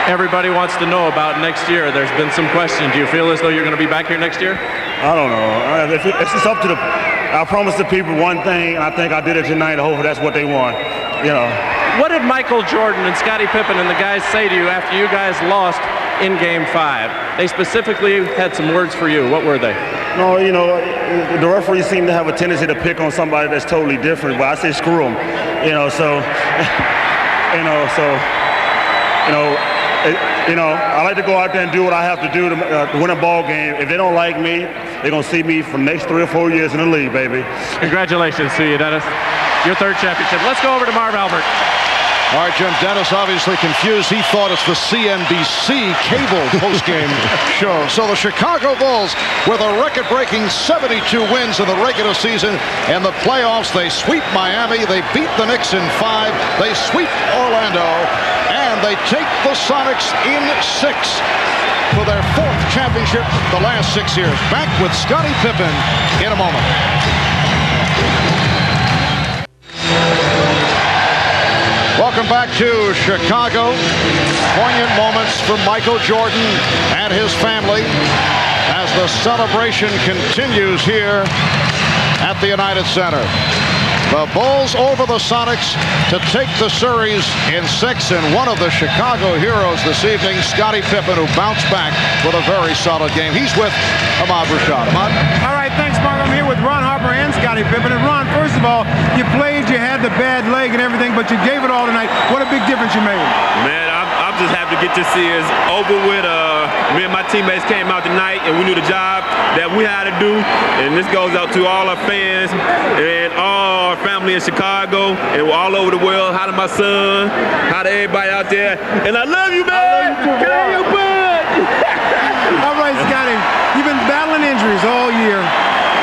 Everybody wants to know about next year. There's been some questions. Do you feel as though you're going to be back here next year? I don't know. It's just up to I promised the people one thing, and I think I did it tonight. Hopefully that's what they want. What did Michael Jordan and Scottie Pippen and the guys say to you after you guys lost in Game 5? They specifically had some words for you. What were they? No, the referees seem to have a tendency to pick on somebody that's totally different, but I say screw them. I like to go out there and do what I have to do to win a ball game. If they don't like me, they're going to see me for the next 3 or 4 years in the league, baby. Congratulations to you, Dennis. Your third championship. Let's go over to Marv Albert. All right, Jim, Dennis obviously confused. He thought it's the CNBC cable postgame show. So the Chicago Bulls, with a record-breaking 72 wins in the regular season, in the playoffs, they sweep Miami. They beat the Knicks in 5. They sweep Orlando, and they take the Sonics in 6 for their 4th championship the last 6 years. Back with Scottie Pippen in a moment. Welcome back to Chicago. Poignant moments for Michael Jordan and his family as the celebration continues here at the United Center. The Bulls over the Sonics to take the series in 6, and one of the Chicago heroes this evening, Scottie Pippen, who bounced back with a very solid game. He's with Ahmad Rashad. Ahmad? All right, thanks, Mark. I'm here with Ron Harper and Scottie Pippen. And Ron, first of all, you played, you had the bad leg and everything, but you gave it all tonight. What a big difference you made. Man, I'm just happy to get to see it's over with. Me and my teammates came out tonight, and we knew the job that we had to do. And this goes out to all our fans and all our family in Chicago and all over the world. Hi to my son. Hi to everybody out there. And I love you, man. Carry your butt. All right, Scottie, you've been battling injuries all year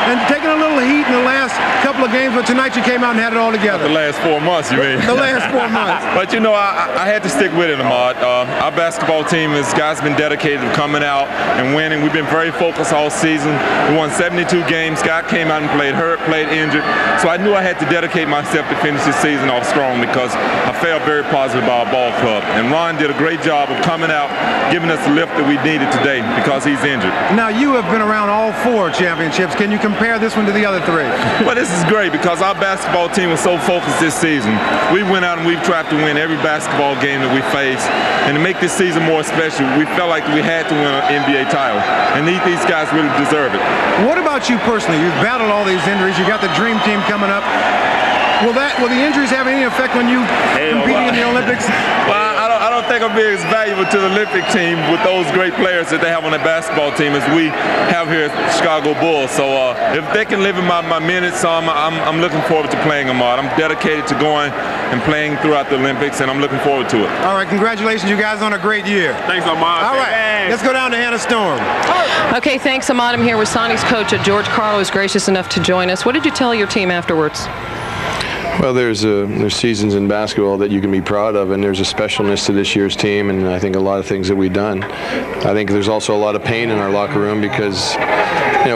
and taking a little heat in the last couple of games, but tonight you came out and had it all together. The last 4 months, you mean? The last 4 months. But I had to stick with it, Ahmad. Our basketball team guys been dedicated to coming out and winning. We've been very focused all season. We won 72 games. Scott came out and played hurt, played injured. So I knew I had to dedicate myself to finish this season off strong because I felt very positive about our ball club. And Ron did a great job of coming out, giving us the lift that we needed today because he's injured. Now, you have been around all 4 championships. Can you compare this one to the other 3? Well, this is great because our basketball team was so focused this season. We went out and we've tried to win every basketball game that we faced. And to make this season more special, we felt like we had to win an NBA title. And these guys really deserve it. What about you personally? You've battled all these injuries. You got the dream team coming up. Will the injuries have any effect when you competing in the Olympics? Well, I don't think I'll be as valuable to the Olympic team with those great players that they have on the basketball team as we have here at the Chicago Bulls. So if they can live in my minutes, I'm looking forward to playing them all. I'm dedicated to going and playing throughout the Olympics, and I'm looking forward to it. All right, congratulations, you guys, on a great year. Thanks, Ahmad. All right, let's go down to Hannah Storm. Okay, thanks, Ahmad. I'm here with Sonics coach George Carl, who's gracious enough to join us. What did you tell your team afterwards? Well, there's seasons in basketball that you can be proud of, and there's a specialness to this year's team, and I think a lot of things that we've done. I think there's also a lot of pain in our locker room because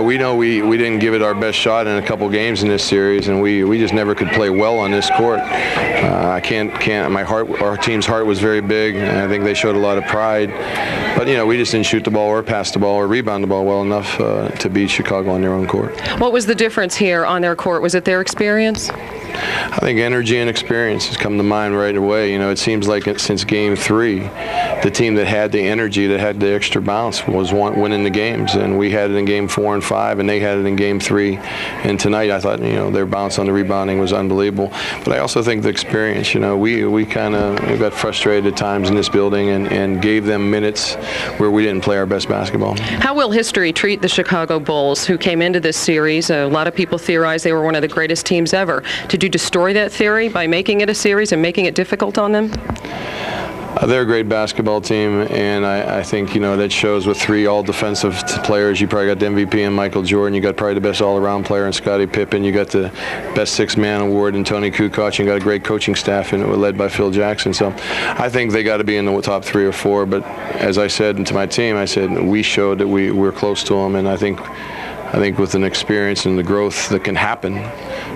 we know we didn't give it our best shot in a couple games in this series, and we just never could play well on this court. Our team's heart was very big, and I think they showed a lot of pride. But we just didn't shoot the ball or pass the ball or rebound the ball well enough to beat Chicago on their own court. What was the difference here on their court? Was it their experience? I think energy and experience has come to mind right away. You know, it seems like since Game 3, the team that had the energy, that had the extra bounce, was winning the games. And we had it in Game 4 and 5, and they had it in Game 3. And tonight, I thought, you know, their bounce on the rebounding was unbelievable. But I also think the experience, you know, we got frustrated at times in this building and gave them minutes where we didn't play our best basketball. How will history treat the Chicago Bulls, who came into this series? A lot of people theorize they were one of the greatest teams ever. Did you destroy that theory by making it a series and making it difficult on them? They're a great basketball team, and I think, you know, that shows with 3 all-defensive players. You probably got the MVP in Michael Jordan. You got probably the best all-around player in Scottie Pippen. You got the best 6-man award in Tony Kukoc. You got a great coaching staff led by Phil Jackson. So I think they got to be in the top 3 or 4. But as I said to my team, I said we showed that we're close to them, and I think with an experience and the growth that can happen,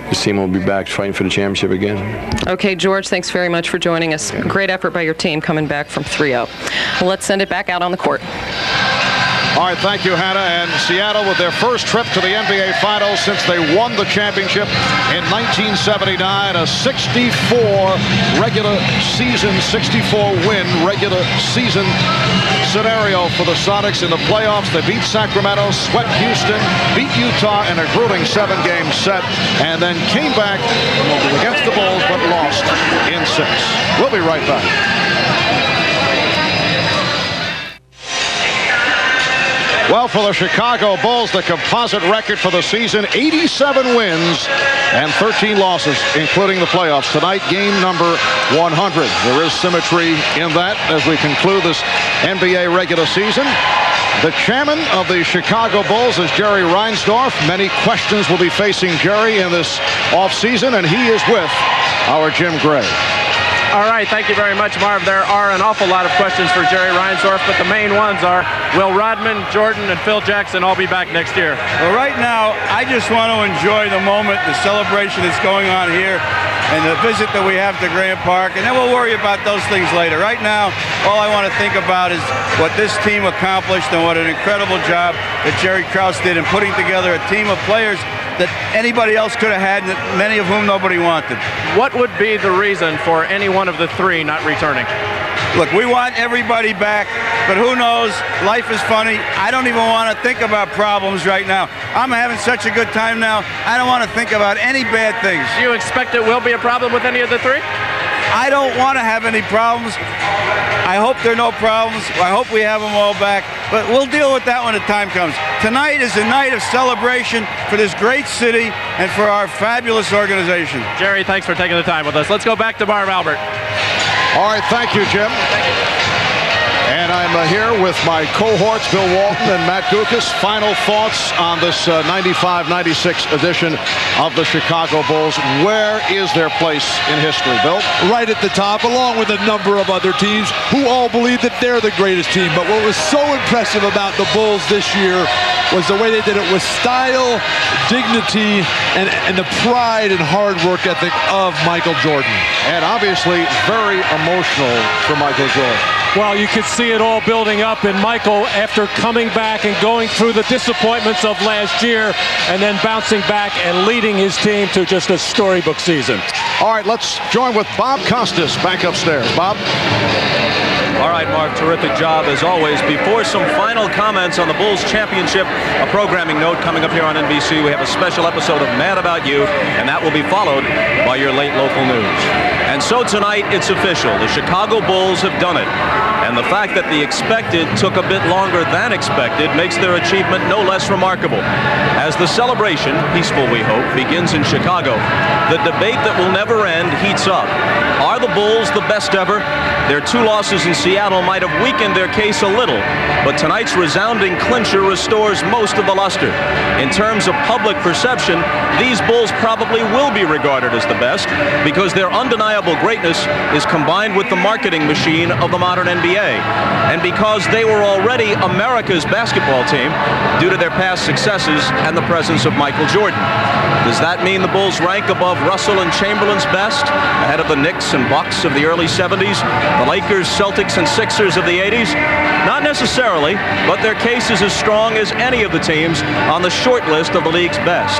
this team will be back fighting for the championship again. Okay, George, thanks very much for joining us. Great effort by your team coming back from 3-0. Well, let's send it back out on the court. All right, thank you, Hannah. And Seattle with their first trip to the NBA Finals since they won the championship in 1979, a 64 regular season, 64-win regular season scenario for the Sonics in the playoffs. They beat Sacramento, swept Houston, beat Utah in a grueling 7-game set, and then came back against the Bulls but lost in 6. We'll be right back. Well, for the Chicago Bulls, the composite record for the season, 87 wins and 13 losses, including the playoffs. Tonight, game number 100. There is symmetry in that as we conclude this NBA regular season. The chairman of the Chicago Bulls is Jerry Reinsdorf. Many questions will be facing Jerry in this offseason, and he is with our Jim Gray. All right, thank you very much, Marv. There are an awful lot of questions for Jerry Reinsdorf, but the main ones are, will Rodman, Jordan, and Phil Jackson all be back next year? Well, right now, I just want to enjoy the moment, the celebration that's going on here, and the visit that we have to Grant Park, and then we'll worry about those things later. Right now, all I want to think about is what this team accomplished and what an incredible job that Jerry Krause did in putting together a team of players that anybody else could have had, many of whom nobody wanted. What would be the reason for any one of the 3 not returning? Look, we want everybody back, but who knows? Life is funny. I don't even want to think about problems right now. I'm having such a good time now, I don't want to think about any bad things. Do you expect it will be a problem with any of the 3? I don't want to have any problems. I hope there are no problems. I hope we have them all back. But we'll deal with that when the time comes. Tonight is a night of celebration for this great city and for our fabulous organization. Jerry, thanks for taking the time with us. Let's go back to Marv Albert. All right, thank you, Jim. Thank you. And I'm here with my cohorts, Bill Walton and Matt Gukas. Final thoughts on this 95-96 edition of the Chicago Bulls. Where is their place in history, Bill? Right at the top, along with a number of other teams who all believe that they're the greatest team. But what was so impressive about the Bulls this year was the way they did it with style, dignity, and the pride and hard work ethic of Michael Jordan. And obviously very emotional for Michael Jordan. Well, you could see it all building up in Michael after coming back and going through the disappointments of last year and then bouncing back and leading his team to just a storybook season. All right, let's join with Bob Costas back upstairs. Bob? All right, Mark, terrific job as always. Before some final comments on the Bulls championship, a programming note coming up here on NBC. We have a special episode of Mad About You, and that will be followed by your late local news. And so tonight, it's official. The Chicago Bulls have done it. And the fact that the expected took a bit longer than expected makes their achievement no less remarkable. As the celebration, peaceful we hope, begins in Chicago, the debate that will never end heats up. Are the Bulls the best ever? Their 2 losses in Seattle might have weakened their case a little, but tonight's resounding clincher restores most of the luster. In terms of public perception, these Bulls probably will be regarded as the best because their undeniable undeniable greatness is combined with the marketing machine of the modern NBA. And because they were already America's basketball team due to their past successes and the presence of Michael Jordan. Does that mean the Bulls rank above Russell and Chamberlain's best, ahead of the Knicks and Bucks of the early 70s, the Lakers, Celtics, and Sixers of the 80s? Not necessarily, but their case is as strong as any of the teams on the short list of the league's best.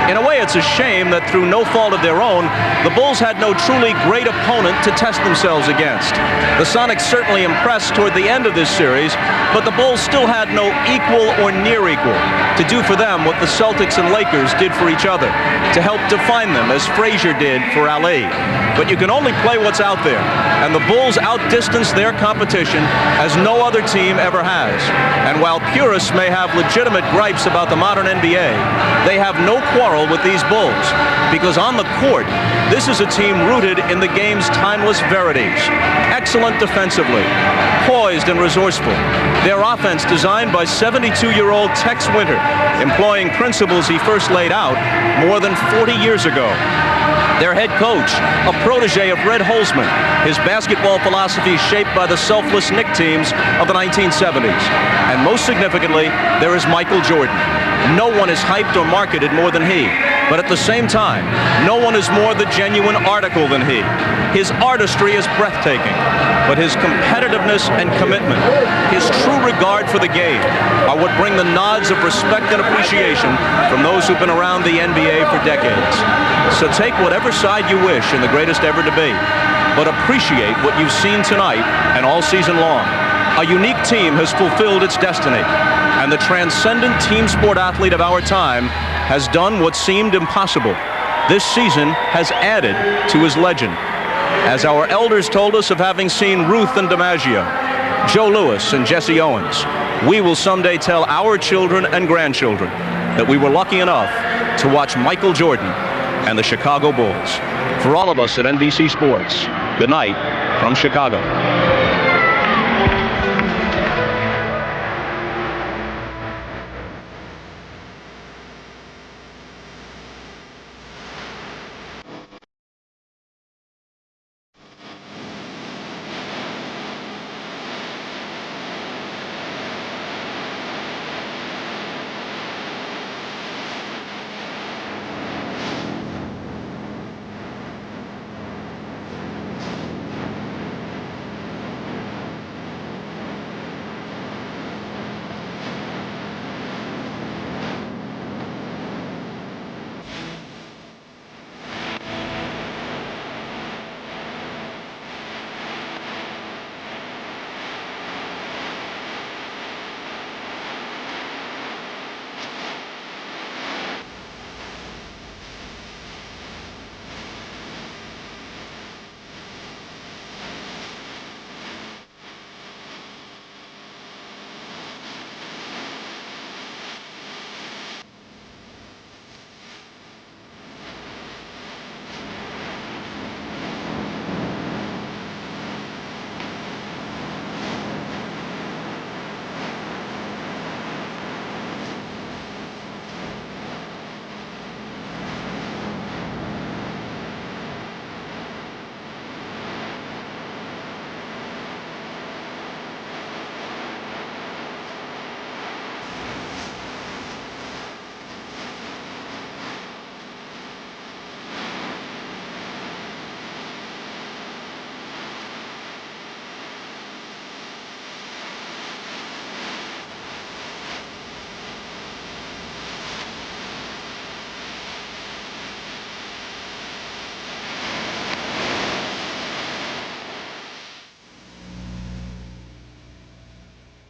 In a way, it's a shame that through no fault of their own, the Bulls had no truly great opponent to test themselves against. The Sonics certainly impressed toward the end of this series, but the Bulls still had no equal or near equal to do for them what the Celtics and Lakers did for each other, to help define them as Frazier did for Ali. But you can only play what's out there, and the Bulls outdistanced their competition as no other team ever has. And while purists may have legitimate gripes about the modern NBA, they have no quarrel with these Bulls, because on the court, this is a team rooted in the game's timeless verities. Excellent defensively, poised and resourceful. Their offense designed by 72-year-old Tex Winter, employing principles he first laid out more than 40 years ago. Their head coach, a protege of Red Holzman, his basketball philosophy shaped by the selfless Knick teams of the 1970s. And most significantly, there is Michael Jordan. No one is hyped or marketed more than he. But at the same time, no one is more the genuine article than he. His artistry is breathtaking, but his competitiveness and commitment, his true regard for the game, are what bring the nods of respect and appreciation from those who've been around the NBA for decades. So take whatever side you wish in the greatest ever debate, but appreciate what you've seen tonight and all season long. A unique team has fulfilled its destiny, and the transcendent team sport athlete of our time has done what seemed impossible. This season has added to his legend. As our elders told us of having seen Ruth and DiMaggio, Joe Louis and Jesse Owens, we will someday tell our children and grandchildren that we were lucky enough to watch Michael Jordan and the Chicago Bulls. For all of us at NBC Sports, good night from Chicago.